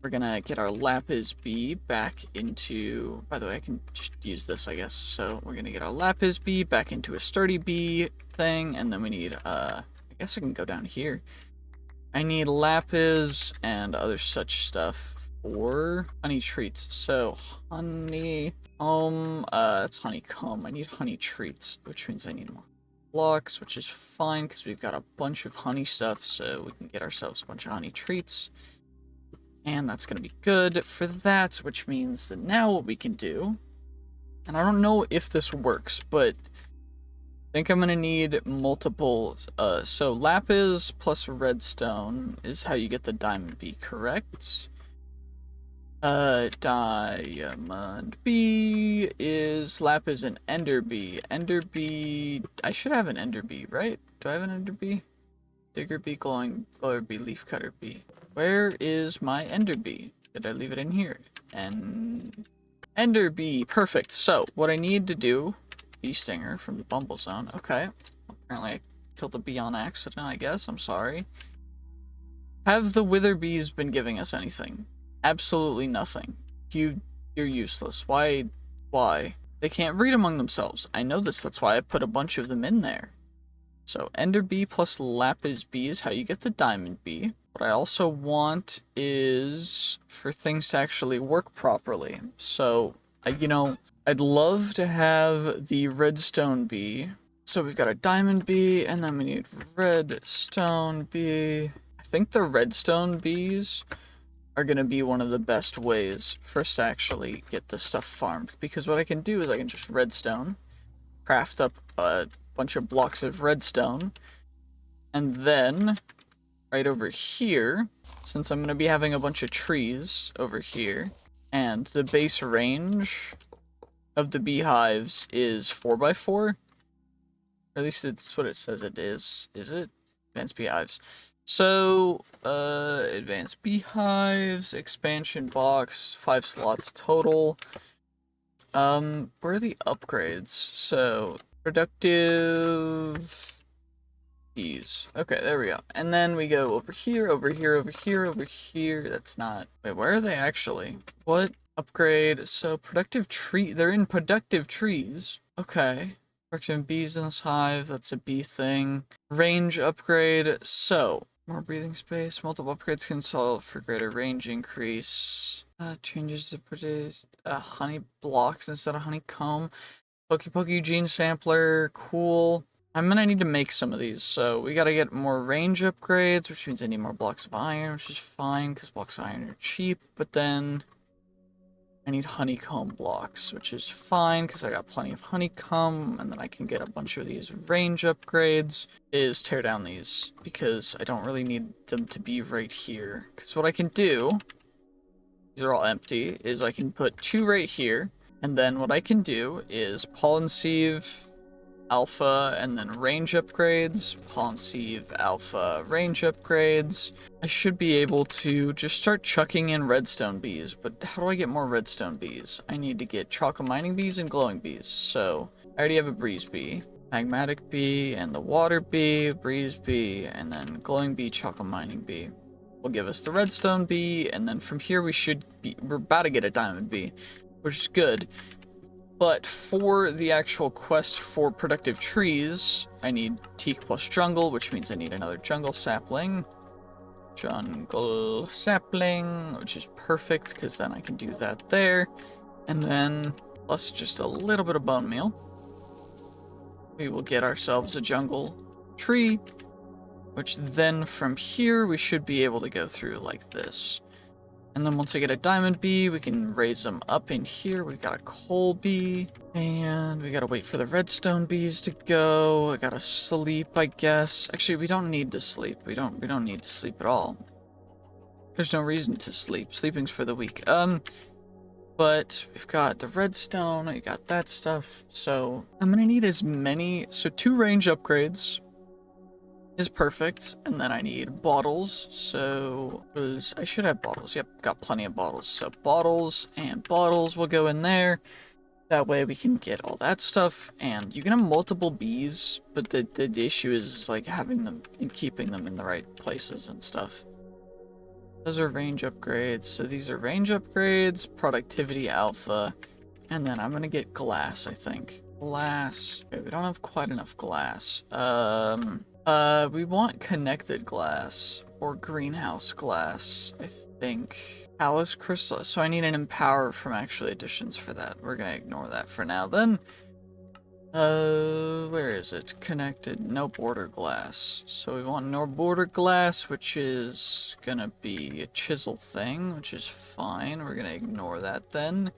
Speaker 1: we're gonna get our lapis bee back into, by the way, I can just use this, I guess. So we're gonna get our lapis bee back into a sturdy bee thing, and then we need, I guess I can go down here. I need lapis and other such stuff for honey treats. So honeycomb, that's honeycomb. I need honey treats, which means I need more blocks, which is fine because we've got a bunch of honey stuff, so we can get ourselves a bunch of honey treats. And that's going to be good for that, which means that now what we can do, and I don't know if this works, but I think I'm going to need multiple, so lapis plus redstone is how you get the diamond bee, correct? Diamond bee is lapis and ender bee. Ender bee, I should have an ender bee, right? Do I have an ender bee? Digger bee, glowing bee, leaf cutter bee. Where is my ender bee? Did I leave it in here? And ender bee, perfect. So what I need to do, bee stinger from the bumble zone. Okay, apparently I killed the bee on accident, I guess. I'm sorry. Have the wither bees been giving us anything? Absolutely nothing. You're useless. Why? They can't breed among themselves. I know this, that's why I put a bunch of them in there. So ender bee plus lapis bee is how you get the diamond bee. What I also want is for things to actually work properly. So, I'd love to have the redstone bee. So we've got a diamond bee, and then we need redstone bee. I think the redstone bees are going to be one of the best ways for us to actually get this stuff farmed. Because what I can do is I can just redstone, craft up a bunch of blocks of redstone, and then right over here, since I'm going to be having a bunch of trees over here, and the base range of the beehives is 4x4, or at least it's what it says it is it? Advanced beehives. So, advanced beehives, expansion box, 5 slots total. Where are the upgrades? So, productive bees. Okay, there we go. And then we go over here, over here, over here, over here. That's not... Wait, where are they actually? What? Upgrade. So, productive tree... They're in productive trees. Okay. Productive bees in this hive. That's a bee thing. Range upgrade. So, more breathing space. Multiple upgrades can solve for greater range increase. Changes to produce honey blocks instead of honeycomb. Pokey gene sampler. Cool. I'm gonna need to make some of these, so we gotta get more range upgrades, which means I need more blocks of iron, which is fine, because blocks of iron are cheap, but then I need honeycomb blocks, which is fine, because I got plenty of honeycomb, and then I can get a bunch of these range upgrades, is tear down these, because I don't really need them to be right here, because what I can do, these are all empty, is I can put 2 right here, and then what I can do is pollen sieve, alpha, and then range upgrades, pollen sieve, alpha, range upgrades. I should be able to just start chucking in redstone bees, but how do I get more redstone bees? I need to get chocolate mining bees and glowing bees, so I already have a breeze bee, magmatic bee, and the water bee, breeze bee, and then glowing bee, chocolate mining bee will give us the redstone bee, and then from here we're about to get a diamond bee, which is good. But for the actual quest for productive trees, I need teak plus jungle, which means I need another jungle sapling. Jungle sapling, which is perfect, because then I can do that there. And then, plus just a little bit of bone meal, we will get ourselves a jungle tree, which then from here we should be able to go through like this. And then once I get a diamond bee, we can raise them up in here. We've got a coal bee, and we gotta wait for the redstone bees to go. I gotta sleep, I guess. Actually, we don't need to sleep. We don't need to sleep at all. There's no reason to sleep. Sleeping's for the weak. But we've got the redstone, I got that stuff. So I'm gonna need as many, so 2 range upgrades is perfect, and then I need bottles, so I should have bottles. Yep, got plenty of bottles, so bottles and bottles will go in there, That way we can get all that stuff, and you can have multiple bees, but the issue is like having them and keeping them in the right places and stuff. Those are range upgrades. So these are range upgrades, productivity alpha, and then I'm gonna get glass, I think. Glass. Okay, we don't have quite enough glass. We want connected glass or greenhouse glass, I think. Palace crystal. So I need an empower from actually additions for that. We're gonna ignore that for now. Then, where is it? Connected. No border glass. So we want no border glass, which is gonna be a chisel thing, which is fine. We're gonna ignore that then.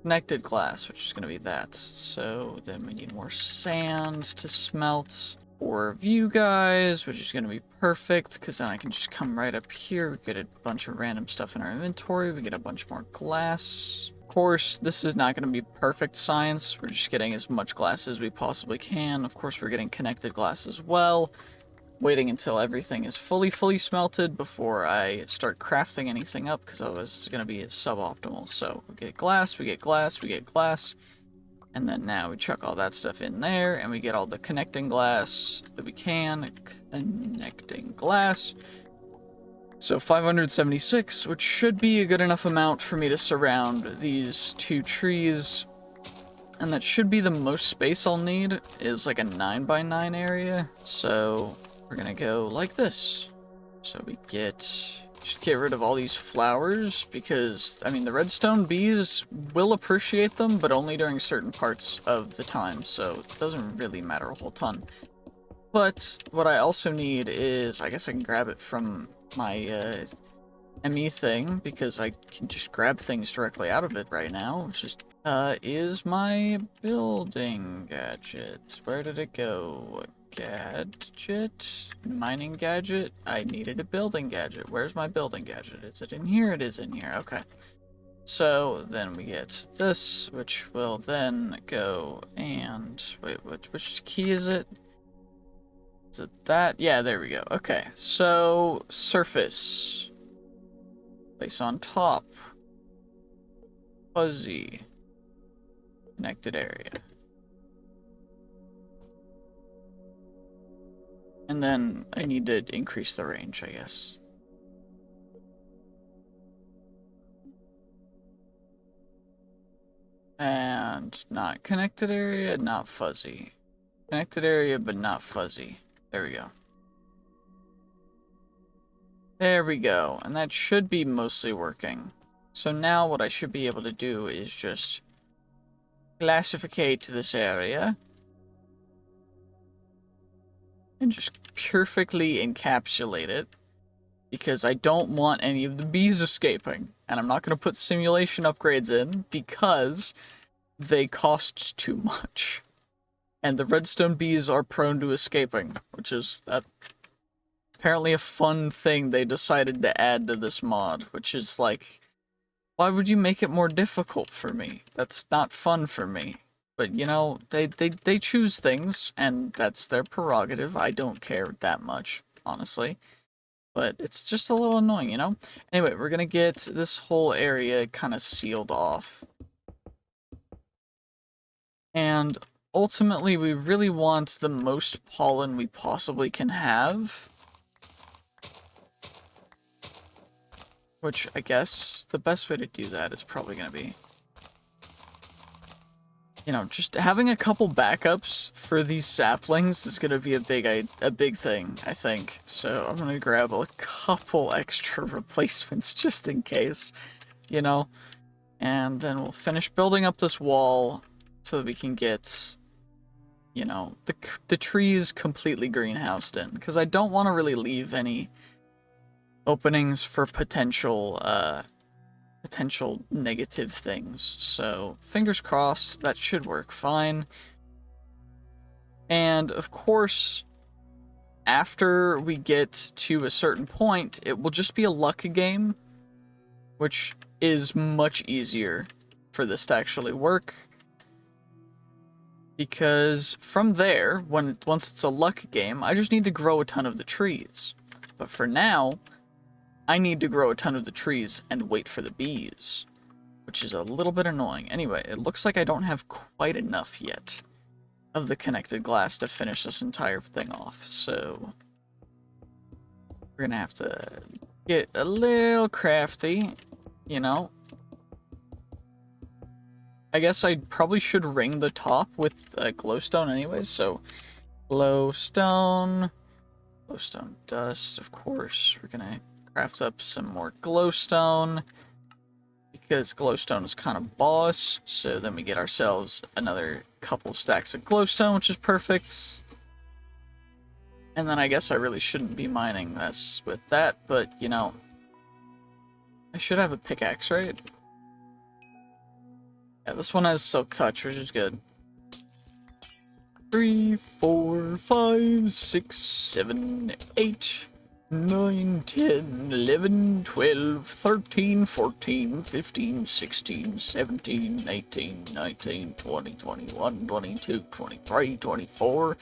Speaker 1: Connected glass, which is gonna be that. So then we need more sand to smelt. 4 of you guys, which is going to be perfect, because then I can just come right up here, we get a bunch of random stuff in our inventory, we get a bunch more glass. Of course, this is not going to be perfect science, we're just getting as much glass as we possibly can. Of course, we're getting connected glass as well, waiting until everything is fully smelted before I start crafting anything up, because otherwise it's going to be suboptimal. So, we get glass, we get glass, we get glass. And then now we chuck all that stuff in there, and we get all the connecting glass that we can. Connecting glass. So 576, which should be a good enough amount for me to surround these 2 trees. And that should be the most space I'll need, is like a 9x9 area. So we're gonna go like this. So we just get rid of all these flowers, because, I mean, the redstone bees will appreciate them, but only during certain parts of the time, so it doesn't really matter a whole ton. But what I also need is, I guess I can grab it from my ME thing, because I can just grab things directly out of it right now, which is my building gadgets. Where did it go? Gadget? Mining gadget? I needed a building gadget. Where's my building gadget? Is it in here? It is in here. Okay. So then we get this, which will then go and... Wait, which key is it? Is it that? Yeah, there we go. Okay. So, surface. Place on top. Fuzzy. Connected area. And then I need to increase the range, I guess. And not connected area, not fuzzy. Connected area, but not fuzzy. There we go. There we go. And that should be mostly working. So now what I should be able to do is just classificate this area. And just perfectly encapsulate it, because I don't want any of the bees escaping. And I'm not going to put simulation upgrades in, because they cost too much. And the redstone bees are prone to escaping, which is apparently a fun thing they decided to add to this mod, which is like, why would you make it more difficult for me? That's not fun for me. But, you know, they choose things, and that's their prerogative. I don't care that much, honestly. But it's just a little annoying, you know? Anyway, we're gonna get this whole area kind of sealed off. And ultimately, we really want the most pollen we possibly can have. Which, I guess, the best way to do that is probably gonna be... You know, just having a couple backups for these saplings is gonna be a big thing, I think. So I'm gonna grab a couple extra replacements just in case, you know? And then we'll finish building up this wall so that we can get, you know, the trees completely greenhoused in. Because I don't want to really leave any openings for potential negative things. So, fingers crossed, that should work fine. And, of course, after we get to a certain point, it will just be a luck game, which is much easier for this to actually work. Because from there, once it's a luck game, I just need to grow a ton of the trees. But for now, I need to grow a ton of the trees and wait for the bees, which is a little bit annoying. Anyway, it looks like I don't have quite enough yet of the connected glass to finish this entire thing off, so we're gonna have to get a little crafty, you know. I guess I probably should ring the top with glowstone anyways, so glowstone dust, of course. We're gonna craft up some more glowstone, because glowstone is kind of boss, so then we get ourselves another couple stacks of glowstone, which is perfect. And then I guess I really shouldn't be mining this with that, but, you know, I should have a pickaxe, right? Yeah, this one has silk touch, which is good. 3, 4, 5, 6, 7, 8, 9, 10, 11, 12, 13, 14, 15, 16, 17, 18, 19, 20, 21, 22, 23, 24.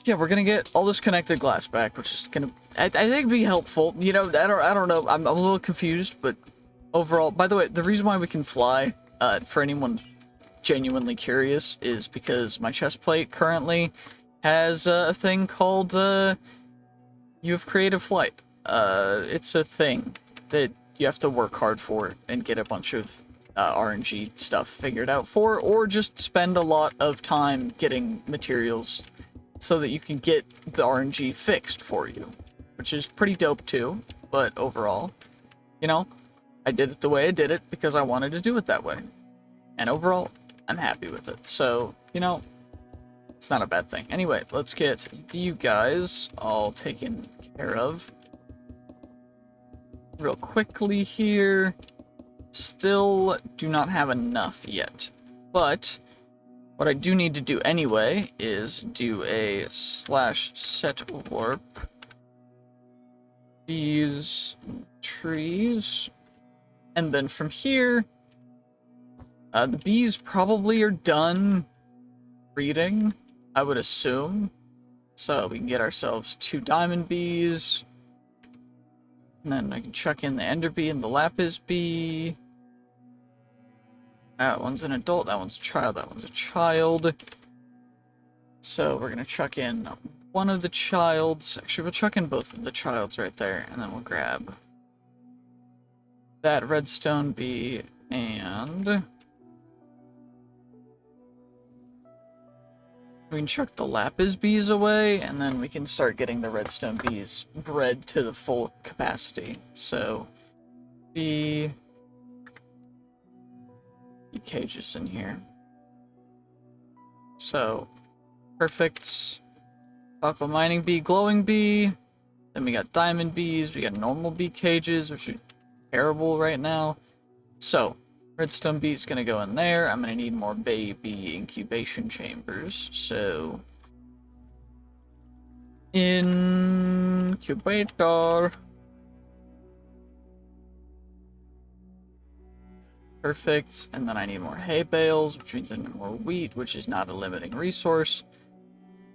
Speaker 1: Yeah, we're gonna get all this connected glass back, which is gonna, I think, be helpful. You know, I don't know. I'm a little confused, but overall, by the way, the reason why we can fly, for anyone genuinely curious, is because my chest plate currently has a thing called you have creative flight. It's a thing that you have to work hard for and get a bunch of RNG stuff figured out for, or just spend a lot of time getting materials so that you can get the RNG fixed for you, which is pretty dope too. But overall, you know, I did it the way I did it because I wanted to do it that way. And overall, I'm happy with it. So, you know, it's not a bad thing. Anyway, let's get you guys all taken care of real quickly here. Still do not have enough yet, but what I do need to do anyway is do a /set warp these trees, and then from here, the bees probably are done breeding, I would assume. So we can get ourselves 2 diamond bees, and then I can chuck in the ender bee and the lapis bee. That one's an adult, that one's a child, that one's a child. So we're gonna chuck in one of the childs. Actually, we'll chuck in both of the childs right there, and then we'll grab that redstone bee, and we can chuck the lapis bees away, and then we can start getting the redstone bees bred to the full capacity. So, bee cages in here. So, perfect. Buckle mining bee, glowing bee. Then we got diamond bees, we got normal bee cages, which are terrible right now. So, redstone bee is gonna go in there. I'm gonna need more baby incubation chambers. So, incubator. Perfect. And then I need more hay bales, which means I need more wheat, which is not a limiting resource.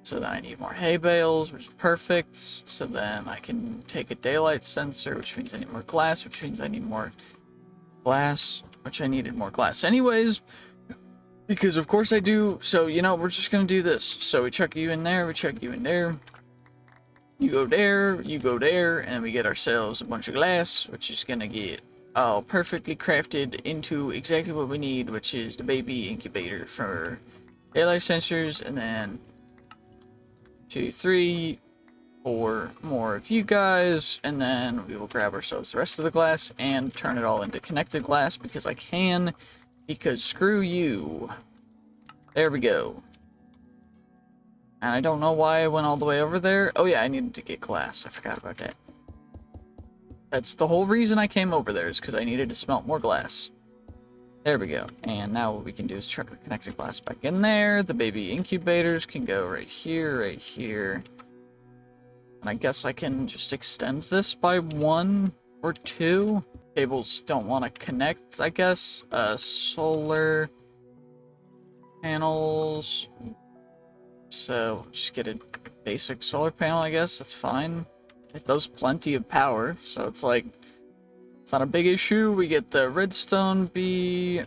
Speaker 1: So then I need more hay bales, which is perfect. So then I can take a daylight sensor, which means I need more glass, which means I need more glass, which I needed more glass anyways, because of course I do. So, you know, we're just gonna do this. So we chuck you in there, we chuck you in there, you go there, you go there, and we get ourselves a bunch of glass, which is gonna get all perfectly crafted into exactly what we need, which is the baby incubator for daylight sensors. And then 2, 3, 4 more of you guys, and then we will grab ourselves the rest of the glass and turn it all into connected glass, because I can, because screw you. There we go. And I don't know why I went all the way over there. Oh yeah, I needed to get glass. I forgot about that. That's the whole reason I came over there, is because I needed to smelt more glass. There we go. And now what we can do is chuck the connected glass back in there. The baby incubators can go right here, right here. And I guess I can just extend this by 1 or 2. Cables don't want to connect, I guess. Solar panels. So just get a basic solar panel, I guess. That's fine. It does plenty of power, so it's like It's not a big issue. We get the redstone bee,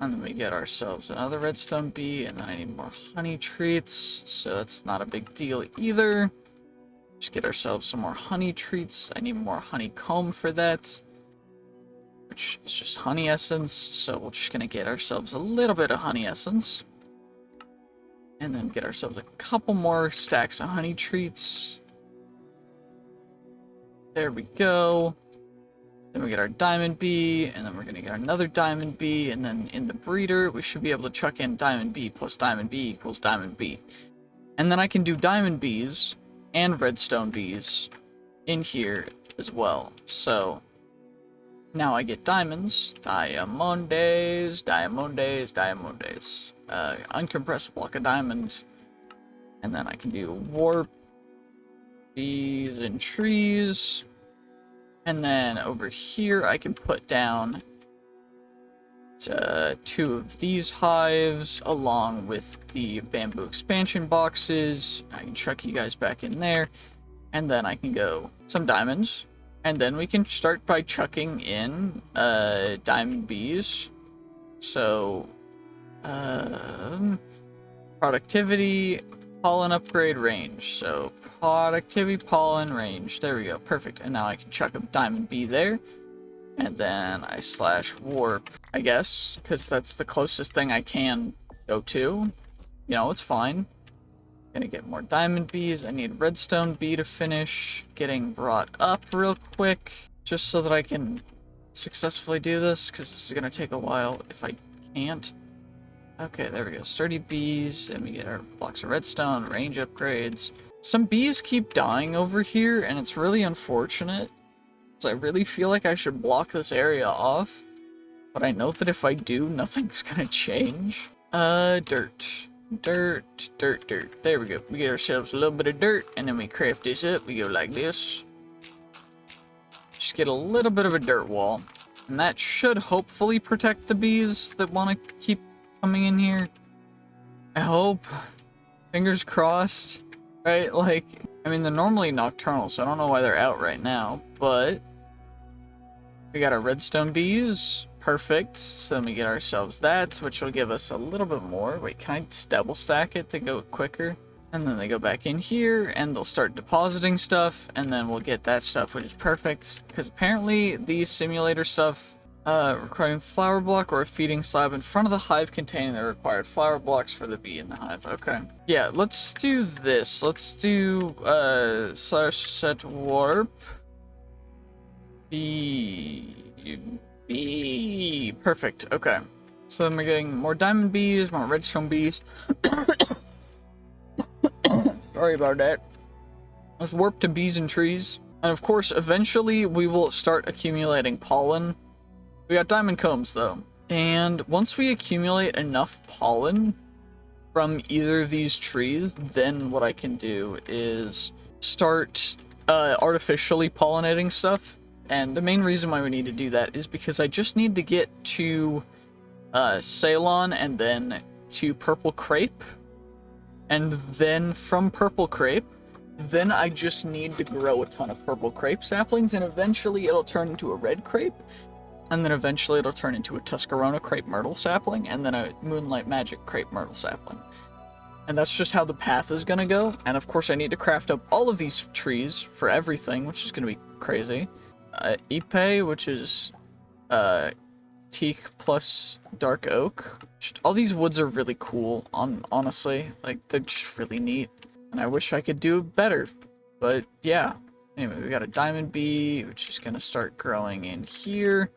Speaker 1: and then we get ourselves another redstone bee, and then I need more honey treats, so that's not a big deal either. Just get ourselves some more honey treats. I need more honeycomb for that, which is just honey essence, so we're just gonna get ourselves a little bit of honey essence. And then get ourselves a couple more stacks of honey treats. There we go. Then we get our diamond bee, and then we're gonna get another diamond bee, and then in the breeder, we should be able to chuck in diamond bee plus diamond bee equals diamond bee. And then I can do diamond bees and redstone bees in here as well. So now I get diamonds, diamondes, diamondes, diamondes. Uncompressed block of diamond, and then I can do warp bees and trees. And then over here, I can put down 2 of these hives along with the bamboo expansion boxes. I can chuck you guys back in there. And then I can go some diamonds. And then we can start by chucking in diamond bees. So, productivity, pollen upgrade range. So productivity, pollen, range. There we go. Perfect. And now I can chuck a diamond bee there. And then I slash warp, I guess, because that's the closest thing I can go to. You know, it's fine. Gonna get more diamond bees. I need redstone bee to finish getting brought up real quick, just so that I can successfully do this, because this is gonna take a while if I can't. Okay, there we go. Sturdy bees, and we get our blocks of redstone, range upgrades. Some bees keep dying over here, and it's really unfortunate. So I really feel like I should block this area off. But I know that if I do, nothing's gonna change. Dirt. Dirt, dirt, dirt. There we go. We get ourselves a little bit of dirt, and then we craft this up. We go like this. Just get a little bit of a dirt wall. And that should hopefully protect the bees that want to keep coming in here. I hope. Fingers crossed. Right? Like, I mean, they're normally nocturnal, so I don't know why they're out right now, but we got our redstone bees. Perfect. So then we get ourselves that, which will give us a little bit more. Wait, can I just double stack it to go quicker? And then they go back in here, and they'll start depositing stuff, and then we'll get that stuff, which is perfect. Because apparently, these simulator stuff requiring flower block or a feeding slab in front of the hive containing the required flower blocks for the bee in the hive. Okay. Yeah, let's do this. Let's do slash set warp. Bee. Perfect. Okay. So then we're getting more diamond bees, more redstone bees. Sorry about that. Let's warp to bees and trees. And of course, eventually we will start accumulating pollen. We got diamond combs though. And once we accumulate enough pollen from either of these trees, then what I can do is start artificially pollinating stuff. And the main reason why we need to do that is because I just need to get to Ceylon and then to purple crepe. And then from purple crepe, then I just need to grow a ton of purple crepe saplings, and eventually it'll turn into a red crepe. And then eventually it'll turn into a Tuscarora crepe myrtle sapling, and then a Moonlight Magic crepe myrtle sapling. And that's just how the path is gonna go. And of course I need to craft up all of these trees for everything, which is gonna be crazy. Ipe, which is teak plus dark oak. All these woods are really cool, honestly. Like, they're just really neat. And I wish I could do better. But yeah. Anyway, we got a diamond bee, which is gonna start growing in here.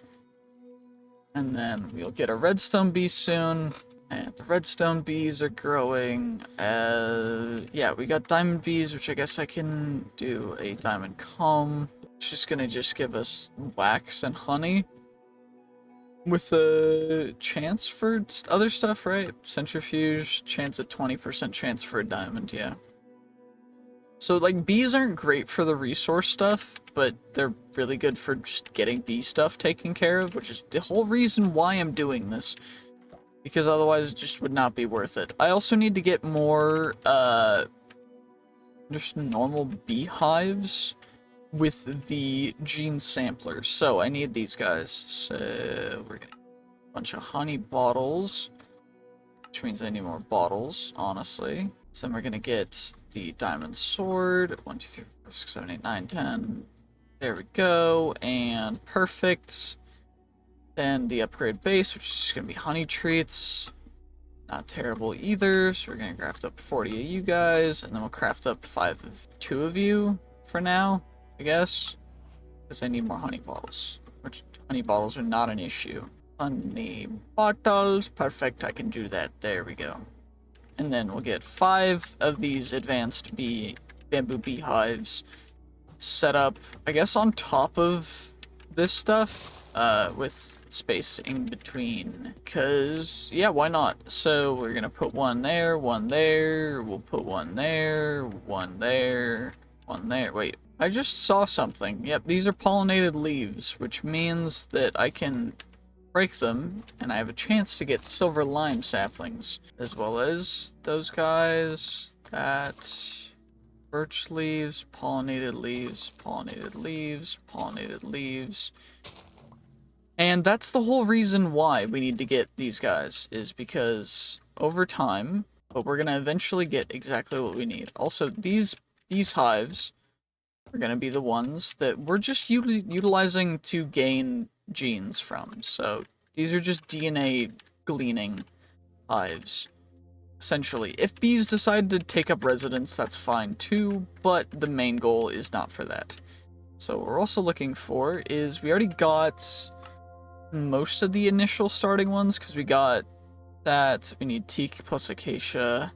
Speaker 1: And then we'll get a redstone bee soon. And the redstone bees are growing. Yeah, we got diamond bees, which I guess I can do a diamond comb. It's just gonna give us wax and honey. With a chance for other stuff, right? Centrifuge, chance at 20% chance for a diamond, yeah. So, like, bees aren't great for the resource stuff, but they're really good for just getting bee stuff taken care of, which is the whole reason why I'm doing this. Because otherwise it just would not be worth it. I also need to get more, just normal beehives. with the gene sampler. So I need these guys. So we're gonna get a bunch of honey bottles, which means I need more bottles, honestly. So then we're gonna get the diamond sword. 1, 2, 3, 4, 5, 6, 7, 8, 9, 10. There we go, and perfect. Then the upgrade base, which is just gonna be honey treats. Not terrible either, so we're gonna craft up 40 of you guys, and then we'll craft up 2 of you for now, I guess. Because I need more honey bottles, which honey bottles are not an issue. Honey bottles, perfect, I can do that, there we go. And then we'll get 5 of these advanced bamboo beehives set up, I guess, on top of this stuff, with space in between, because yeah, why not? So we're gonna put one there, we'll put one there, one there, one there. Wait, I just saw something. Yep, these are pollinated leaves, which means that I can break them and I have a chance to get silver lime saplings, as well as those guys. That birch leaves, pollinated leaves, pollinated leaves, pollinated leaves. And that's the whole reason why we need to get these guys, is because over time, but we're gonna eventually get exactly what we need. Also, these hives are gonna be the ones that we're just utilizing to gain genes from. So these are just DNA gleaning hives, essentially. If bees decide to take up residence, that's fine too, but the main goal is not for that. So what we're also looking for is, we already got most of the initial starting ones, because we got that. We need teak plus acacia,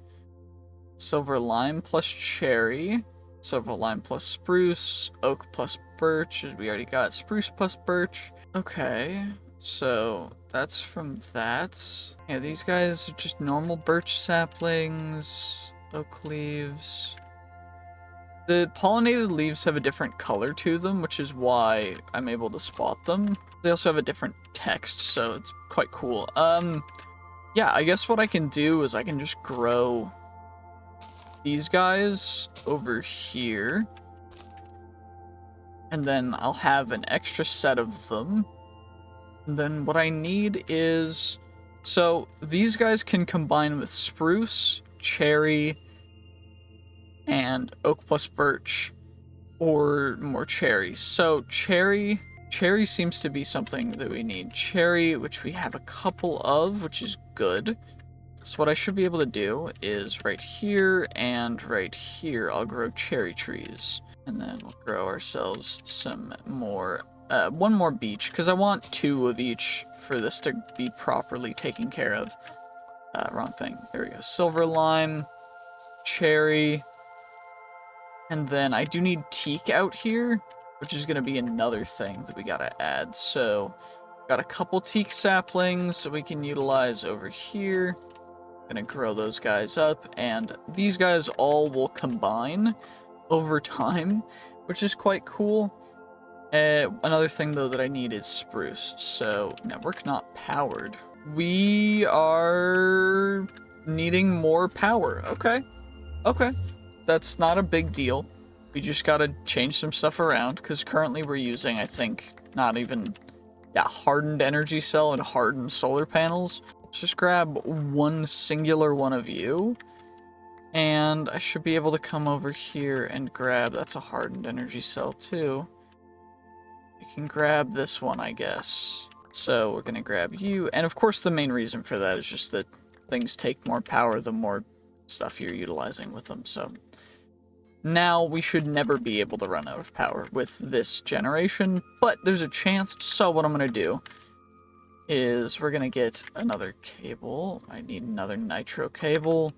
Speaker 1: silver lime plus cherry, silver lime plus spruce, oak plus birch. We already got spruce plus birch. Okay, so that's from that. Yeah, these guys are just normal birch saplings, oak leaves. The pollinated leaves have a different color to them, which is why I'm able to spot them. They also have a different text, so it's quite cool. Yeah, I guess what I can do is I can just grow these guys over here, and then I'll have an extra set of them. And then what I need is, so these guys can combine with spruce, cherry, and oak plus birch, or more cherry. So cherry seems to be something that we need. Cherry, which we have a couple of, which is good. So what I should be able to do is right here and right here, I'll grow cherry trees. And then we'll grow ourselves some more, one more beech, because I want 2 of each for this to be properly taken care of. Wrong thing. There we go. Silver lime, cherry, and then I do need teak out here, which is going to be another thing that we gotta add. So, got a couple teak saplings that we can utilize over here. Gonna grow those guys up, and these guys all will combine over time, which is quite cool. Another thing, though, that I need is spruce. So, network not powered. We are needing more power. Okay. Okay. That's not a big deal. We just gotta change some stuff around, because currently we're using, I think, not even, hardened energy cell and hardened solar panels. Let's just grab one singular one of you, and I should be able to come over here and grab, that's a hardened energy cell too. I can grab this one, I guess. So we're gonna grab you, and of course the main reason for that is just that things take more power the more stuff you're utilizing with them, so. Now, we should never be able to run out of power with this generation, but there's a chance, so what I'm gonna do is we're gonna get another cable. I need another nitro cable.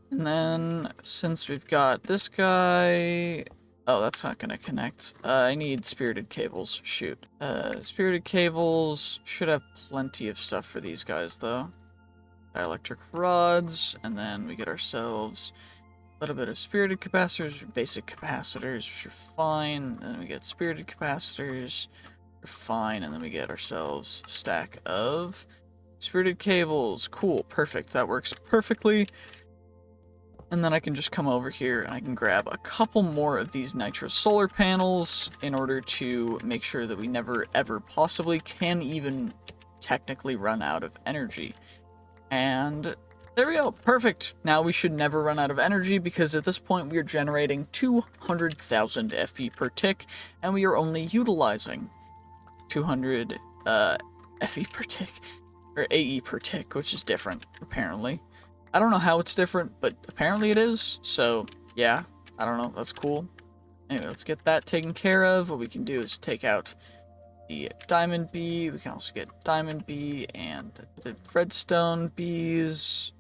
Speaker 1: And then, since we've got this guy... Oh, that's not gonna connect. I need spirited cables. Shoot. Spirited cables should have plenty of stuff for these guys, though. Dielectric rods, and then we get ourselves a little bit of spirited capacitors, basic capacitors, which are fine. And then we get spirited capacitors, we're fine. And then we get ourselves a stack of spirited cables. Cool, perfect. That works perfectly. And then I can just come over here and I can grab a couple more of these nitro solar panels in order to make sure that we never ever possibly can even technically run out of energy. And there we go, perfect. Now we should never run out of energy because at this point we are generating 200,000 FP per tick and we are only utilizing 200 FE per tick, or AE per tick, which is different, apparently. I don't know how it's different, but apparently it is, so yeah, I don't know, that's cool. Anyway, let's get that taken care of. What we can do is take out the diamond bee, we can also get diamond bee and the redstone bees.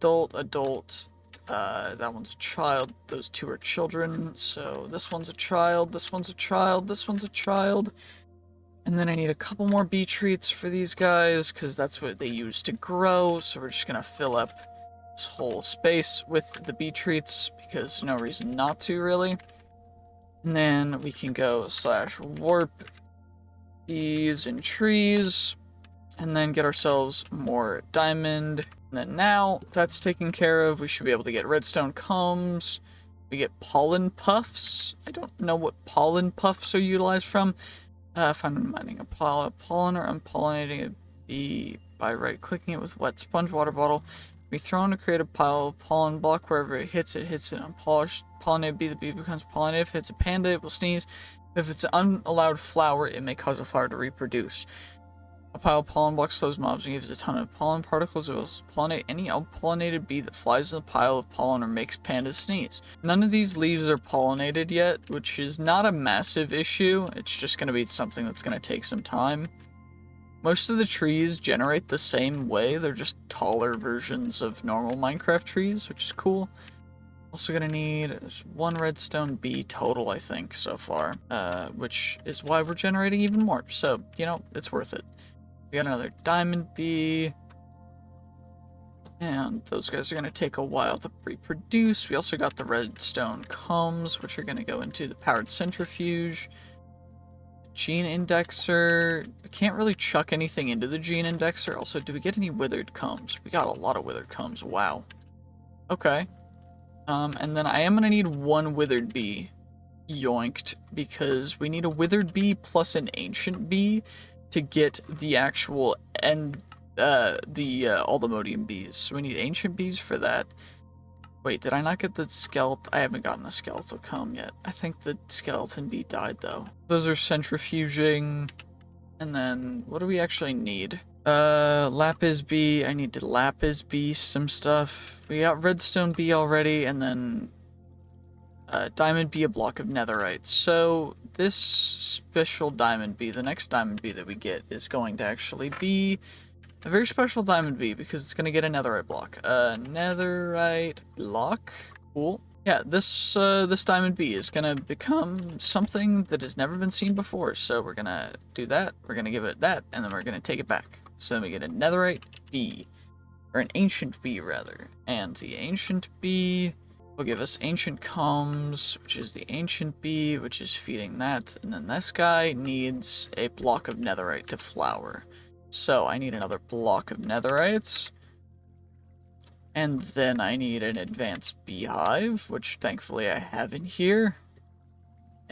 Speaker 1: Adult, that one's a child, those two are children, so this one's a child, this one's a child, this one's a child. And then I need a couple more bee treats for these guys, because that's what they use to grow, so we're just gonna fill up this whole space with the bee treats, because no reason not to, really. And then we can go / warp bees and trees, and then get ourselves more diamond. And then now that's taken care of, we should be able to get redstone combs. We get pollen puffs. I don't know what pollen puffs are utilized from. Find mining a pollen or unpollinating a bee by right-clicking it with wet sponge water bottle. Be thrown to create a pile of pollen block. Wherever it hits an unpolished pollinated bee. The bee becomes pollinated. If it's a panda, it will sneeze. If it's an unallowed flower, it may cause a flower to reproduce. A pile of pollen blocks those mobs and gives a ton of pollen particles. It will pollinate any unpollinated bee that flies in the pile of pollen or makes pandas sneeze. None of these leaves are pollinated yet, which is not a massive issue. It's just going to be something that's going to take some time. Most of the trees generate the same way. They're just taller versions of normal Minecraft trees, which is cool. Also gonna need, there's one redstone bee total, I think, so far, which is why we're generating even more. So, you know, it's worth it. We got another diamond bee, and those guys are going to take a while to reproduce. We also got the redstone combs, which are going to go into the powered centrifuge. Gene indexer, I can't really chuck anything into the gene indexer. Also, do we get any withered combs? We got a lot of withered combs, wow. Okay. And then I am going to need one withered bee yoinked, because we need a withered bee plus an ancient bee to get the actual Aldermodium bees. So we need ancient bees for that. Wait, did I not get the skeleton? I haven't gotten a skeletal comb yet. I think the skeleton bee died though. Those are centrifuging. And then what do we actually need? Lapis bee. I need to lapis bee some stuff. We got redstone bee already, and then diamond bee, a block of netherite. So this special diamond bee, the next diamond bee that we get, is going to actually be a very special diamond bee because it's going to get a netherite block. Netherite block, cool. Yeah, this diamond bee is going to become something that has never been seen before. So we're going to do that, we're going to give it that, and then we're going to take it back. So then we get a netherite bee, or an ancient bee rather, and the ancient bee will give us ancient combs, which is the ancient bee, which is feeding that, and then this guy needs a block of netherite to flower. So I need another block of netherites, and then I need an advanced beehive, which thankfully I have in here.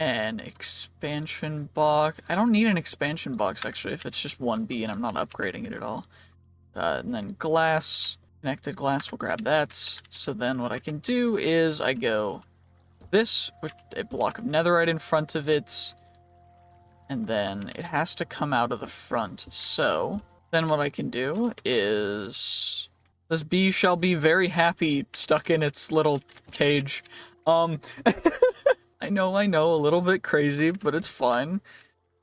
Speaker 1: An expansion box. I don't need an expansion box actually if it's just one bee and I'm not upgrading it at all. And then glass. Connected glass, we'll grab that. So then what I can do is I go this with a block of netherite in front of it, and then it has to come out of the front. So then what I can do is this bee shall be very happy stuck in its little cage. I know, a little bit crazy, but it's fine.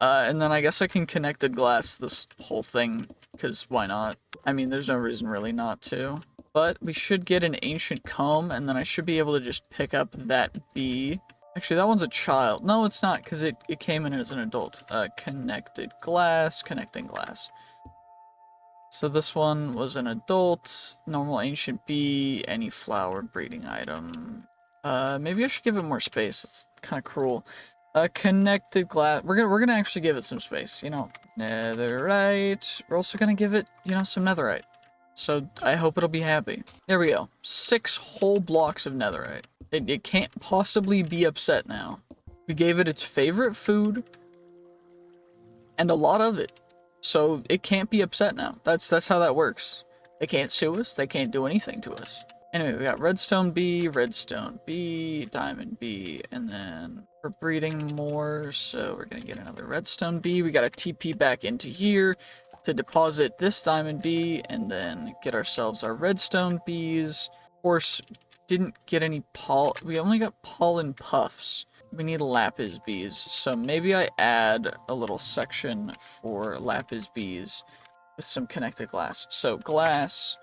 Speaker 1: And then I guess I can connected glass this whole thing, because why not? I mean, there's no reason really not to. But we should get an ancient comb, and then I should be able to just pick up that bee. Actually, that one's a child. No, it's not, because it came in as an adult. Connected glass, connecting glass. So this one was an adult, normal ancient bee, any flower breeding item. Maybe I should give it more space. It's kind of cruel. Connected glass. We're gonna actually give it some space. You know, netherite. We're also gonna give it, you know, some netherite. So I hope it'll be happy. There we go. 6 whole blocks of netherite. It can't possibly be upset now. We gave it its favorite food, and a lot of it. So it can't be upset now. That's how that works. They can't sue us. They can't do anything to us. Anyway, we got redstone B, diamond B, and then we're breeding more, so we're gonna get another redstone B. We gotta TP back into here to deposit this diamond B, and then get ourselves our redstone Bs. Of course, didn't get any we only got pollen puffs. We need lapis bees, so maybe I add a little section for lapis bees with some connected glass. So glass,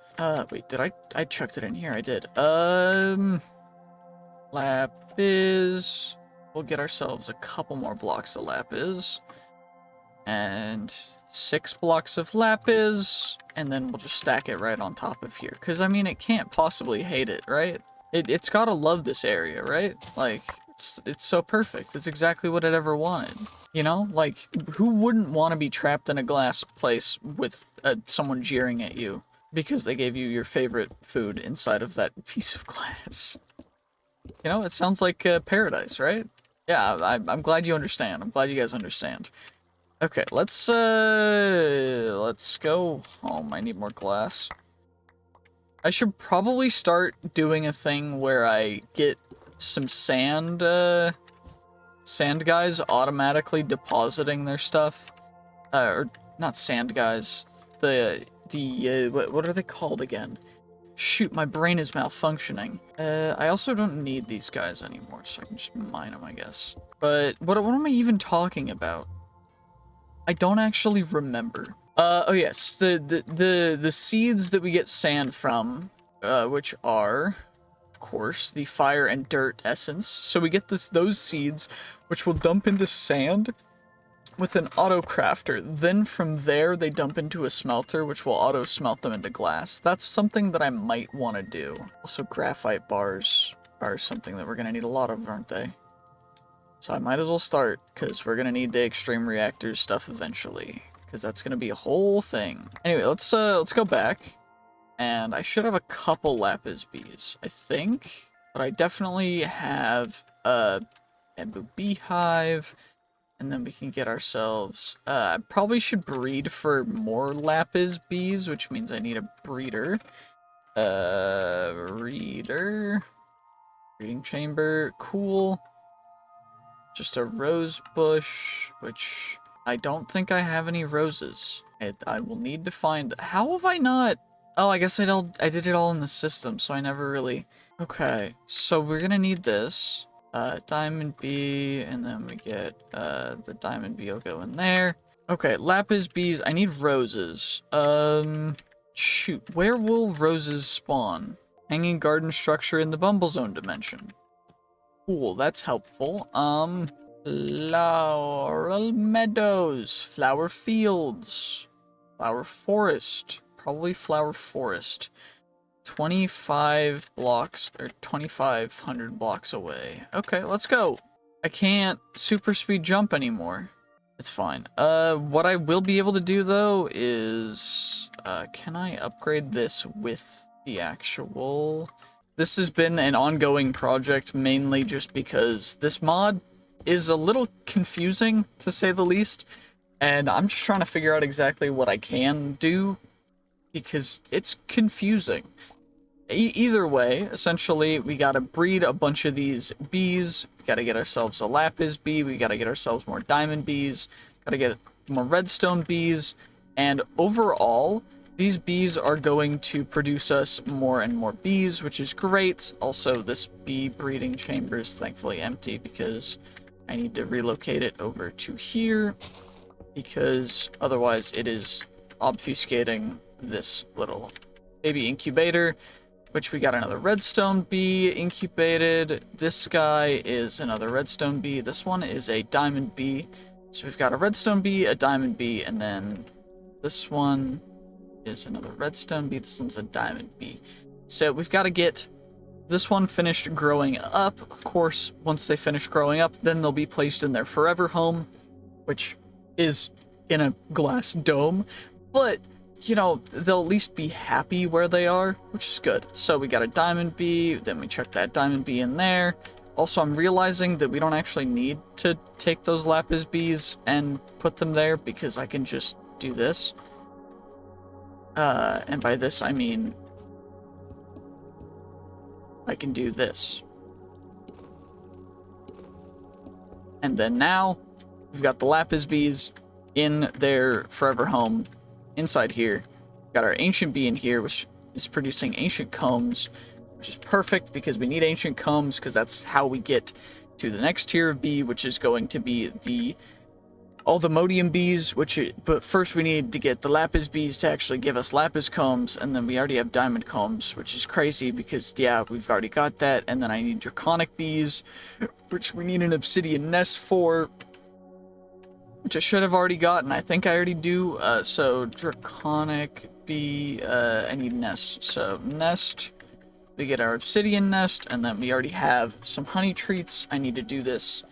Speaker 1: wait, did I chucked it in here? I did. Lapis, we'll get ourselves a couple more blocks of lapis, and 6 blocks of lapis, and then we'll just stack it right on top of here. Because, I mean, it can't possibly hate it, right? It's gotta love this area, right? Like, it's so perfect. It's exactly what it ever wanted. You know? Like, who wouldn't want to be trapped in a glass place with someone jeering at you because they gave you your favorite food inside of that piece of glass? You know, it sounds like paradise, right? Yeah, I'm glad you understand. I'm glad you guys understand. Okay, let's go home. I need more glass. I should probably start doing a thing where I get some sand guys automatically depositing their stuff. Or not sand guys. What are they called again? Shoot, my brain is malfunctioning. I also don't need these guys anymore, so I can just mine them, I guess. But what am I even talking about? I don't actually remember. Oh yes, the seeds that we get sand from, which are, of course, the fire and dirt essence. So we get those seeds, which will dump into sand with an auto crafter. Then from there, they dump into a smelter, which will auto smelt them into glass. That's something that I might want to do. Also, graphite bars are something that we're gonna need a lot of, aren't they? So I might as well start, because we're gonna need the extreme reactors stuff eventually, because that's gonna be a whole thing. Anyway, let's go back, and I should have a couple lapis bees, I think, but I definitely have a bamboo beehive, and then we can get ourselves. I probably should breed for more lapis bees, which means I need a breeder. Breeding chamber, cool. Just a rose bush, which I don't think I have any roses. I will need to find. How have I not? Oh, I guess I did it all in the system, so I never really. Okay, so we're gonna need this. Diamond bee, and then we get the diamond bee will go in there. Okay, lapis bees. I need roses. Shoot, where will roses spawn? Hanging garden structure in the Bumble Zone dimension. Cool, that's helpful. Floral meadows, flower fields, flower forest, probably flower forest. 25 blocks, or 2,500 blocks away. Okay, let's go. I can't super speed jump anymore. It's fine. What I will be able to do, though, is, can I upgrade this with the actual... This has been an ongoing project, mainly just because this mod is a little confusing, to say the least, and I'm just trying to figure out exactly what I can do, because it's confusing. Either way, essentially, we gotta breed a bunch of these bees, we gotta get ourselves a lapis bee, we gotta get ourselves more diamond bees, gotta get more redstone bees, and overall, these bees are going to produce us more and more bees, which is great. Also, this bee breeding chamber is thankfully empty because I need to relocate it over to here, because otherwise it is obfuscating this little baby incubator, which we got another redstone bee incubated. This guy is another redstone bee. This one is a diamond bee. So we've got a redstone bee, a diamond bee, and then this one is another redstone bee. This one's a diamond bee. So we've got to get this one finished growing up. Of course, once they finish growing up, then they'll be placed in their forever home, which is in a glass dome. But you know, they'll at least be happy where they are, which is good. So we got a diamond bee, then we chuck that diamond bee in there. Also, I'm realizing that we don't actually need to take those lapis bees and put them there because I can just do this. And by this, I mean I can do this. And then now, we've got the lapis bees in their forever home inside here. Got our ancient bee in here, which is producing ancient combs, which is perfect because we need ancient combs because that's how we get to the next tier of bee, which is going to be all the modium bees, but first we need to get the lapis bees to actually give us lapis combs, and then we already have diamond combs, which is crazy because, yeah, we've already got that, and then I need draconic bees, which we need an obsidian nest for, which I should have already gotten. I think I already do. So draconic bee, I need nest. So nest, we get our obsidian nest, and then we already have some honey treats. I need to do this.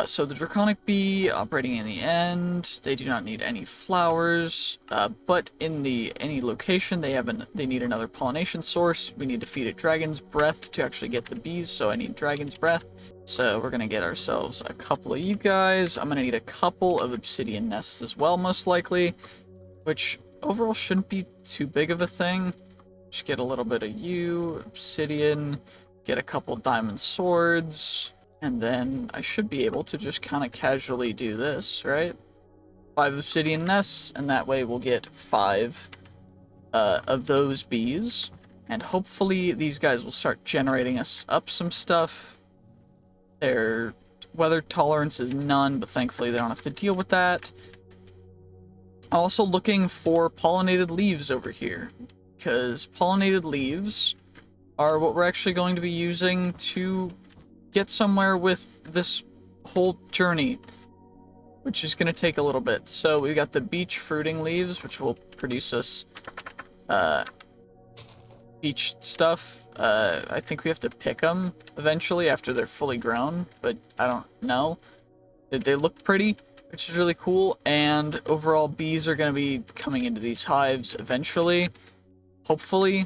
Speaker 1: So the draconic bee operating in the end, they do not need any flowers, but in any location they need another pollination source. We need to feed it dragon's breath to actually get the bees, so I need dragon's breath. So we're gonna get ourselves a couple of you guys. I'm gonna need a couple of obsidian nests as well, most likely, which overall shouldn't be too big of a thing. Just get a little bit of you, obsidian, get a couple diamond swords. And then I should be able to just kind of casually do this, right? 5 obsidian nests, and that way we'll get 5 of those bees. And hopefully these guys will start generating us up some stuff. Their weather tolerance is none, but thankfully they don't have to deal with that. I'm also looking for pollinated leaves over here, because pollinated leaves are what we're actually going to be using to get somewhere with this whole journey, which is going to take a little bit. So we've got the beech fruiting leaves, which will produce us beech stuff. I think we have to pick them eventually after they're fully grown, but I don't know. They look pretty, which is really cool, and overall bees are going to be coming into these hives eventually, hopefully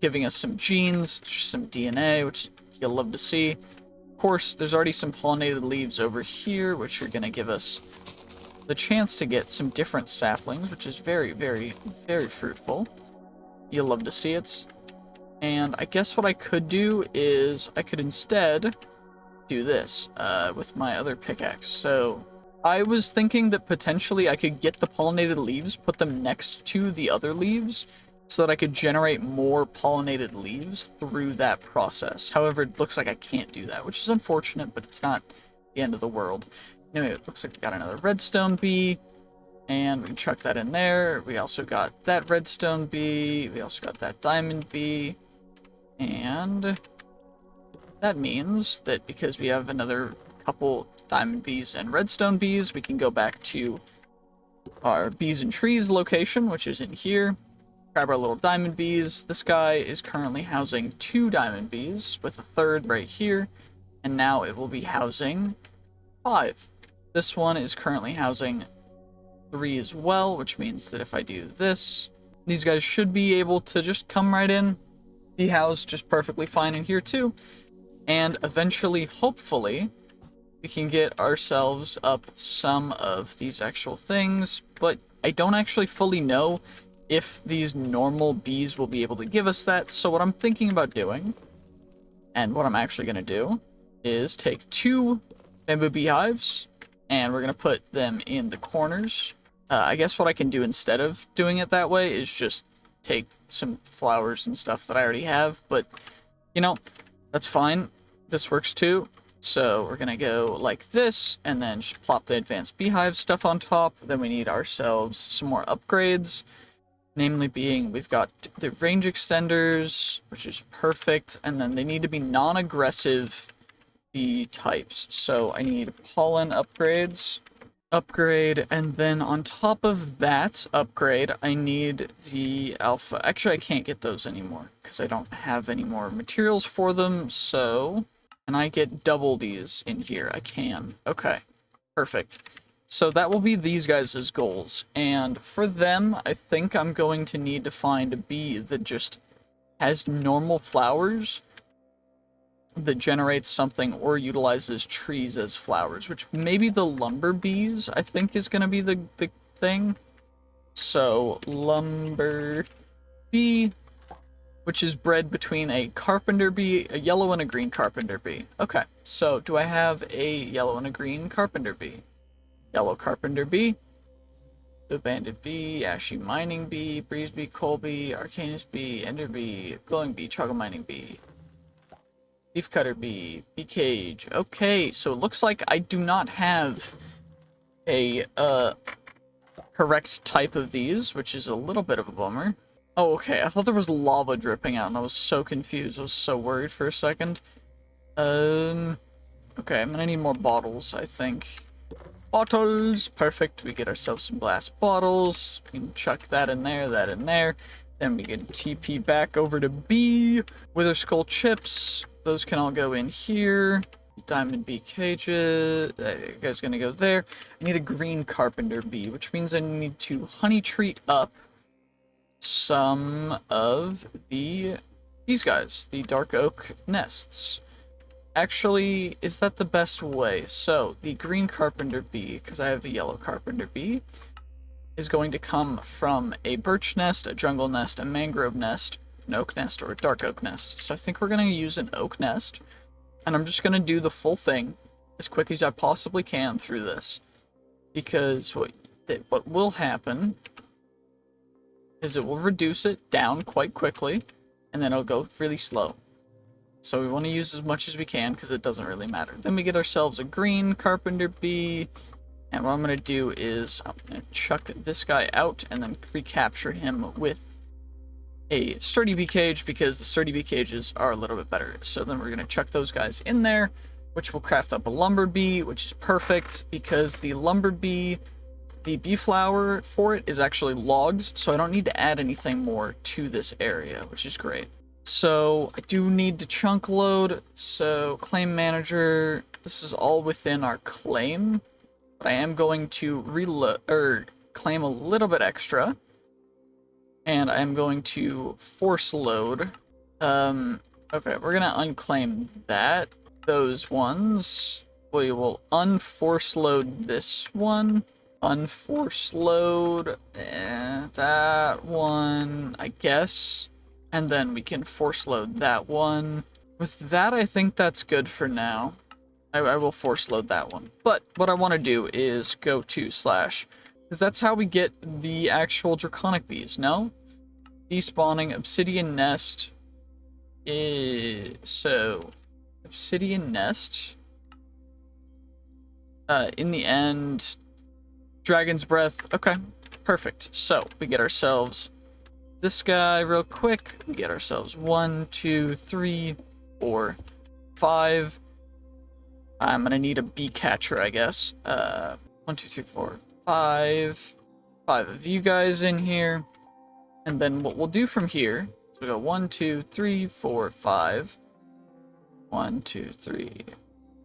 Speaker 1: giving us some genes, some DNA, which you'll love to see. Of course, there's already some pollinated leaves over here, which are going to give us the chance to get some different saplings, which is very, very, very fruitful. You'll love to see it. And I guess what I could do is I could instead do this with my other pickaxe. So I was thinking that potentially I could get the pollinated leaves, put them next to the other leaves, so that I could generate more pollinated leaves through that process. However, it looks like I can't do that, which is unfortunate, but it's not the end of the world. Anyway, it looks like we got another redstone bee, and we can chuck that in there. We also got that redstone bee, we also got that diamond bee, and that means that because we have another couple diamond bees and redstone bees, we can go back to our bees and trees location, which is in here. Grab our little diamond bees. This guy is currently housing 2 diamond bees with a third right here, and now it will be housing 5. This one is currently housing 3 as well, which means that if I do this, these guys should be able to just come right in, be housed just perfectly fine in here too, and eventually, hopefully, we can get ourselves up some of these actual things, but I don't actually fully know if these normal bees will be able to give us that. So what I'm thinking about doing, and what I'm actually going to do, is take 2 bamboo beehives, and we're going to put them in the corners. I guess what I can do instead of doing it that way is just take some flowers and stuff that I already have, but, you know, that's fine. This works too. So we're going to go like this, and then just plop the advanced beehive stuff on top. Then we need ourselves some more upgrades. Namely being, we've got the range extenders, which is perfect, and then they need to be non-aggressive bee types. So I need pollen upgrades, and then on top of that upgrade, I need the alpha. Actually, I can't get those anymore, because I don't have any more materials for them, so can I get double these in here? I can. Okay, perfect. So that will be these guys' goals. And for them, I think I'm going to need to find a bee that just has normal flowers that generates something or utilizes trees as flowers, which maybe the lumber bees, I think, is going to be the thing. So, lumber bee, which is bred between a carpenter bee, a yellow and a green carpenter bee. Okay, so do I have a yellow and a green carpenter bee? Yellow carpenter bee, the banded bee, ashy mining bee, breeze bee, coal bee, arcanus bee, ender bee, glowing bee, chocolate mining bee, leaf cutter bee, bee cage. Okay, so it looks like I do not have a correct type of these, which is a little bit of a bummer. Oh, okay, I thought there was lava dripping out, and I was so confused. I was so worried for a second. Okay, I'm gonna need more bottles, I think. Bottles! Perfect, we get ourselves some glass bottles. We can chuck that in there, that in there. Then we can TP back over to B. Wither skull chips. Those can all go in here. Diamond bee cages. That guy's gonna go there. I need a green carpenter bee, which means I need to honey treat up some of these guys, the dark oak nests. Actually, is that the best way? So, the green carpenter bee, because I have a yellow carpenter bee, is going to come from a birch nest, a jungle nest, a mangrove nest, an oak nest, or a dark oak nest. So I think we're going to use an oak nest, and I'm just going to do the full thing as quick as I possibly can through this. Because what will happen is it will reduce it down quite quickly, and then it'll go really slow. So we want to use as much as we can, because it doesn't really matter. Then we get ourselves a green carpenter bee, and what I'm going to do is I'm going to chuck this guy out, and then recapture him with a sturdy bee cage, because the sturdy bee cages are a little bit better. So then we're going to chuck those guys in there, which will craft up a lumber bee, which is perfect, because the lumber bee, the bee flower for it is actually logs, so I don't need to add anything more to this area, which is great. So I do need to chunk load, so claim manager, this is all within our claim, but I am going to reload, or claim a little bit extra, and I am going to force load. Okay, we're gonna unclaim those ones. We will unforce load this one. Unforce load that one, I guess. And then we can force load that one. With that, I think that's good for now. I will force load that one. But what I want to do is go to / because that's how we get the actual draconic bees, no? Despawning obsidian nest is... So, obsidian nest. In the end, dragon's breath. Okay, perfect. So, we get ourselves this guy real quick. We get ourselves 1, 2, 3, 4, 5. I'm gonna need a bee catcher, I guess. 1, 2, 3, 4, 5. 5 of you guys in here. And then what we'll do from here is we go 1, 2, 3, 4, 5. 1, 2, 3,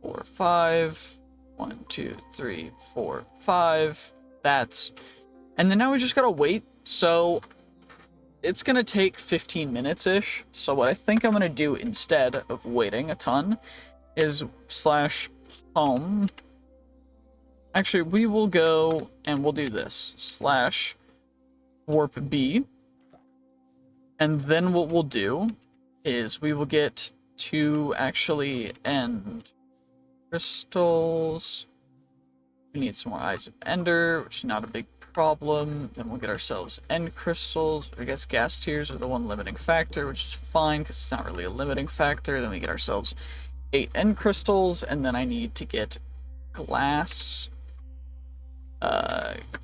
Speaker 1: 4, 5. 1, 2, 3, 4, 5. That's... And then now we just gotta wait. So it's gonna take 15 minutes-ish. So what I think I'm gonna do instead of waiting a ton is / home. Actually, we will go and we'll do this. / warp B. And then what we'll do is we will get to actually end crystals. We need some more Eyes of Ender, which is not a big problem. Then we'll get ourselves end crystals. I guess gas tiers are the one limiting factor, which is fine because it's not really a limiting factor. Then we get ourselves 8 end crystals, and then I need to get glass.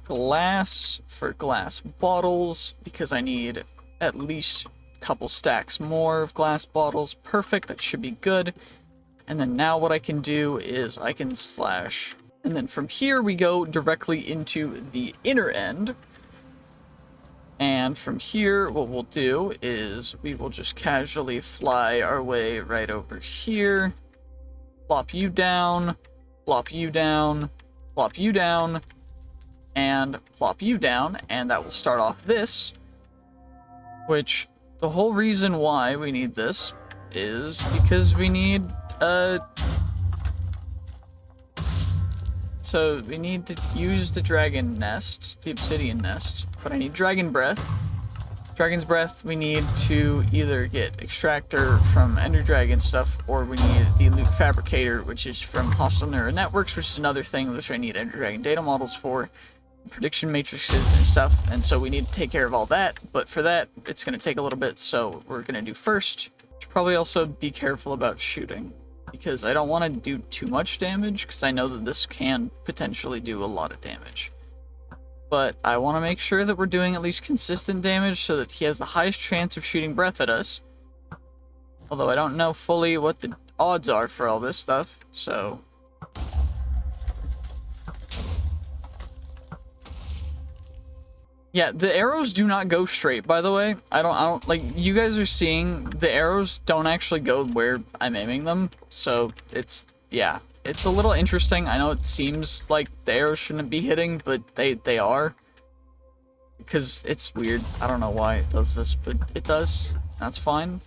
Speaker 1: Glass for glass bottles, because I need at least a couple stacks more of glass bottles. Perfect, that should be good. And then now what I can do is I can / and then from here we go directly into the inner end. And from here what we'll do is we will just casually fly our way right over here. Plop you down, plop you down, plop you down, and plop you down, and that will start off this, which the whole reason why we need this is because we need, so we need to use the dragon nest, the obsidian nest, but I need dragon breath. Dragon's breath, we need to either get extractor from ender dragon stuff, or we need the loot fabricator, which is from hostile neural networks, which is another thing which I need ender dragon data models for, prediction matrices and stuff, and so we need to take care of all that, but for that, it's going to take a little bit, so we're going to do first. Should probably also be careful about shooting, because I don't want to do too much damage, because I know that this can potentially do a lot of damage. But I want to make sure that we're doing at least consistent damage so that he has the highest chance of shooting breath at us. Although I don't know fully what the odds are for all this stuff, so... Yeah, the arrows do not go straight, by the way. I don't, like, you guys are seeing, the arrows don't actually go where I'm aiming them, so it's, yeah. It's a little interesting. I know it seems like the arrows shouldn't be hitting, but they are. Because it's weird. I don't know why it does this, but it does. That's fine.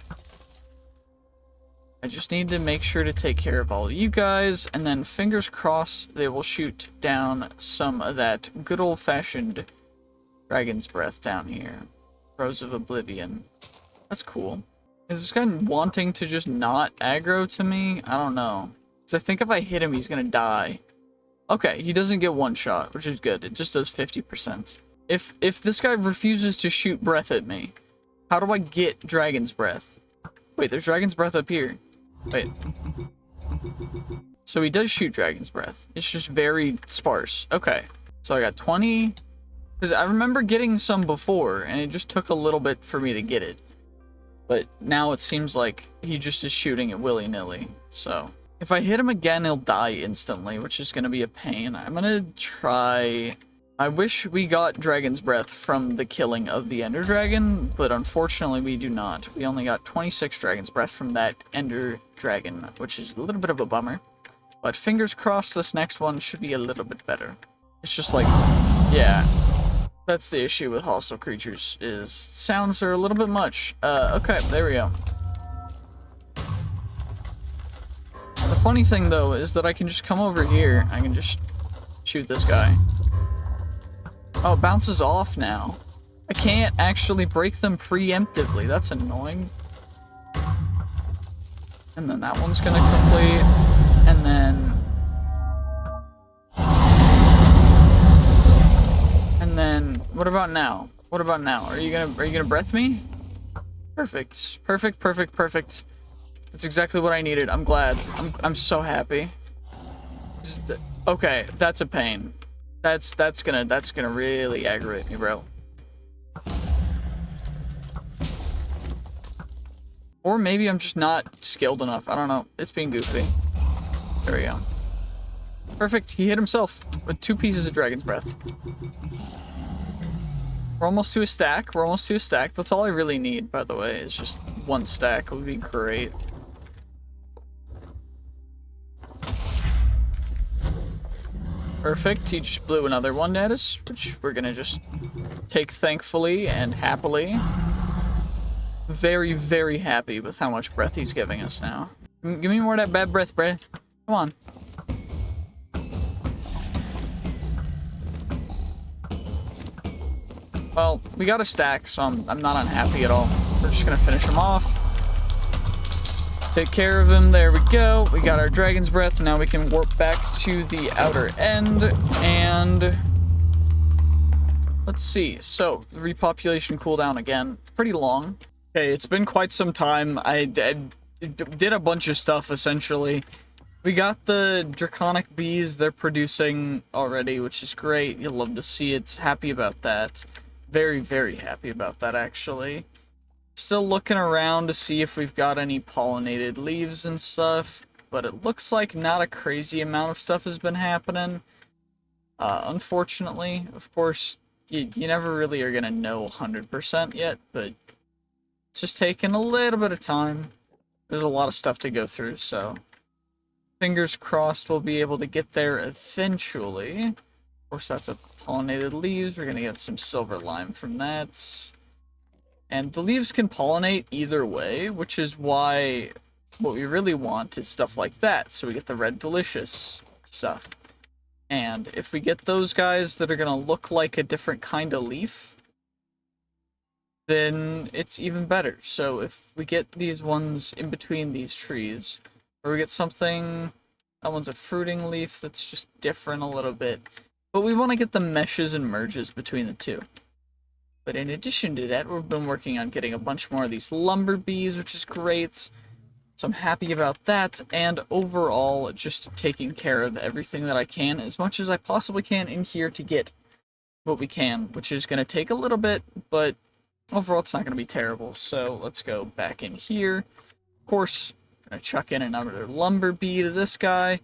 Speaker 1: I just need to make sure to take care of all of you guys, and then fingers crossed they will shoot down some of that good old-fashioned dragon's breath down here. Rose of Oblivion. That's cool. Is this guy wanting to just not aggro to me? I don't know. I think if I hit him, he's gonna die. Okay, he doesn't get one shot, which is good. It just does 50%. If this guy refuses to shoot breath at me, how do I get dragon's breath? Wait, there's dragon's breath up here. Wait. So he does shoot dragon's breath. It's just very sparse. Okay, so I got 20. Because I remember getting some before, and it just took a little bit for me to get it. But now it seems like he just is shooting it willy-nilly, so... If I hit him again, he'll die instantly, which is going to be a pain. I'm going to try... I wish we got Dragon's Breath from the killing of the Ender Dragon, but unfortunately we do not. We only got 26 Dragon's Breath from that Ender Dragon, which is a little bit of a bummer. But fingers crossed this next one should be a little bit better. It's just like, yeah. That's the issue with hostile creatures, is sounds are a little bit much. Okay, there we go. The funny thing, though, is that I can just come over here. I can just shoot this guy. Oh, it bounces off now. I can't actually break them preemptively. That's annoying. And then that one's gonna complete. And then... And then... What about now? What about now? Are you gonna breath me? Perfect. Perfect, perfect, perfect. That's exactly what I needed. I'm glad. I'm so happy. Okay, that's a pain. That's gonna really aggravate me, bro. Or maybe I'm just not skilled enough. I don't know. It's being goofy. There we go. Perfect. He hit himself with 2 pieces of Dragon's Breath. We're almost to a stack. We're almost to a stack. That's all I really need, by the way. It's just 1 stack. It would be great. Perfect, he just blew another one at us, which we're gonna just take thankfully and happily. Very, very happy with how much breath he's giving us now. Give me more of that bad breath, bruh. Come on. Well, we got a stack, so I'm not unhappy at all. We're just gonna finish him off. Take care of him. There we go. We got our Dragon's Breath. Now we can warp back to the outer end. And let's see. So, the repopulation cooldown again. Pretty long. Okay, it's been quite some time. I did a bunch of stuff, essentially. We got the Draconic Bees they're producing already, which is great. You'll love to see it. Happy about that. Very, very happy about that, actually. Still looking around to see if we've got any pollinated leaves and stuff, but it looks like not a crazy amount of stuff has been happening. Unfortunately, of course, you never really are going to know 100% yet, but it's just taking a little bit of time. There's a lot of stuff to go through, so Fingers crossed we'll be able to get there eventually. Of course, that's a pollinated leaves. We're gonna get some silver lime from that. And the leaves can pollinate either way, which is why what we really want is stuff like that. So we get the red delicious stuff. And if we get those guys that are gonna look like a different kind of leaf, then it's even better. So if we get these ones in between these trees, or we get something, that one's a fruiting leaf that's just different a little bit, but we want to get the meshes and merges between the two. But in addition to that, we've been working on getting a bunch more of these lumber bees, which is great. So I'm happy about that, and overall, just taking care of everything that I can, as much as I possibly can in here to get what we can, which is going to take a little bit, but overall it's not going to be terrible. So let's go back in here. Of course, I'm going to chuck in another lumber bee to this guy.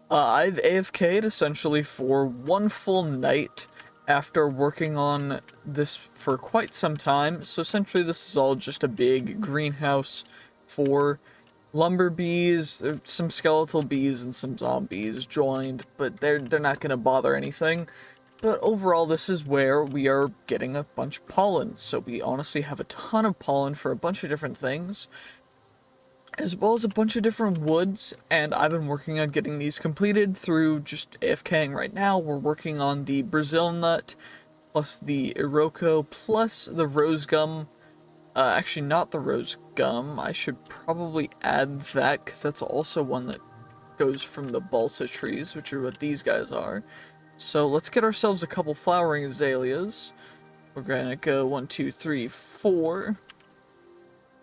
Speaker 1: I've AFK'd essentially for one full night after working on this for quite some time. So essentially this is all just a big greenhouse for lumber bees, some skeletal bees and some zombies joined, but they're not going to bother anything. But overall, this is where we are getting a bunch of pollen. So we honestly have a ton of pollen for a bunch of different things, as well as a bunch of different woods, and I've been working on getting these completed through just AFKing right now. We're working on the Brazil nut, plus the Iroko, plus the rose gum. Actually, not the rose gum. I should probably add that, because that's also one that goes from the balsa trees, which are what these guys are. So let's get ourselves a couple flowering azaleas. We're gonna go 1, 2, 3, 4.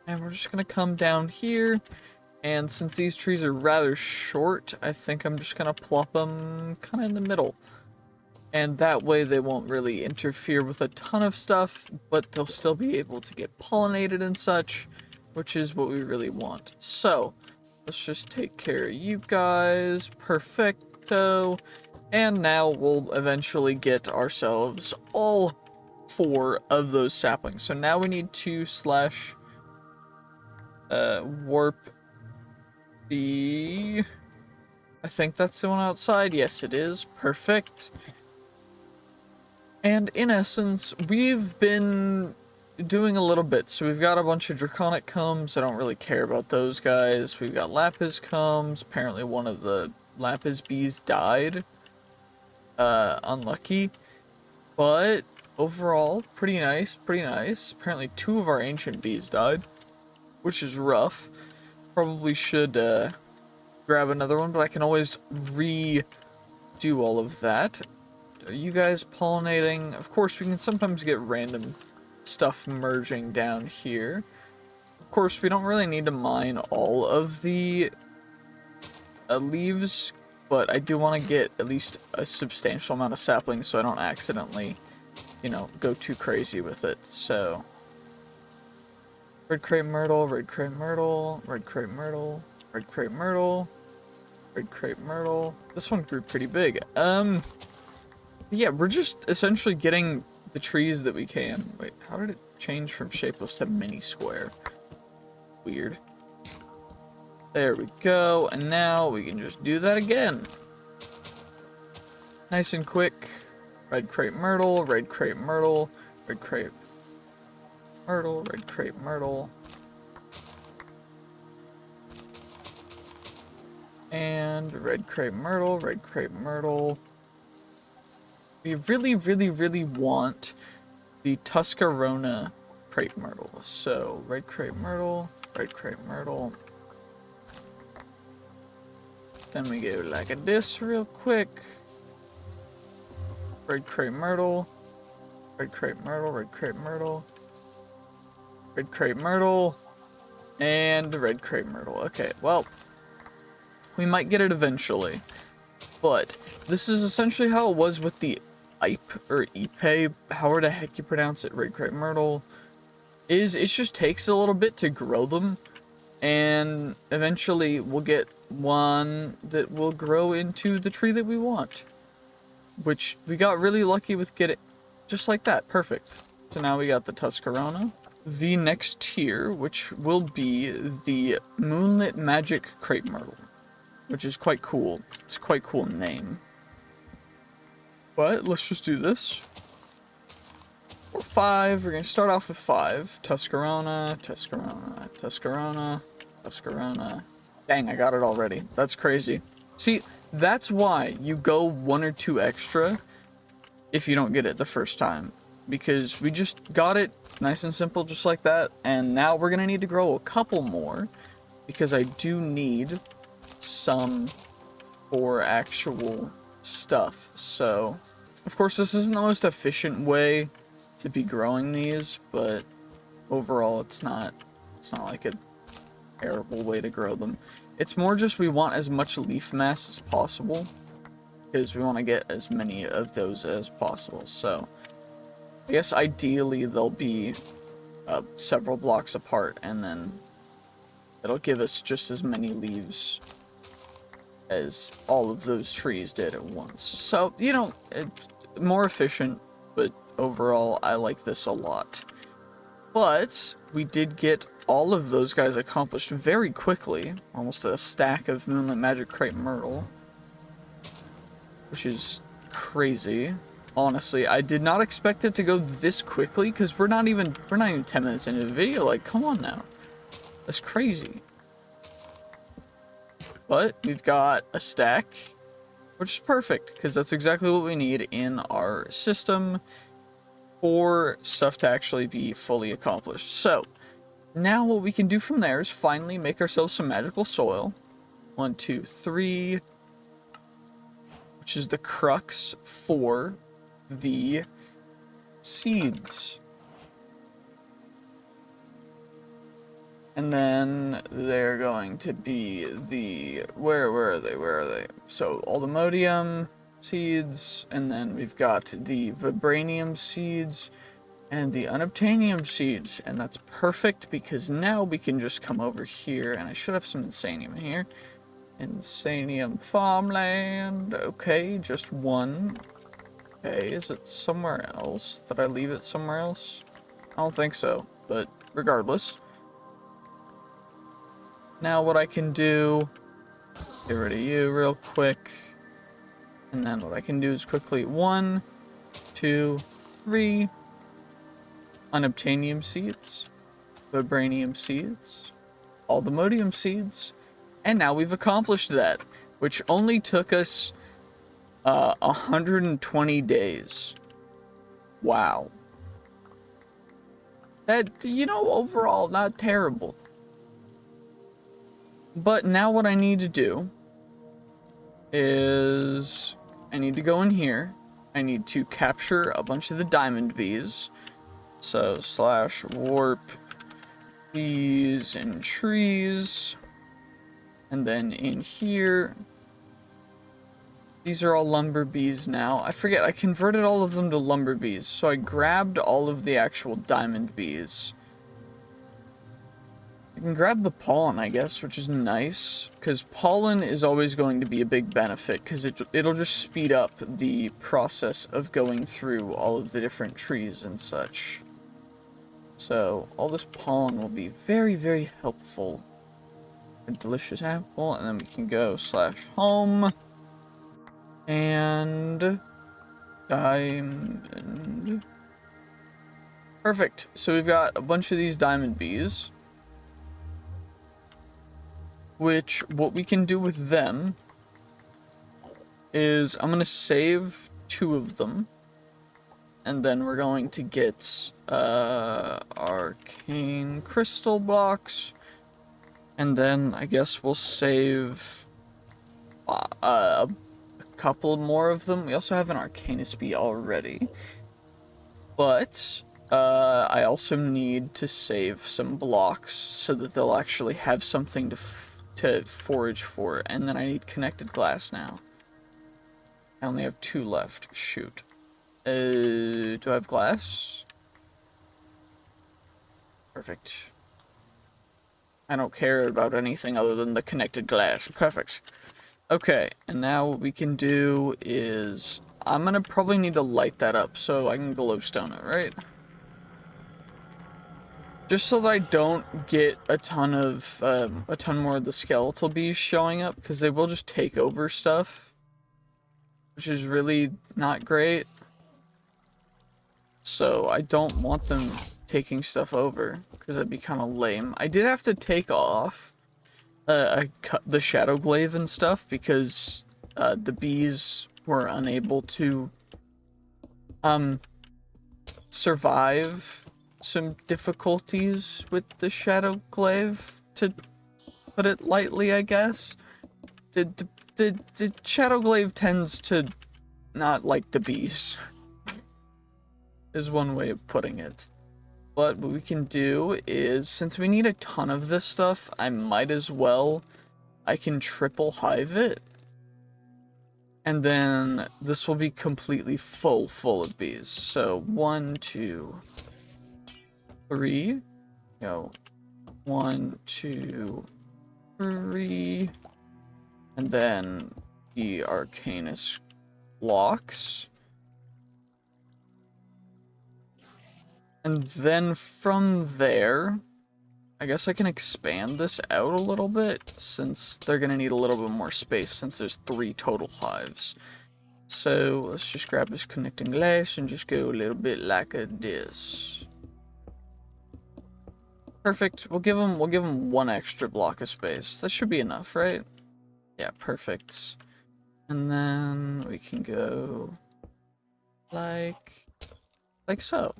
Speaker 1: And we're just gonna come down here. And since these trees are rather short, I think I'm just gonna plop them kind of in the middle. And that way they won't really interfere with a ton of stuff, but they'll still be able to get pollinated and such, which is what we really want. So, let's just take care of you guys. Perfecto. And now we'll eventually get ourselves all 4 of those saplings. So now we need to slash warp the... I think that's the one outside. Yes, it is. Perfect. And in essence, we've been doing a little bit. So we've got a bunch of draconic combs. I don't really care about those guys. We've got lapis combs. Apparently one of the lapis bees died. Unlucky. But overall, pretty nice, pretty nice. Apparently 2 of our ancient bees died, which is rough. Probably should grab another one, but I can always redo all of that. Are you guys pollinating? Of course, we can sometimes get random stuff merging down here. Of course, we don't really need to mine all of the leaves, but I do want to get at least a substantial amount of saplings so I don't accidentally, you know, go too crazy with it. So, red crepe myrtle, red crepe myrtle, red crepe myrtle, red crepe myrtle, red crepe myrtle. This one grew pretty big. Yeah, we're just essentially getting the trees that we can. Wait, how did it change from shapeless to mini square? Weird. There we go, and now we can just do that again. Nice and quick. Red crepe myrtle, red crepe myrtle, red crepe myrtle, red crepe myrtle. And red crepe myrtle, red crepe myrtle. We really, really, really want the Tuscarora crepe myrtle. So, red crepe myrtle, red crepe myrtle. Then we go like this real quick. Red crepe myrtle, red crepe myrtle, red crepe myrtle, red crepe myrtle, and red crepe myrtle. Okay, well, we might get it eventually. But this is essentially how it was with the Ipe, or Ipe, however the heck you pronounce it, red crepe myrtle, is it just takes a little bit to grow them, and eventually we'll get one that will grow into the tree that we want, which we got really lucky with getting, just like that, perfect. So now we got the Tuscarora. The next tier, which will be the Moonlit Magic Crepe Myrtle. which is quite cool. It's a quite cool name. But let's just do this. Or 5. We're going to start off with 5. Tuscarora, Tuscarora, Tuscarora, Tuscarora. Dang, I got it already. That's crazy. See, that's why you go 1 or 2 extra if you don't get it the first time. Because we just got it nice and simple just like that. And now we're going to need to grow a couple more. Because I do need some for actual stuff. So, of course, this isn't the most efficient way to be growing these, but overall it's not like a terrible way to grow them. It's more just we want as much leaf mass as possible, because we want to get as many of those as possible. So I guess ideally they'll be several blocks apart, and then it'll give us just as many leaves as all of those trees did at once. So, you know, it's more efficient, but overall, I like this a lot. But we did get all of those guys accomplished very quickly. Almost a stack of Moonlit Magic Crepe Myrtle. Which is crazy. Honestly, I did not expect it to go this quickly, because we're not even 10 minutes into the video. Like, come on now. That's crazy. But we've got a stack, which is perfect, because that's exactly what we need in our system for stuff to actually be fully accomplished. So, now what we can do from there is finally make ourselves some magical soil. 1, 2, 3, which is the crux for the seeds. And then they're going to be the, where are they? So, Aldemodium seeds, and then we've got the Vibranium seeds, and the Unobtainium seeds, and that's perfect, because now we can just come over here, and I should have some Insanium in here. Insanium farmland, okay, just 1. Okay, is it somewhere else? Did I leave it somewhere else? I don't think so, but regardless. Now what I can do, get rid of you real quick, and then what I can do is quickly 1, 2, 3, Unobtainium seeds, Vibranium seeds, Aldemodium seeds, and now we've accomplished that, which only took us 120 days. Wow. That, you know, overall, not terrible. But now what I need to do is I need to go in here. I need to capture a bunch of the diamond bees. So / warp bees and trees. And then in here, these are all lumber bees now. I forget, I converted all of them to lumber bees. So I grabbed all of the actual diamond bees. I can grab the pollen, I guess, which is nice, because pollen is always going to be a big benefit, because it'll just speed up the process of going through all of the different trees and such. So, all this pollen will be very, very helpful. A delicious apple, and then we can go / home, and diamond. Perfect, so we've got a bunch of these diamond bees. Which, what we can do with them is, I'm going to save 2 of them. And then we're going to get arcane crystal blocks. And then I guess we'll save a couple more of them. We also have an arcanus bee already. But I also need to save some blocks so that they'll actually have something to forage for, and then I need connected glass now. I only have 2 left. Shoot. Do I have glass? Perfect. I don't care about anything other than the connected glass. Perfect. Okay, and now what we can do is, I'm gonna probably need to light that up so I can glowstone it, right? Just so that I don't get a ton more of the skeletal bees showing up, because they will just take over stuff, which is really not great. So I don't want them taking stuff over, because that'd be kind of lame. I did have to take off I cut the shadow glaive and stuff, because the bees were unable to survive some difficulties with the shadow glaive, to put it lightly, I guess. The shadow glaive tends to not like the bees, is one way of putting it. But what we can do is, since we need a ton of this stuff, I might as well, I can triple hive it. And then this will be completely full of bees. So 1, 2, 3. Go 1, 2, 3. And then the Arcanus blocks. And then from there, I guess I can expand this out a little bit, since they're gonna need a little bit more space, since there's 3 total hives. So let's just grab this connecting glass and just go a little bit like this. Perfect. We'll give them 1 extra block of space. That should be enough, right? Yeah, perfect. And then we can go like so.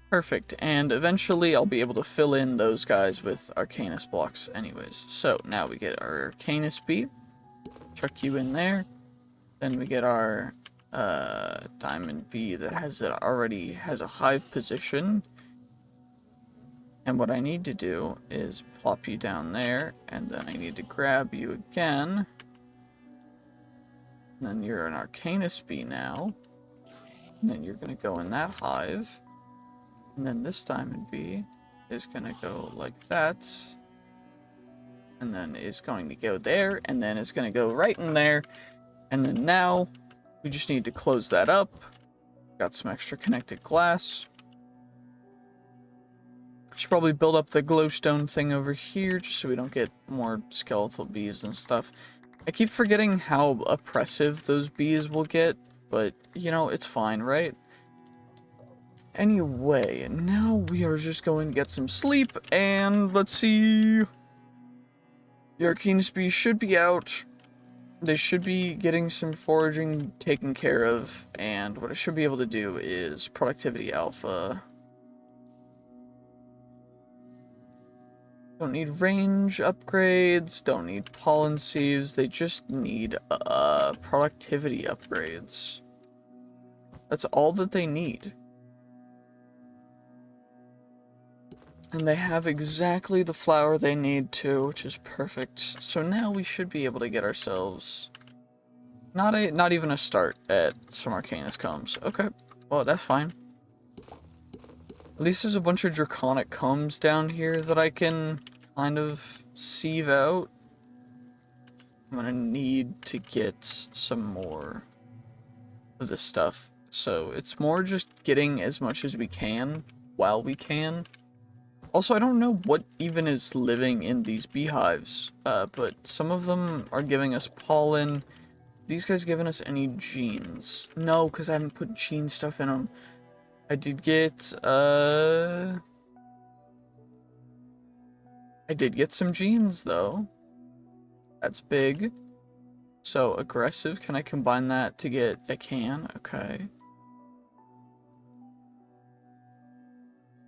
Speaker 1: Perfect, and eventually I'll be able to fill in those guys with Arcanus blocks anyways. So now we get our Arcanus bee, chuck you in there. Then we get our diamond bee that already has a hive position. And what I need to do is plop you down there, and then I need to grab you again. And then you're an Arcanus bee now. And then you're gonna go in that hive. And then this diamond bee is gonna go like that. And then is going to go there, and then it's gonna go right in there. And then now, we just need to close that up. Got some extra connected glass. Should probably build up the glowstone thing over here, just so we don't get more skeletal bees and stuff. I keep forgetting how oppressive those bees will get, but, you know, it's fine, right? Anyway, now we are just going to get some sleep, and let's see. The Arcanus bees should be out. They should be getting some foraging taken care of, and what I should be able to do is productivity alpha. Don't need range upgrades, don't need pollen sieves, they just need productivity upgrades. That's all that they need. And they have exactly the flour they need too, which is perfect. So now we should be able to get ourselves not even a start at some Arcanus combs. Okay, well that's fine. At least there's a bunch of draconic combs down here that I can kind of sieve out. I'm gonna need to get some more of this stuff. So it's more just getting as much as we can while we can. Also, I don't know what even is living in these beehives, but some of them are giving us pollen. These guys giving us any genes? No, because I haven't put gene stuff in them. I did get some genes, though. That's big. So, aggressive, can I combine that to get a can? Okay.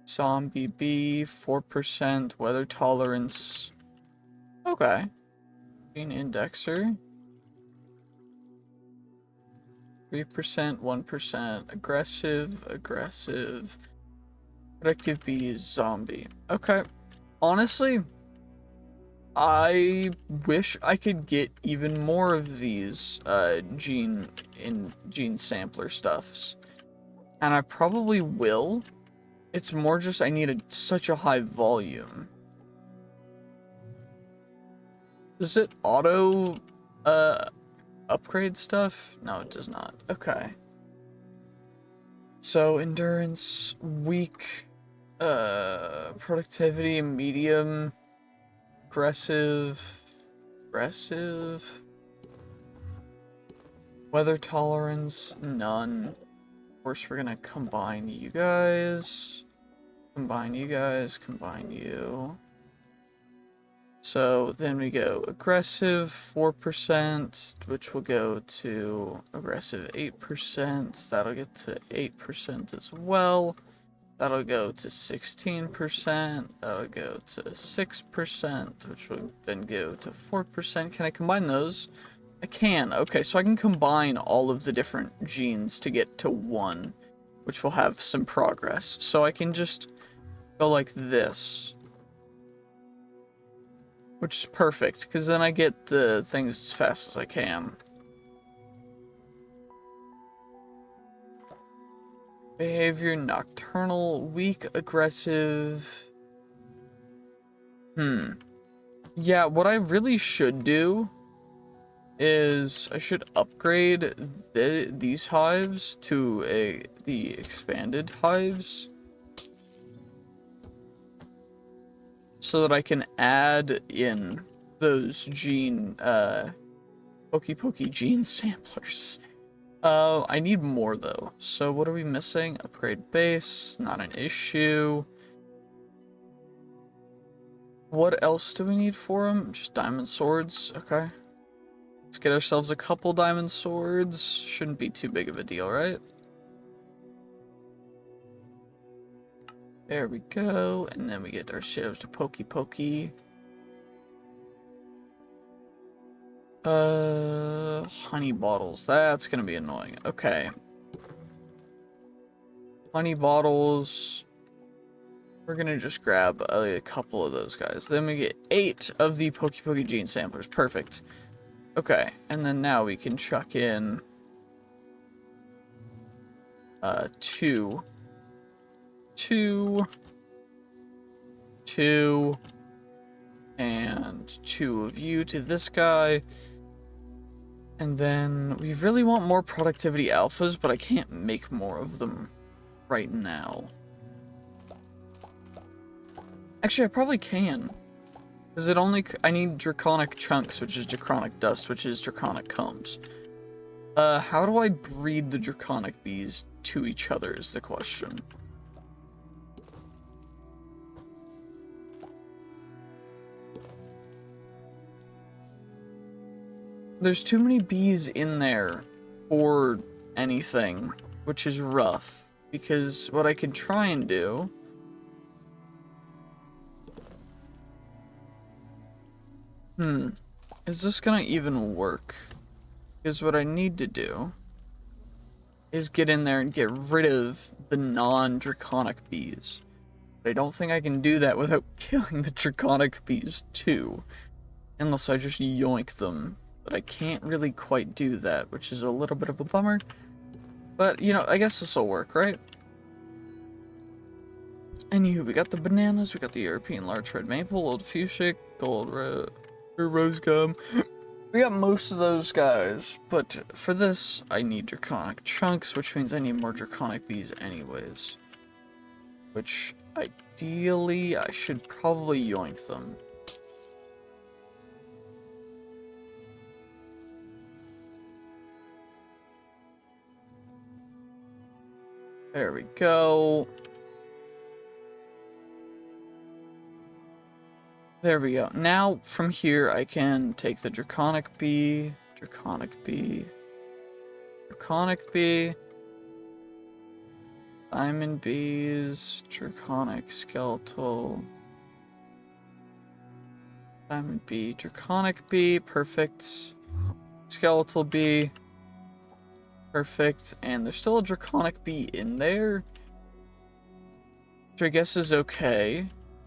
Speaker 1: Zombie bee, 4%, weather tolerance. Okay. Gene indexer. 3%, 1%. Aggressive. Productive bee is zombie. Okay. Honestly, I wish I could get even more of these gene sampler stuffs. And I probably will. It's more just I need such a high volume. Does it auto upgrade stuff? No, it does not. Okay. So endurance, weak, Productivity, medium, aggressive, weather tolerance, none. Of course, we're gonna combine you guys, combine you. So then we go aggressive 4%, which will go to aggressive 8%. That'll get to 8% as well. That'll go to 16%. That'll go to 6%, which will then go to 4%. Can I combine those? I can. Okay, so I can combine all of the different genes to get to 1, which will have some progress. So I can just go like this, which is perfect, because then I get the things as fast as I can. Behavior, nocturnal, weak, aggressive. Yeah, what I really should do is I should upgrade these hives to the expanded hives, so that I can add in those gene, pokey gene samplers. I need more though. So what are we missing? Upgrade base, not an issue. What else do we need for them? Just diamond swords, okay. Let's get ourselves a couple diamond swords. Shouldn't be too big of a deal, right? There we go, and then we get ourselves to pokey. Honey bottles. That's gonna be annoying. Okay. Honey bottles. We're gonna just grab a couple of those guys. Then we get 8 of the pokey gene samplers. Perfect. Okay, and then now we can chuck in 2, and 2 of you to this guy. And then we really want more productivity alphas, but I can't make more of them right now. Actually, I probably can. Because I need draconic chunks, which is draconic dust, which is draconic combs. How do I breed the draconic bees to each other is the question. There's too many bees in there for anything, which is rough. Because what I could try and do... Is this gonna even work? Because what I need to do is get in there and get rid of the non-draconic bees. But I don't think I can do that without killing the draconic bees too. Unless I just yoink them. But I can't really quite do that, which is a little bit of a bummer. But, you know, I guess this will work, right? Anywho, we got the bananas, we got the European large red maple, old fuchsia, gold rose gum. We got most of those guys, but for this, I need draconic chunks, which means I need more draconic bees anyways. Which, ideally, I should probably yoink them. There we go. There we go. Now, from here, I can take the draconic bee, diamond bees, draconic skeletal, diamond bee, draconic bee, perfect, skeletal bee, perfect, and there's still a draconic bee in there, which I guess is okay.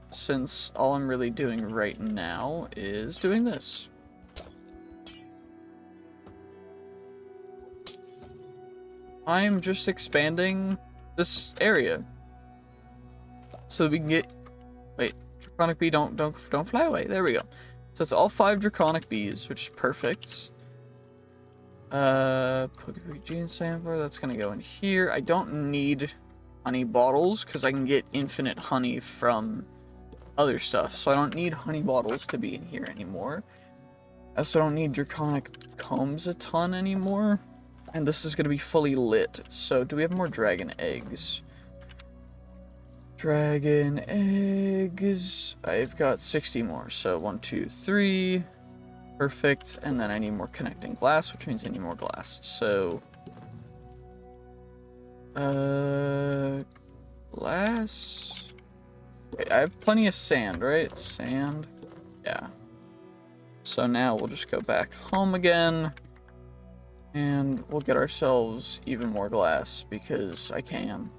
Speaker 1: Since all I'm really doing right now is doing this. I'm just expanding this area. So we can get... Wait, draconic bee, don't fly away. There we go. So it's all 5 draconic bees, which is perfect. Pokey gene sampler, that's gonna go in here. I don't need honey bottles because I can get infinite honey from other stuff. So I don't need honey bottles to be in here anymore. I also don't need draconic combs a ton anymore. And this is going to be fully lit. So do we have more dragon eggs? Dragon eggs. I've got 60 more. So 1, 2, 3. Perfect. And then I need more connecting glass, which means I need more glass. So glass. Wait, I have plenty of sand, right? Sand. Yeah. So now we'll just go back home again. And we'll get ourselves even more glass because I can.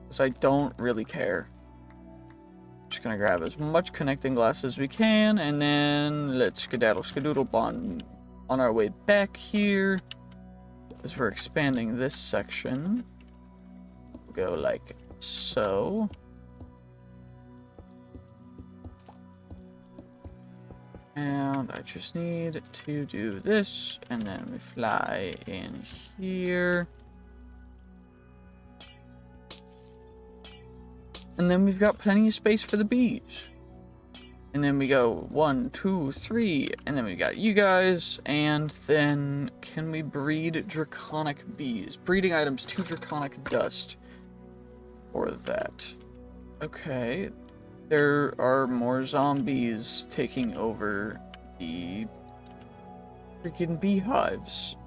Speaker 1: Because I don't really care. Just gonna grab as much connecting glass as we can, and then let's skedaddle skedoodle on our way back here. As we're expanding this section. We'll go like so. And I just need to do this, and then we fly in here. And then we've got plenty of space for the bees. And then we go 1, 2, 3, and then we got you guys, and then can we breed draconic bees? Breeding items 2 draconic dust. For that. Okay. There are more zombies taking over the freaking beehives.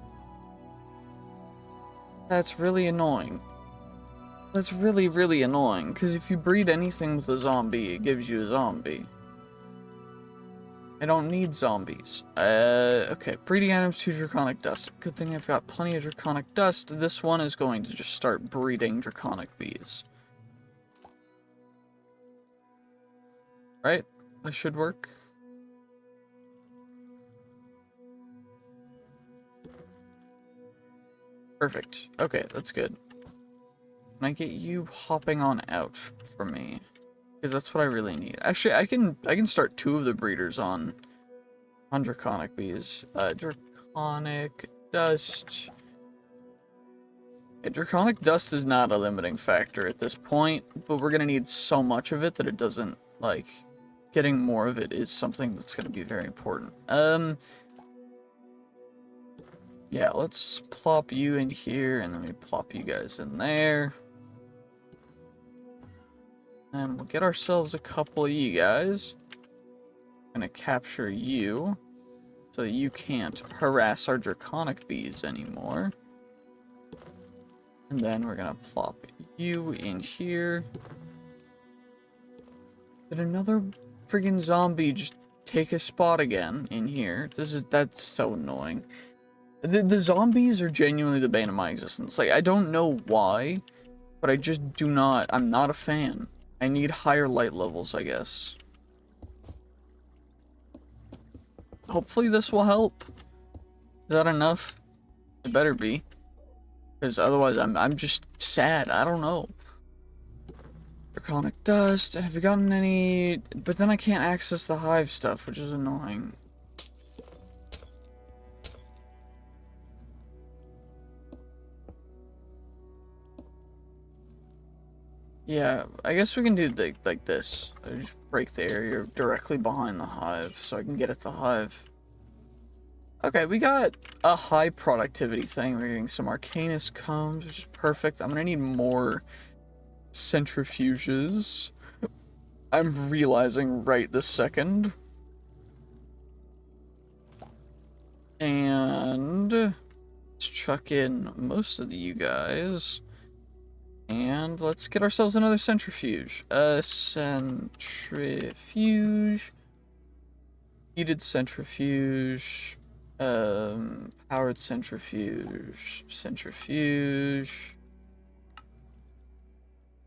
Speaker 1: That's really annoying. That's really, really annoying, because if you breed anything with a zombie, it gives you a zombie. I don't need zombies. Okay, breeding items 2 draconic dust. Good thing I've got plenty of draconic dust. This one is going to just start breeding draconic bees. Right? That should work. Perfect. Okay, that's good. Can I get you hopping on out for me? Because that's what I really need. Actually, I can start 2 of the breeders on draconic bees. Draconic dust. Yeah, draconic dust is not a limiting factor at this point, but we're gonna need so much of it that it doesn't, like, getting more of it is something that's gonna be very important. Yeah, let's plop you in here, and then we plop you guys in there. And we'll get ourselves a couple of you guys. Gonna capture you, so that you can't harass our draconic bees anymore. And then we're gonna plop you in here. Did another friggin' zombie just take a spot again in here? That's so annoying. The zombies are genuinely the bane of my existence. Like, I don't know why, but I just I'm not a fan. I need higher light levels, I guess. Hopefully this will help. Is that enough? It better be. Because otherwise I'm just sad. I don't know. Draconic dust. Have you gotten any? But then I can't access the hive stuff, which is annoying. Yeah, I guess we can do like this. I just break the area directly behind the hive so I can get at the hive. Okay, we got a high productivity thing. We're getting some Arcanus combs, which is perfect. I'm gonna need more centrifuges. I'm realizing right this second. And let's chuck in most of you guys. And let's get ourselves another centrifuge. Centrifuge. Heated centrifuge. Powered centrifuge. Centrifuge.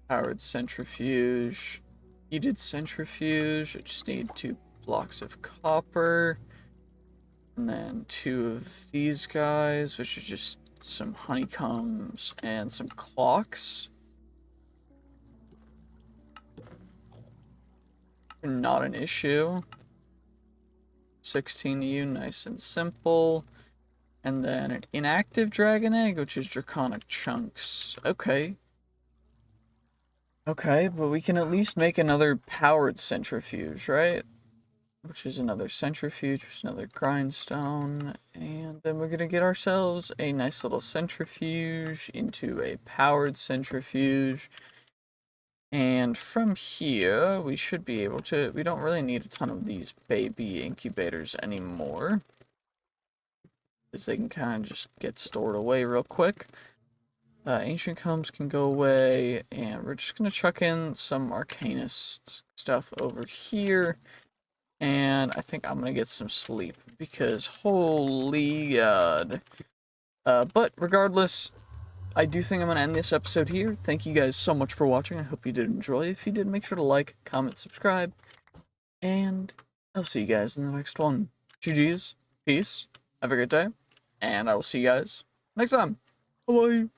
Speaker 1: Powered centrifuge. Heated centrifuge. I just need 2 blocks of copper. And then 2 of these guys, which is just some honeycombs and some clocks. Not an issue. 16 to you, nice and simple. And then an inactive dragon egg, which is draconic chunks. Okay. Okay, but we can at least make another powered centrifuge, right? Which is another centrifuge, just another grindstone, and then we're gonna get ourselves a nice little centrifuge into a powered centrifuge. And from here, we should be able to, we don't really need a ton of these baby incubators anymore, because they can kind of just get stored away real quick. Ancient combs can go away, and we're just gonna chuck in some Arcanus stuff over here. And I think I'm gonna get some sleep because holy god. But regardless, I do think I'm gonna end this episode here. Thank you guys so much for watching. I hope you did enjoy. If you did, make sure to like, comment, subscribe, and I'll see you guys in the next one. GG's, peace, have a great day, and I will see you guys next time. Bye bye.